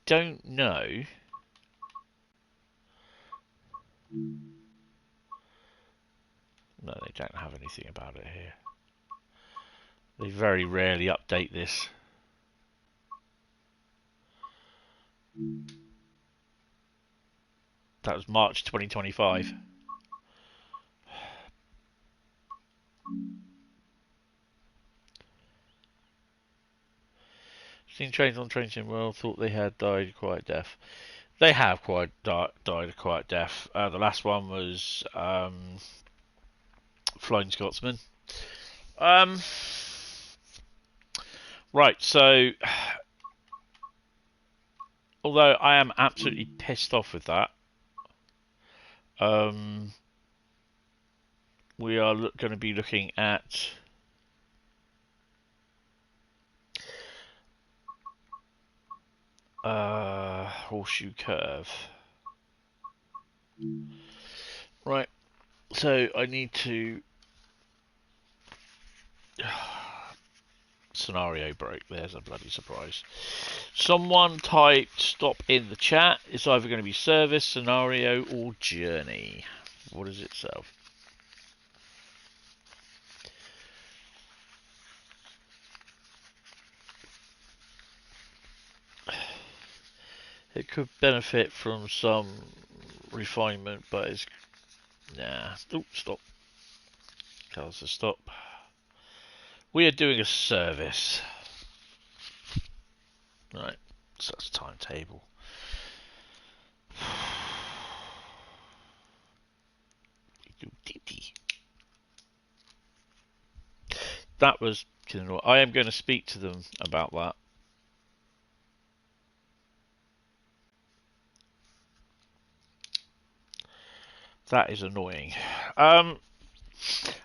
don't know. No, they don't have anything about it here. They very rarely update this. That was March 2025. Seen trains on train sim well, thought they had died quiet death. They have died a quiet death. The last one was Flying Scotsman. Right, so although I am absolutely pissed off with that, we are going to be looking at horseshoe curve. Right, so I need to scenario broke. There's a bloody surprise. Someone typed stop in the chat. It's either going to be service, scenario, or journey. What is itself? It could benefit from some refinement, but it's... Nah. Oh, stop. Tell us to stop. We are doing a service. Right. So that's timetable. That was... I am going to speak to them about that. That is annoying. I'm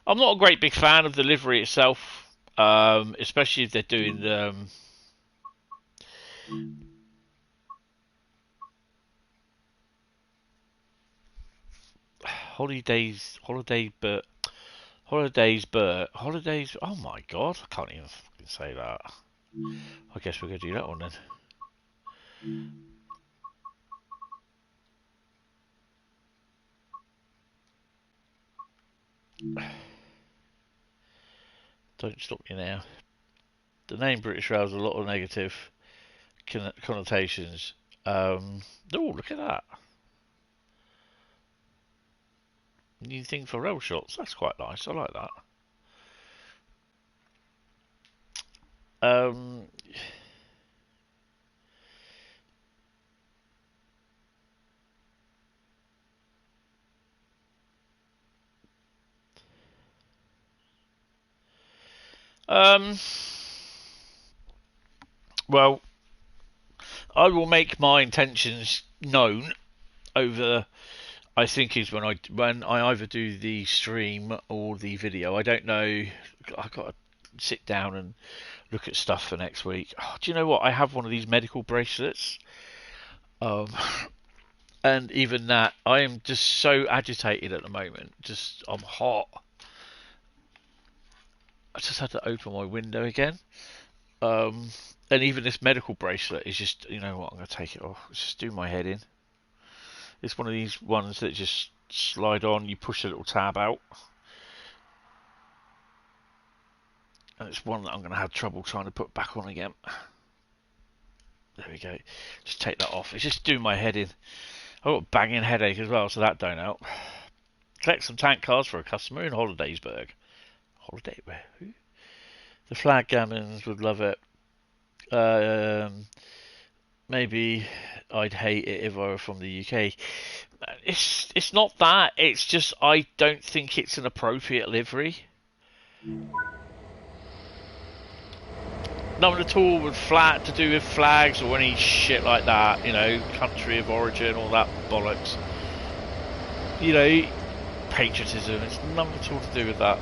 not a great big fan of the livery itself, especially if they're doing holidays. Oh my god, I can't even say that. I guess we're gonna do that one then. Don't stop me now. The name British Rail has a lot of negative connotations. Oh, look at that. New thing for rail shots. That's quite nice. I like that. Well, I will make my intentions known over. I think is when I either do the stream or the video. I don't know. I've got to sit down and look at stuff for next week. Oh, do you know what? I have one of these medical bracelets. And even that, I am just so agitated at the moment. I'm hot. I just had to open my window again. And even this medical bracelet is just, you know what, I'm going to take it off. Just do my head in. It's one of these ones that just slide on, you push a little tab out. And it's one that I'm going to have trouble trying to put back on again. There we go. Just take that off. It's just doing my head in. I've got a banging headache as well, so that don't help. Collect some tank cars for a customer in Hollidaysburg. Holiday where? Who? The Flag Gammons would love it. Maybe I'd hate it if I were from the UK. It's not that. It's just I don't think it's an appropriate livery. Nothing at all with to do with flags or any shit like that. You know, country of origin, all that bollocks. You know, patriotism. It's nothing at all to do with that.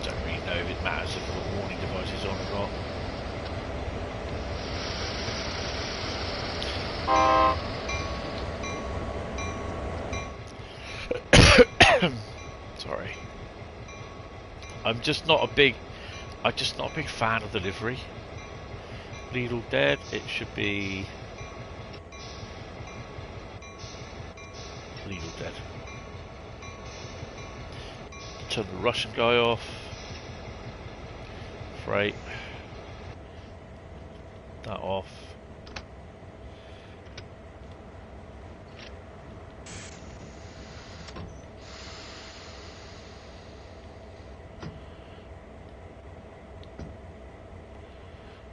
Don't really know if it matters if the warning device is on or not. Sorry. I'm just not a big fan of the livery. Lidl dead, it should be Lidl dead. Turn the Russian guy off. Freight. That off.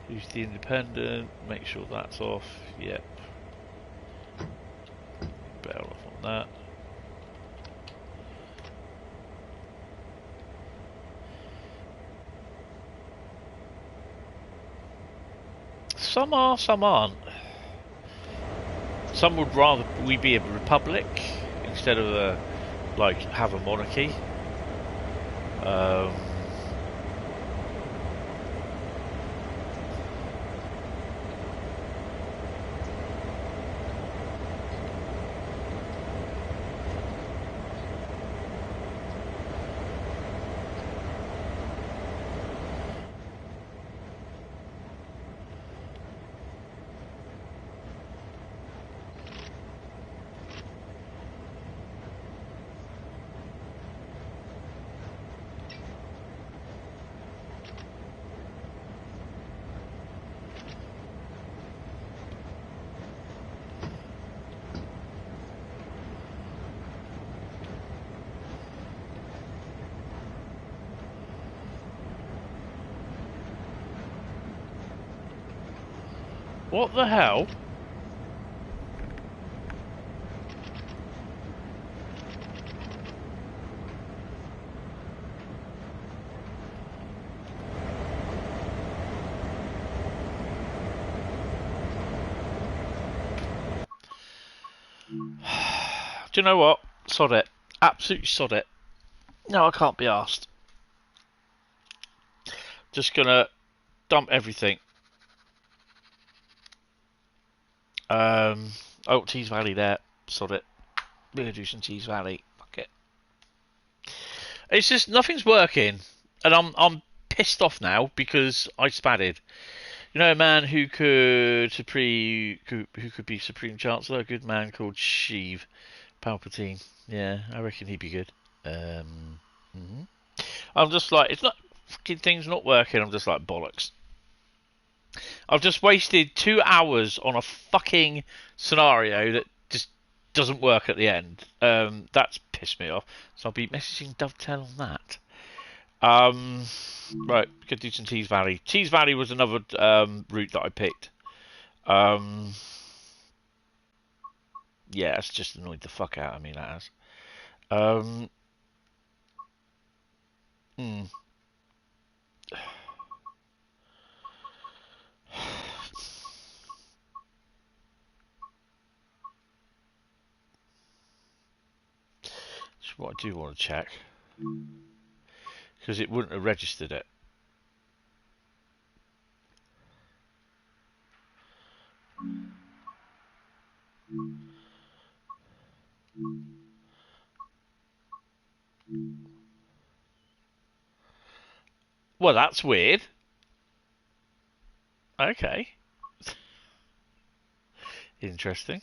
Use the independent, make sure that's off, yep. Bail off on that. Some are, some aren't. Some would rather we be a republic instead of have a monarchy. What the hell? Do you know what? Sod it. Absolutely sod it. No, I can't be arsed. Just gonna dump everything. Oh, Tees Valley there. Sod it. We're gonna do some Tees Valley. Fuck it. It's just nothing's working, and I'm pissed off now because I spadded. You know, a man who could be Supreme Chancellor, a good man called Sheev, Palpatine. Yeah, I reckon he'd be good. Mhm. I'm just like, it's not fucking things not working. I'm just like bollocks. I've just wasted 2 hours on a fucking scenario that just doesn't work at the end. That's pissed me off. So I'll be messaging Dovetail on that. Right, could do some Tees Valley. Tees Valley was another route that I picked. Yeah, it's just annoyed the fuck out of me, that has. Hmm. That's what I do want to check. Because it wouldn't have registered it. Well, that's weird. Okay. Interesting.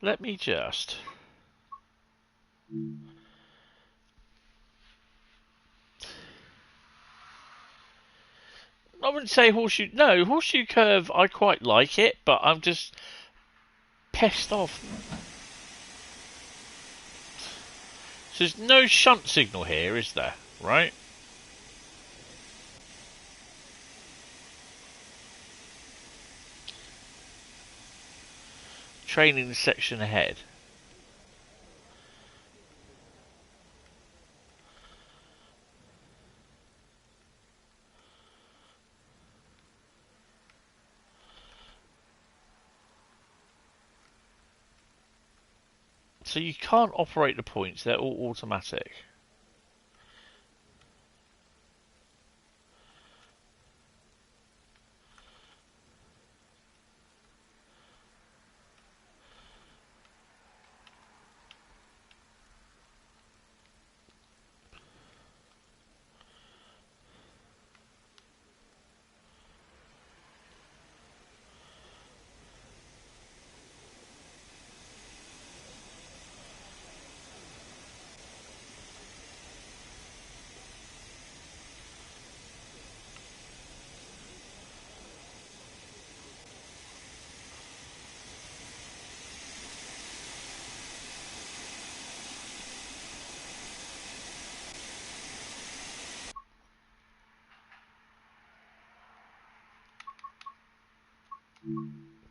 Let me just... I wouldn't say horseshoe... No, horseshoe curve, I quite like it, but I'm just pissed off. So there's no shunt signal here, is there? Right? Training section ahead. So you can't operate the points, they're all automatic.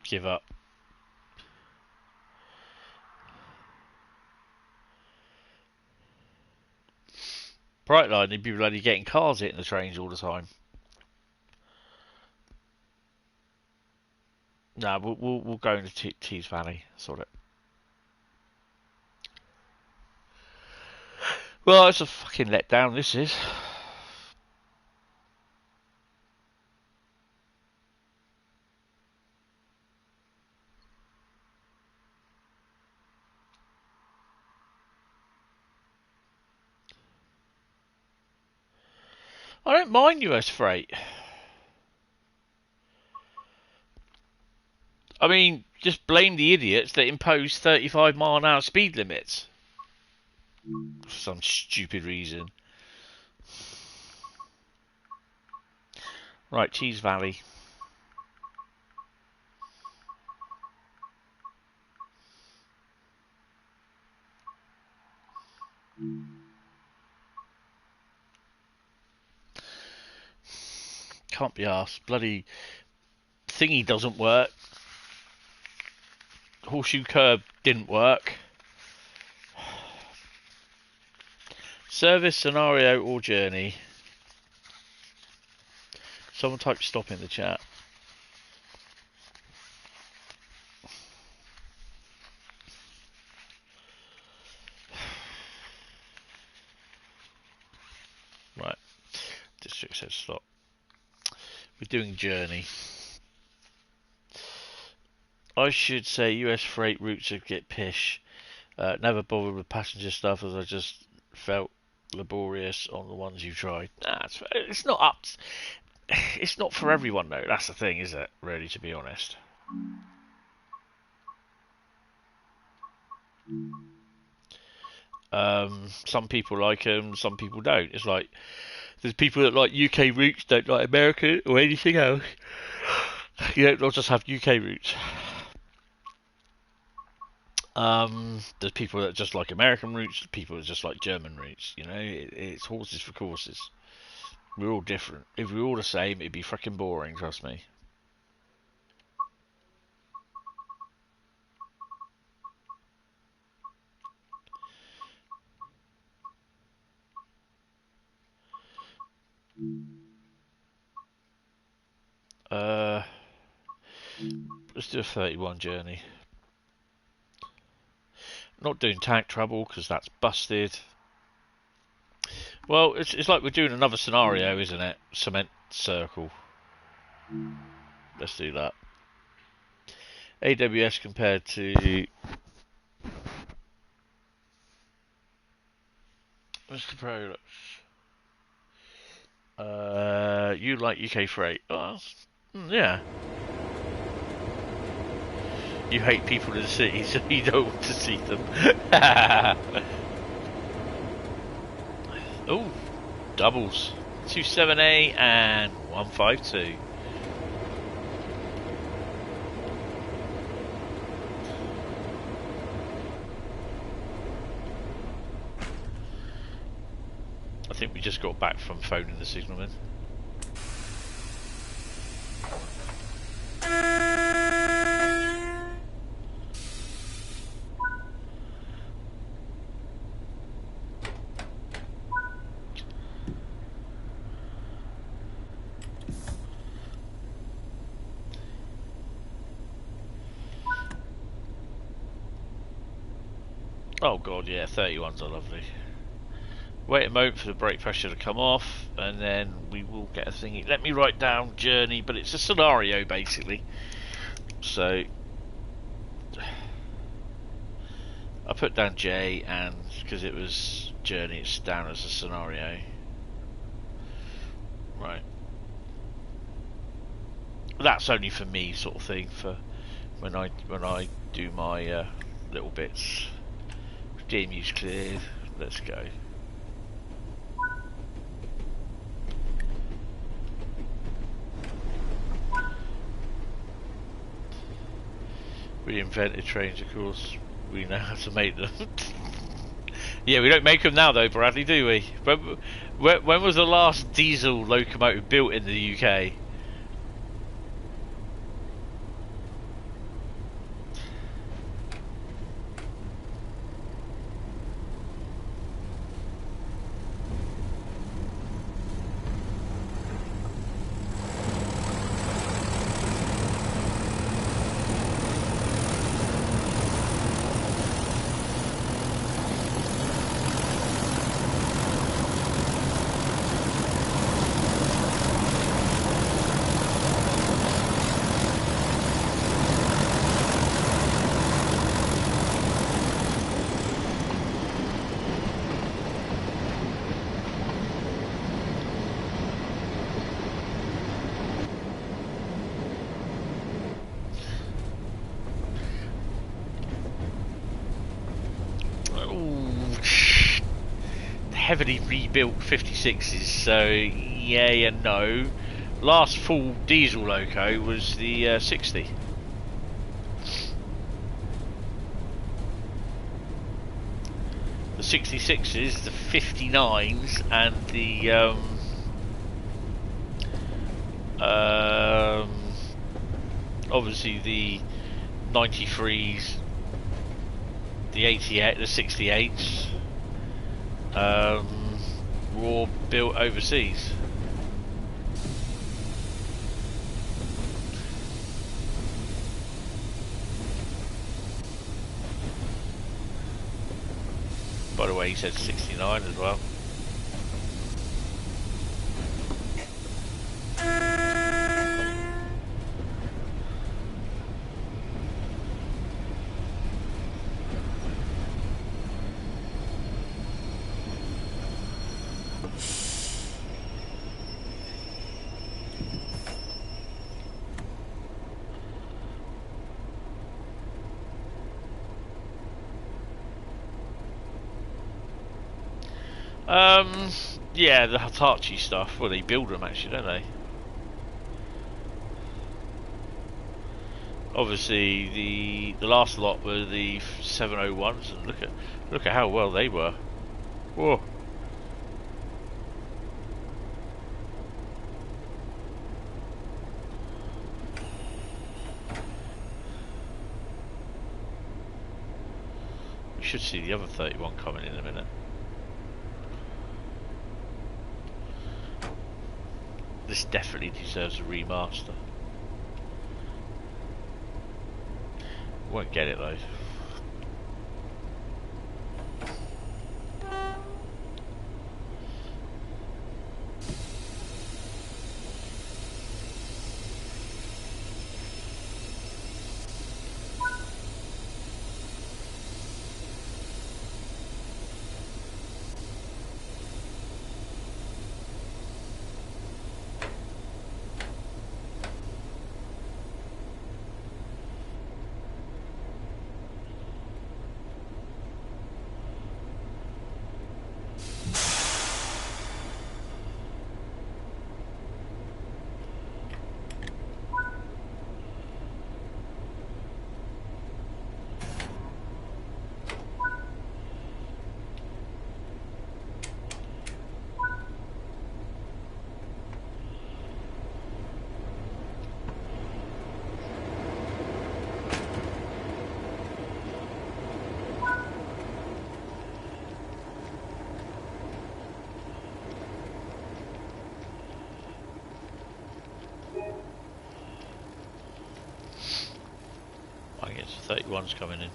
Give up. Brightline, they'd be bloody getting cars hitting the trains all the time. Nah, we'll go into Tees Valley. Sort it. Well, it's a fucking letdown. This is. I don't mind US freight. I mean, just blame the idiots that impose 35-mile-an-hour speed limits. For some stupid reason. Right, Tees Valley. Can't be arsed. Bloody thingy doesn't work. Horseshoe curve didn't work. Service, scenario, or journey. Someone type stop in the chat. Right. District says stop. We're doing journey. I should say US freight routes would get pish. Never bothered with passenger stuff as I just felt laborious on the ones you tried. Nah, it's not up. it's not for everyone though. That's the thing, is it? Really, to be honest. Some people like them, some people don't. It's like there's people that like UK roots, don't like American or anything else. You don't not just have UK roots. There's people that just like American roots, people that just like German roots. You know, it's horses for courses. We're all different. If we were all the same, it'd be freaking boring, trust me. Let's do a 31 journey. Not doing tank trouble because that's busted. Well, it's like we're doing another scenario, isn't it? Cement circle. Let's do that. AWS compared to... What's the pro? You like UK freight? Oh, yeah. You hate people in the city, so you don't want to see them. Oh, doubles. 27A and 152. I think we just got back from phoning the signalman. Oh god, yeah, 31s are lovely. Wait a moment for the brake pressure to come off, and then we will get a thingy. Let me write down journey, but it's a scenario basically. So I put down J, and because it was journey, it's down as a scenario. Right. That's only for me, sort of thing, for when I do my little bits. DMU's cleared. Let's go. We invented trains, of course. We know how to make them. Yeah, we don't make them now, though, Bradley, do we? When was the last diesel locomotive built in the UK? Heavily rebuilt 56s, so yay and no. Last full diesel loco was the 60. The 66s, the 59s, and the obviously the 93s, the 88, the 68s. Were all built overseas. By the way, he said 69 as well. Yeah, the Hitachi stuff. Well, they build them actually, don't they? Obviously, the last lot were the 701s, and look at how well they were. Whoa. We should see the other 31 coming in a minute. This definitely deserves a remaster. Won't get it though. I guess 31's coming in.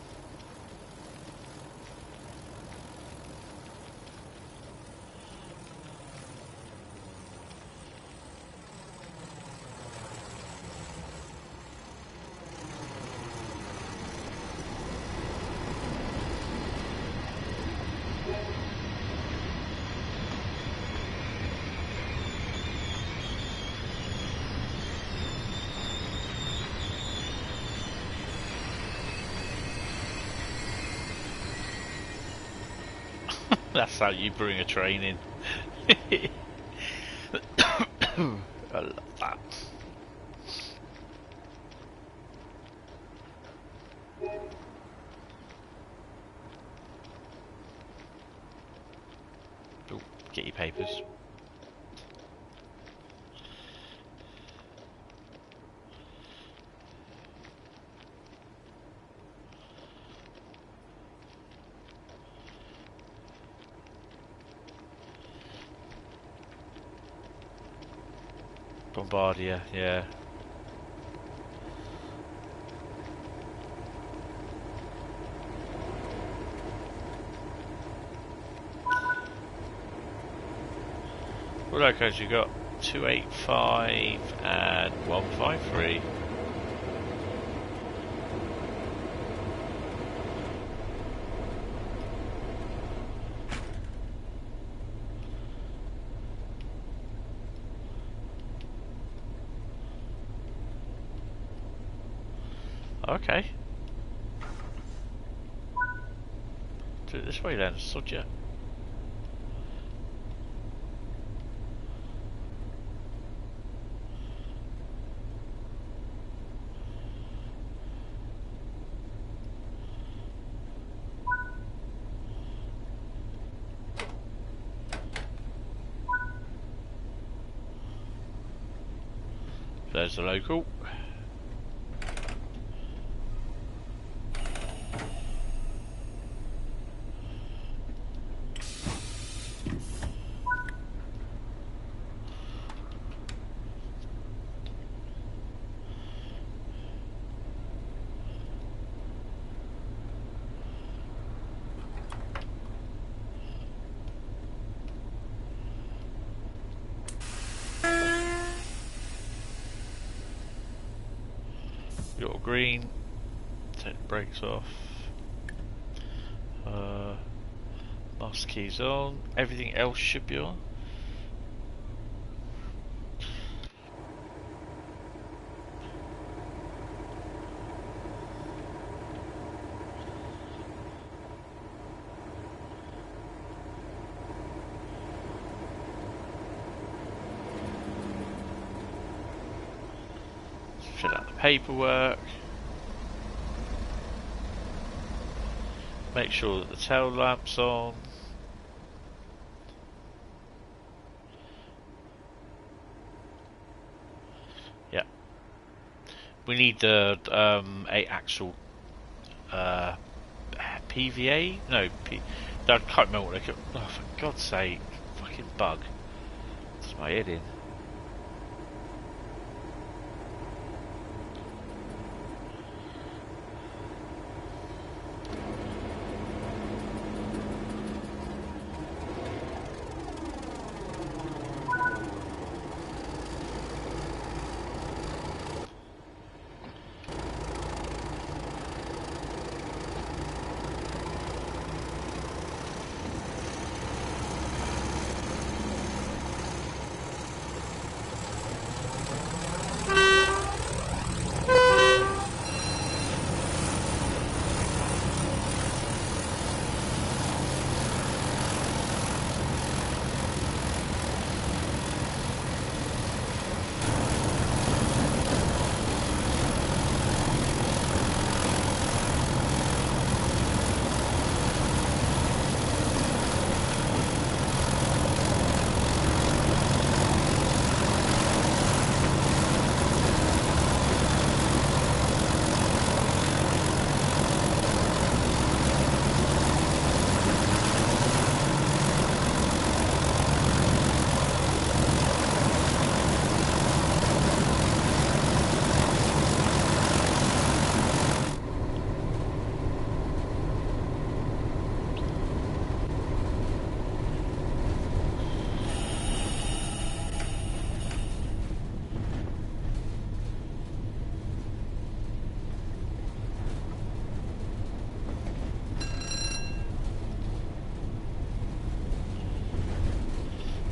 That's how you bring a train in. I love that. Ooh, get your papers. Bombardier, yeah. What locos you got? 285 and 153. Okay. Do it this way then, sodja. There's the local. Got green. Take the brakes off. Master keys on. Everything else should be on. fill out the paperwork. Make sure that the tail lamp's on. Yeah. We need the 8-axle PVA? No, I can't remember what they call. Oh, for God's sake. Fucking bug. That's my head in.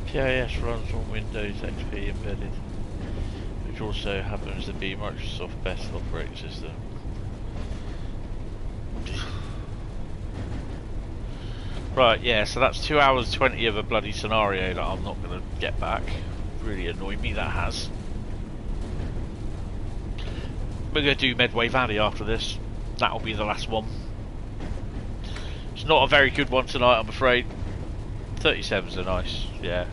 PIS runs on Windows XP embedded, which also happens to be Microsoft's best operating system. Right, yeah, so that's 2 hours 20 of a bloody scenario that I'm not going to get back. Really annoyed me, that has. We're going to do Medway Valley after this. That'll be the last one. It's not a very good one tonight, I'm afraid. 37s are nice, yeah.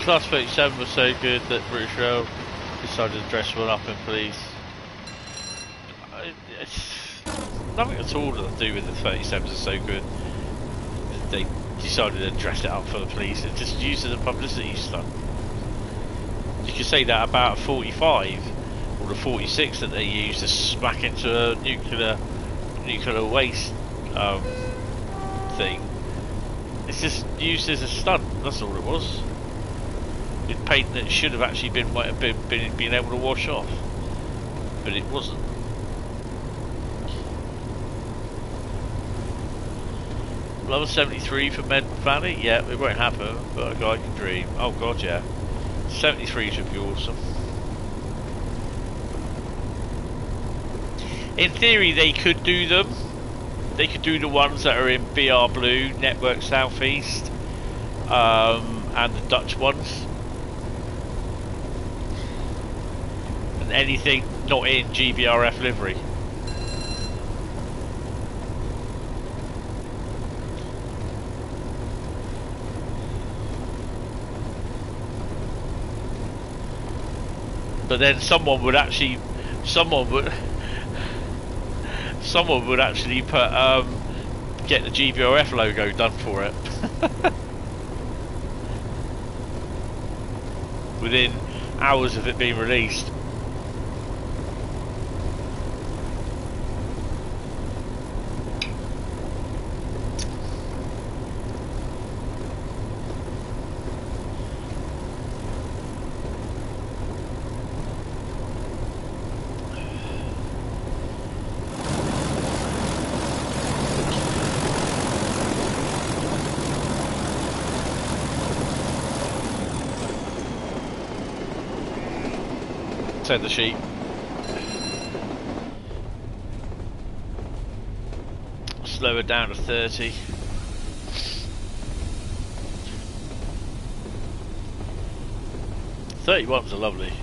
Class 37 was so good that British Rail decided to dress one up in police. It's nothing at all to do with the 37s are so good. They decided to dress it up for the police. It's just used as a publicity stunt. You could say that about a 45 or the 46 that they used to smack into a nuclear waste thing. It's just used as a stunt. That's all it was. With paint that should have actually been able to wash off, but it wasn't. Level 73 for Med Valley? Yeah, it won't happen, but a guy can dream. Oh god, yeah. 73s would be awesome. In theory, they could do them. They could do the ones that are in BR Blue, Network Southeast, and the Dutch ones. Anything not in GBRF livery. But then someone would actually put get the GBOF logo done for it within hours of it being released. The sheep. Slow her down to 30. "31's are lovely.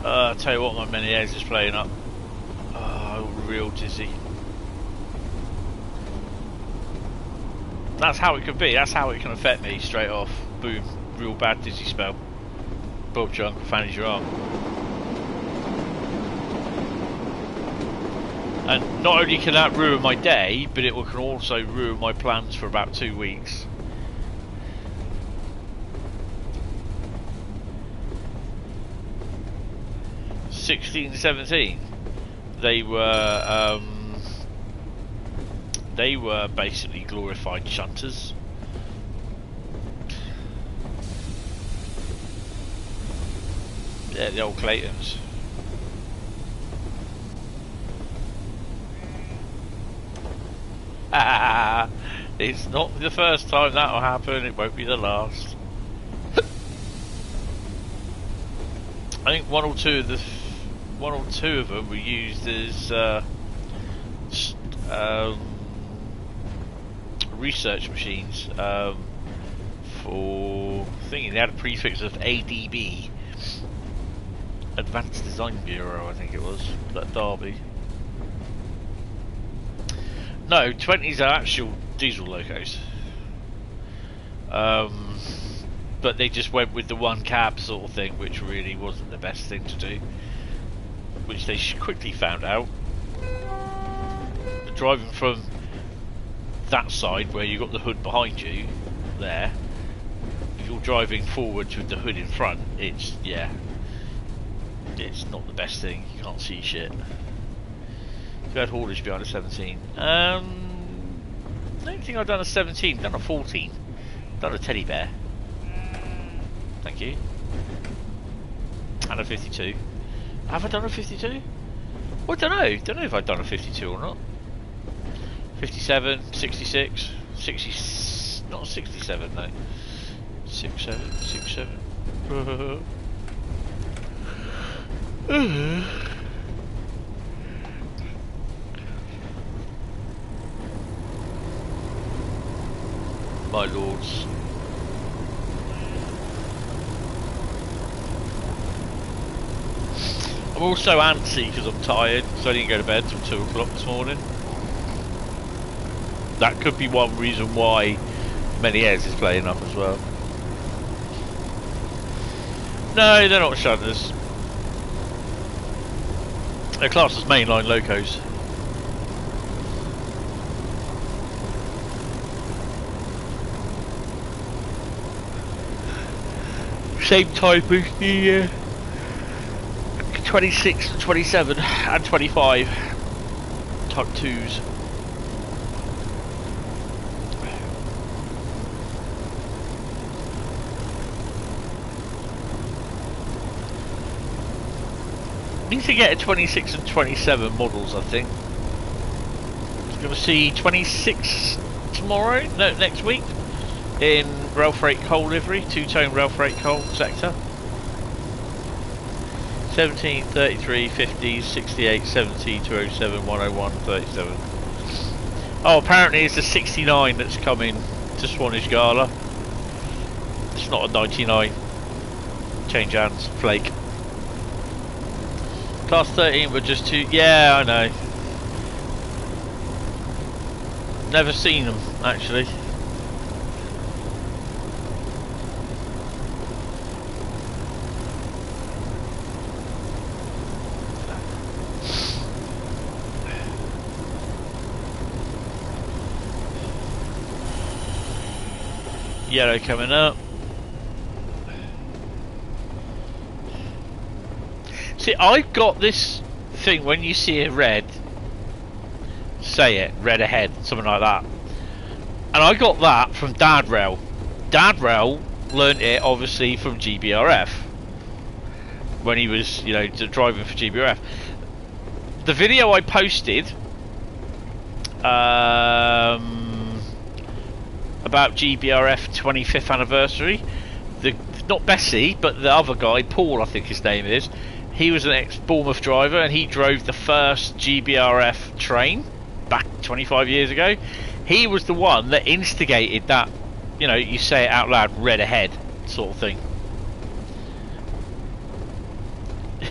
I'll tell you what, my Menieres is playing up. Oh, real dizzy. That's how it can be. That's how it can affect me straight off. Boom. Real bad dizzy spell. Bob Junk, fanny's your arm. And not only can that ruin my day, but it can also ruin my plans for about 2 weeks. '16, '17, they were basically glorified shunters. Yeah, the old Claytons. It's not the first time that'll happen. It won't be the last. I think one or two of them were used as research machines for thinking. They had a prefix of ADB, Advanced Design Bureau, I think it was, that Derby. No, 20s are actual diesel locos. But they just went with the one cab sort of thing, which really wasn't the best thing to do. Which they quickly found out. Driving from that side where you got the hood behind you, there, if you're driving forwards with the hood in front, it's not the best thing. You can't see shit. You had haulage behind a 17. I don't think I've done a 17. I've done a 14. I've done a teddy bear. Thank you. And a 52. Have I done a 52? Well, I don't know. Don't know if I've done a 52 or not. 57, 66, 60, not 67 though. 67, 67. My lords. I'm also antsy because I'm tired, so I didn't go to bed till 2 o'clock this morning. That could be one reason why Menieres is playing up as well. No, they're not shunters. They're classed as mainline locos. Same type as the 26 and 27 and 25 type 2s. Need to get a 26 and 27 models, I think. We're going to see 26 tomorrow, no, next week, in rail freight coal livery, two-tone rail freight coal sector. 17, 33, 50, 68, 70, 207, 101, 37. Oh, apparently it's a 69 that's coming to Swanage Gala. It's not a 99. Change hands, flake. Class 13 were just two. Yeah, I know. Never seen them actually. Yellow coming up. See, I've got this thing when you see a red, say it, red ahead, something like that. And I got that from Dad Rail. Dad Rail learnt it obviously from GBRF. When he was, you know, driving for GBRF. The video I posted about GBRF 25th anniversary, not Bessie, but the other guy, Paul I think his name is, he was an ex-Bournemouth driver and he drove the first GBRF train back 25 years ago. He was the one that instigated that, you know, you say it out loud, red ahead sort of thing.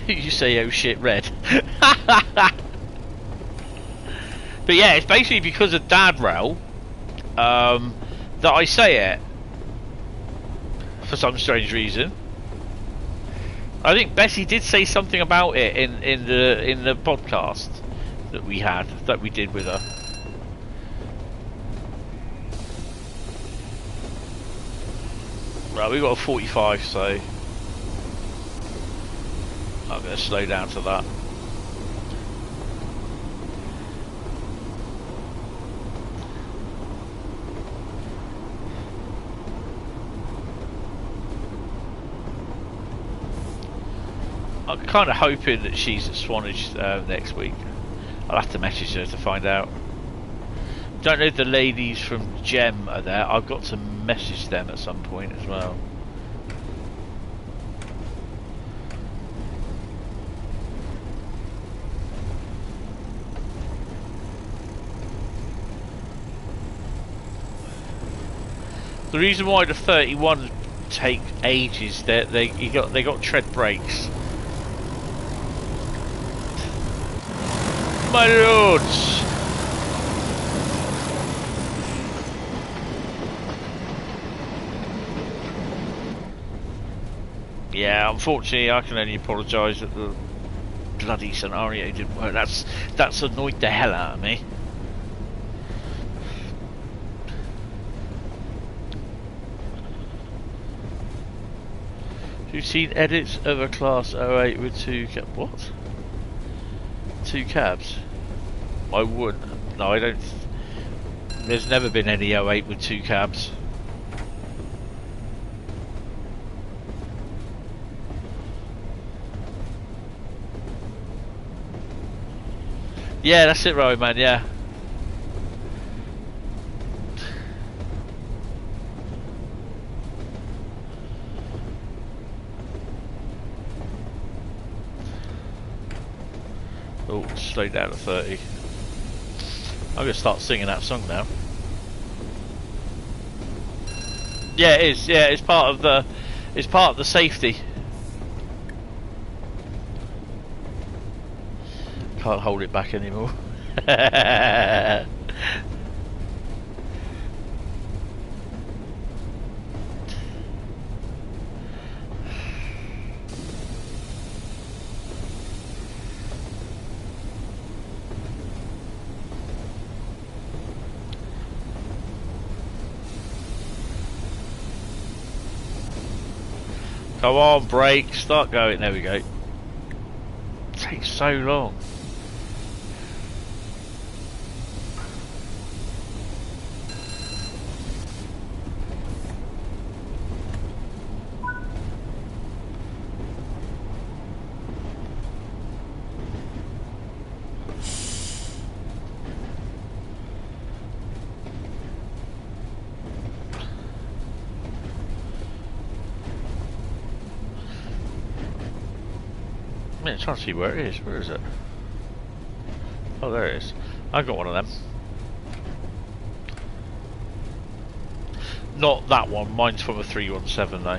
You say, oh shit, red. But yeah, it's basically because of Dad Rail that I say it, for some strange reason. I think Bessie did say something about it in the podcast that we did with her. Right, we got a 45, so I'm going to slow down to that. I'm kind of hoping that she's at Swanage next week. I'll have to message her to find out. Don't know if the ladies from Gem are there. I've got to message them at some point as well. The reason why the 31 take ages, they got tread brakes. My lords! Yeah, unfortunately I can only apologise that the bloody scenario didn't work. That's annoyed the hell out of me. You've seen edits of a class 08 with two what? Two cabs? I wouldn't. No, I don't. There's never been any 08 with two cabs. Yeah, that's it, right, man. Yeah. Oh, slow down to 30. I'm gonna start singing that song now. Yeah, it is. Yeah, it's part of the. It's part of the safety. Can't hold it back anymore. Come on, brake, start going. There we go. It takes so long. I'm trying to see where it is. Where is it? Oh, there it is. I got one of them. Not that one. Mine's from a 317 though.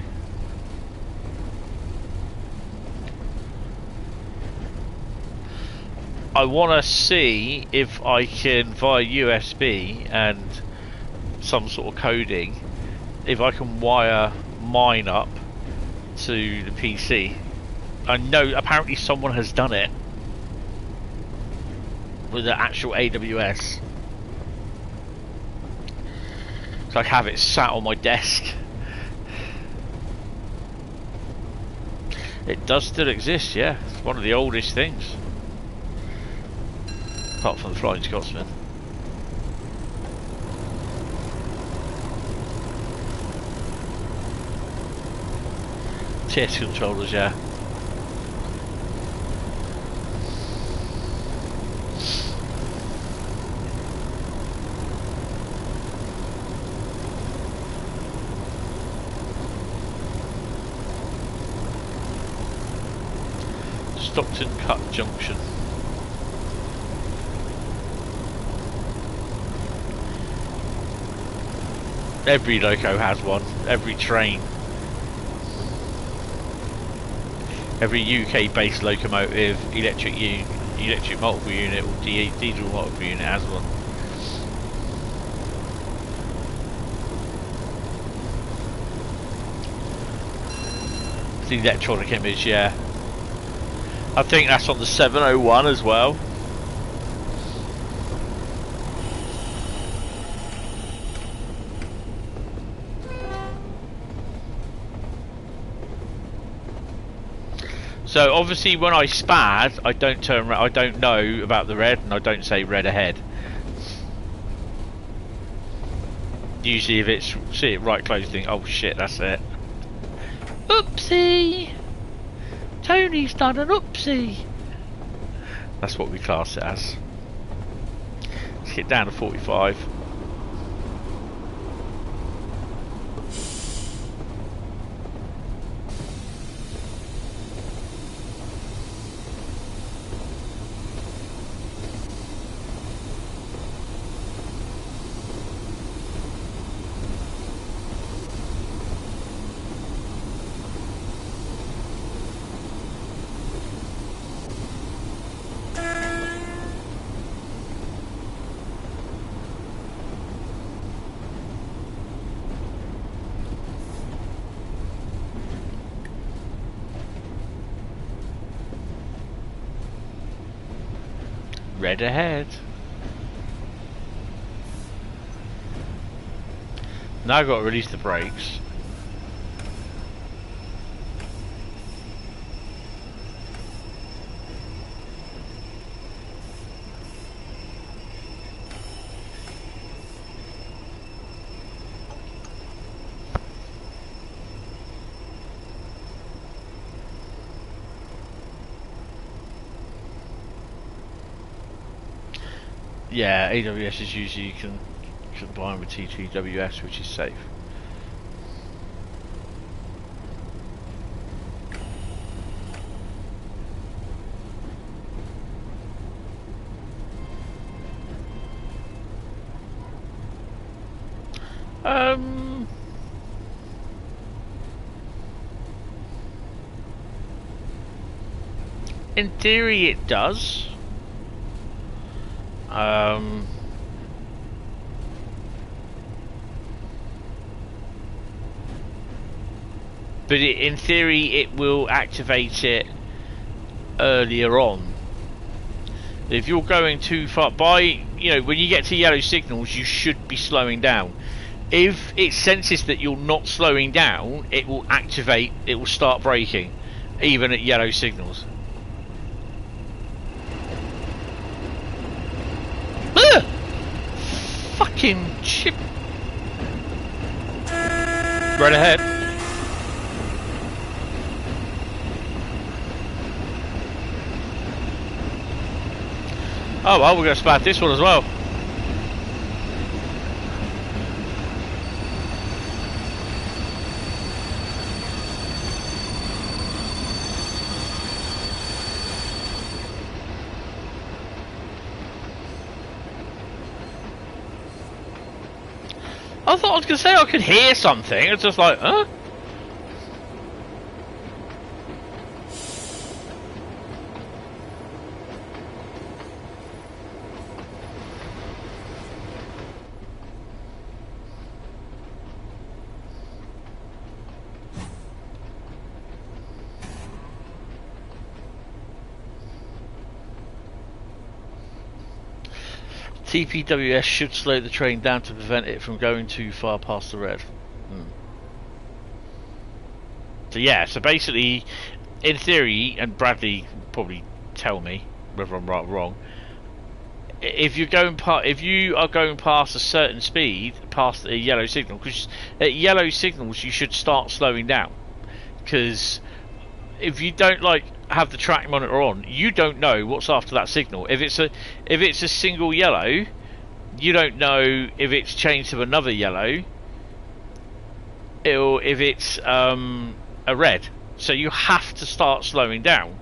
I want to see if I can, via USB and some sort of coding, if I can wire mine up to the PC. I know apparently someone has done it with the actual AWS. So I have it sat on my desk. It does still exist, yeah. It's one of the oldest things. Apart from the Flying Scotsman. TS controllers, yeah. Stockton Cut Junction. Every loco has one. Every train. Every UK-based locomotive, electric multiple unit, or diesel multiple unit has one. The electronic image, yeah. I think that's on the 701 as well. So obviously when I spad, I don't turn around, I don't know about the red, and I don't say red ahead. Usually if it's, see it right close, think, oh shit, that's it. Oopsie! Tony's done an oopsie! That's what we class it as. Let's get down to 45. Red ahead. Now I've got to release the brakes. Yeah, AWS is usually you can combine with TTWS, which is safe. In theory it does. But in theory it will activate it earlier on. If you're going too far, when you get to yellow signals, you should be slowing down. If it senses that you're not slowing down, it will activate, it will start braking, even at yellow signals. Fucking chip. Right ahead. Oh well, we're going to splat this one as well. I thought I was going to say I could hear something. It's just like, huh? TPWS should slow the train down to prevent it from going too far past the red. So yeah, so basically, in theory, and Bradley probably tell me whether I'm right or wrong. If you are going past a certain speed, past a yellow signal, because at yellow signals you should start slowing down, because if you don't have the track monitor on, you don't know what's after that signal. If it's a single yellow, you don't know if it's changed to another yellow, or if it's a red. So you have to start slowing down.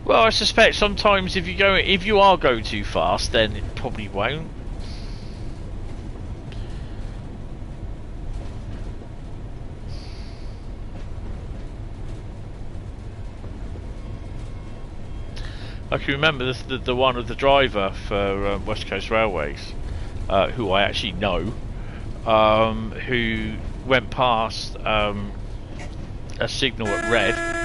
Well, I suspect sometimes if you are going too fast, then it probably won't. I can remember the one of the driver for West Coast Railways, who I actually know, who went past a signal at red.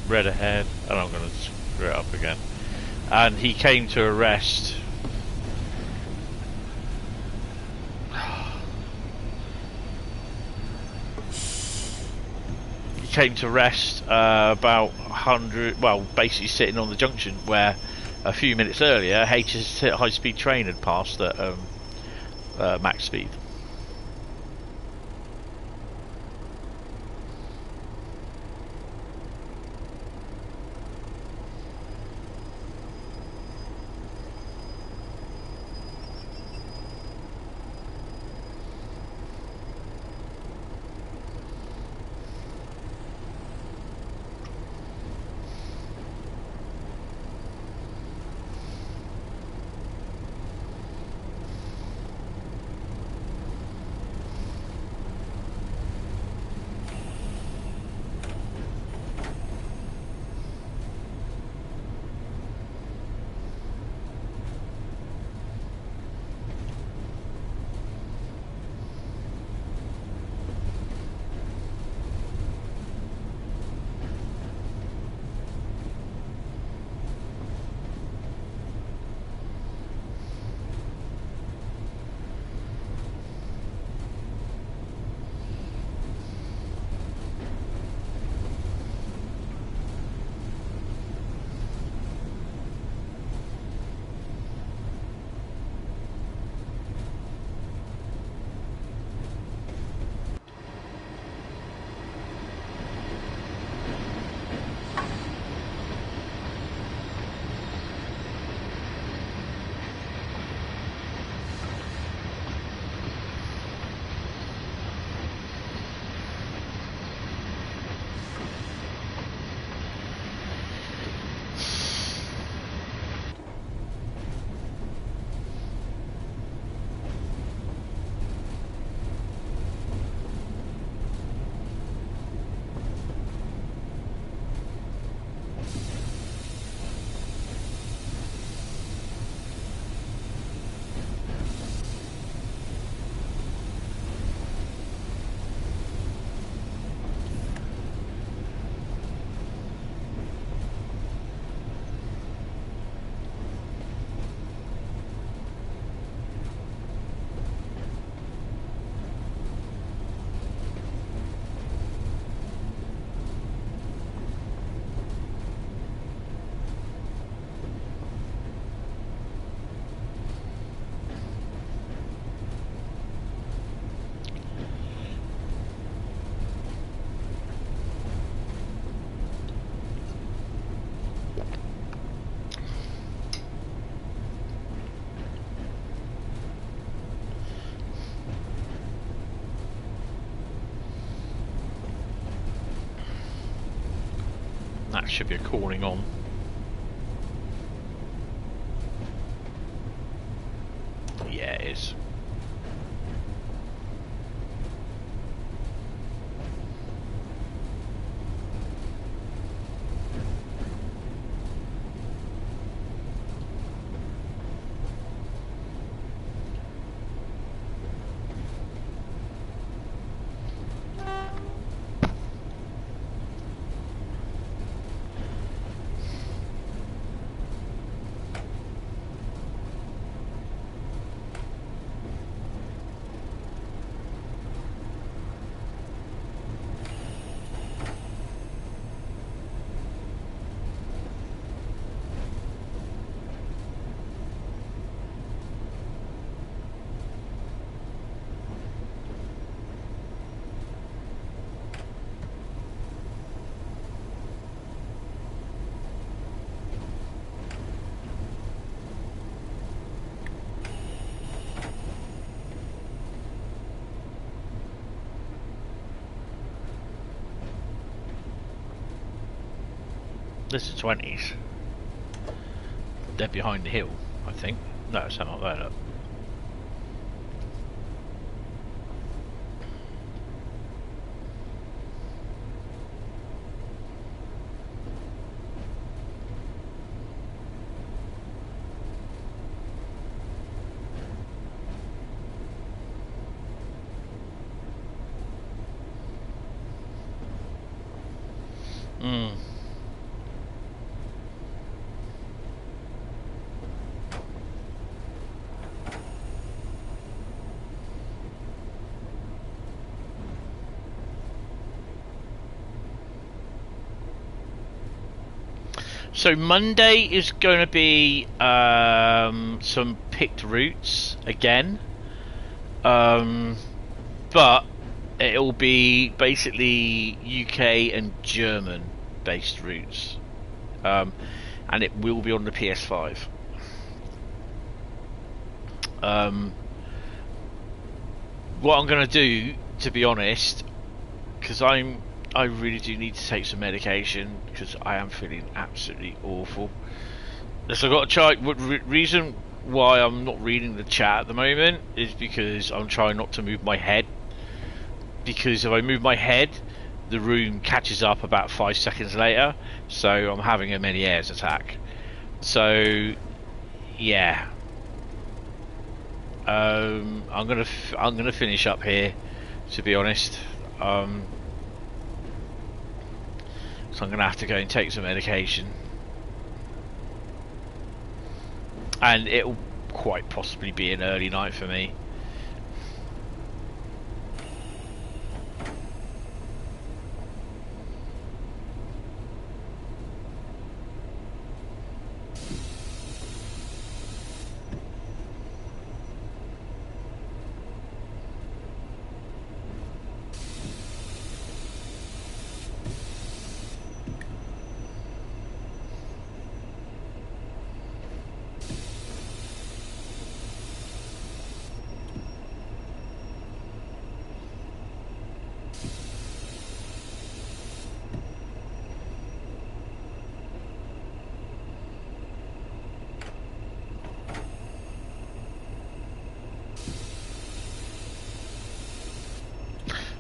Red ahead, and I'm going to screw it up again. And he came to a rest. He came to rest about 100, well, basically sitting on the junction where a few minutes earlier H's high-speed train had passed at max speed. That should be a calling on. Yeah, it is. This is 20s. They're behind the hill, I think. No, it's not there, look. So Monday is going to be some picked routes again, but it'll be basically UK and German based routes, and it will be on the PS5. What I'm going to do, to be honest, because I really do need to take some medication because I am feeling absolutely awful. So I've got to try. Reason why I'm not reading the chat at the moment is because I'm trying not to move my head. Because if I move my head, the room catches up about 5 seconds later. So I'm having a meneiers attack. So yeah, I'm gonna finish up here. To be honest. So I'm going to have to go and take some medication. And it'll quite possibly be an early night for me.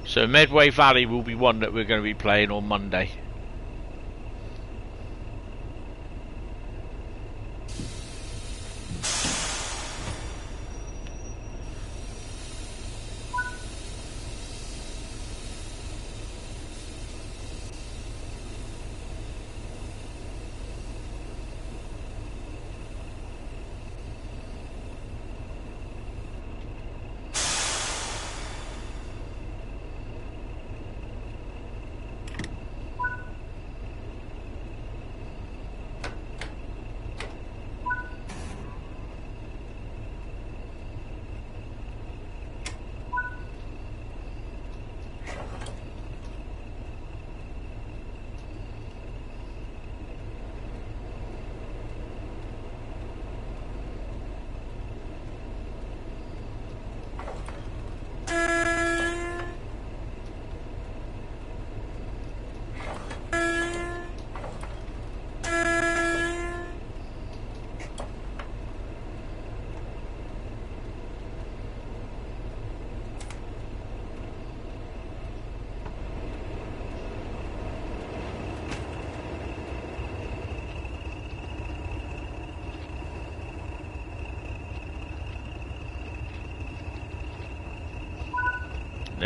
So Medway Valley will be one that we're going to be playing on Monday.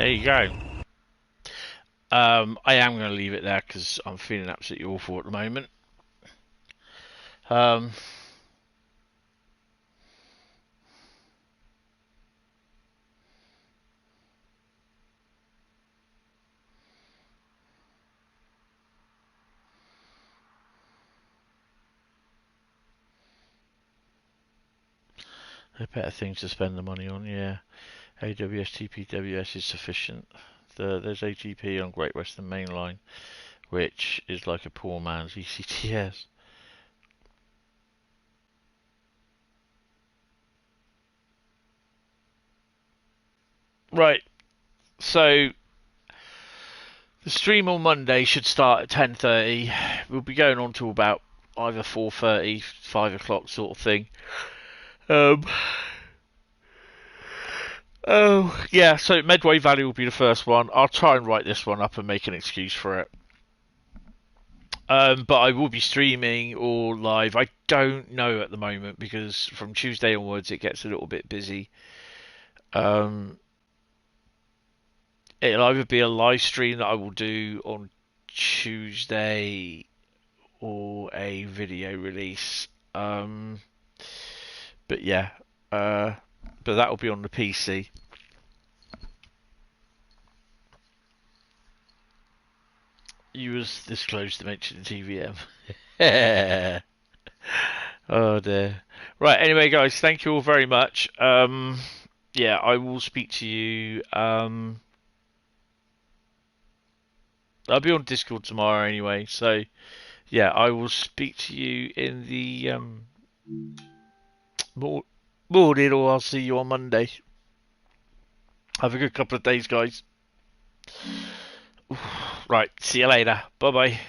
there you go. I am going to leave it there because I'm feeling absolutely awful at the moment. There are better things to spend the money on, yeah. AWS TPWS is sufficient. There's AGP on Great Western Main Line, which is like a poor man's ECTS. Right, so the stream on Monday should start at 10:30. We'll be going on to about either 4:30, 5 o'clock sort of thing. Oh, yeah, so Medway Valley will be the first one. I'll try and write this one up and make an excuse for it. But I will be streaming or live. I don't know at the moment because from Tuesday onwards it gets a little bit busy. It'll either be a live stream that I will do on Tuesday or a video release. But yeah, but that will be on the PC. You was this close to mentioning TVM. Oh dear. Right, anyway guys, thank you all very much. Yeah, I will speak to you. I'll be on Discord tomorrow anyway, so yeah, I will speak to you in the morning, or I'll see you on Monday. Have a good couple of days, guys. Right, see you later. Bye bye.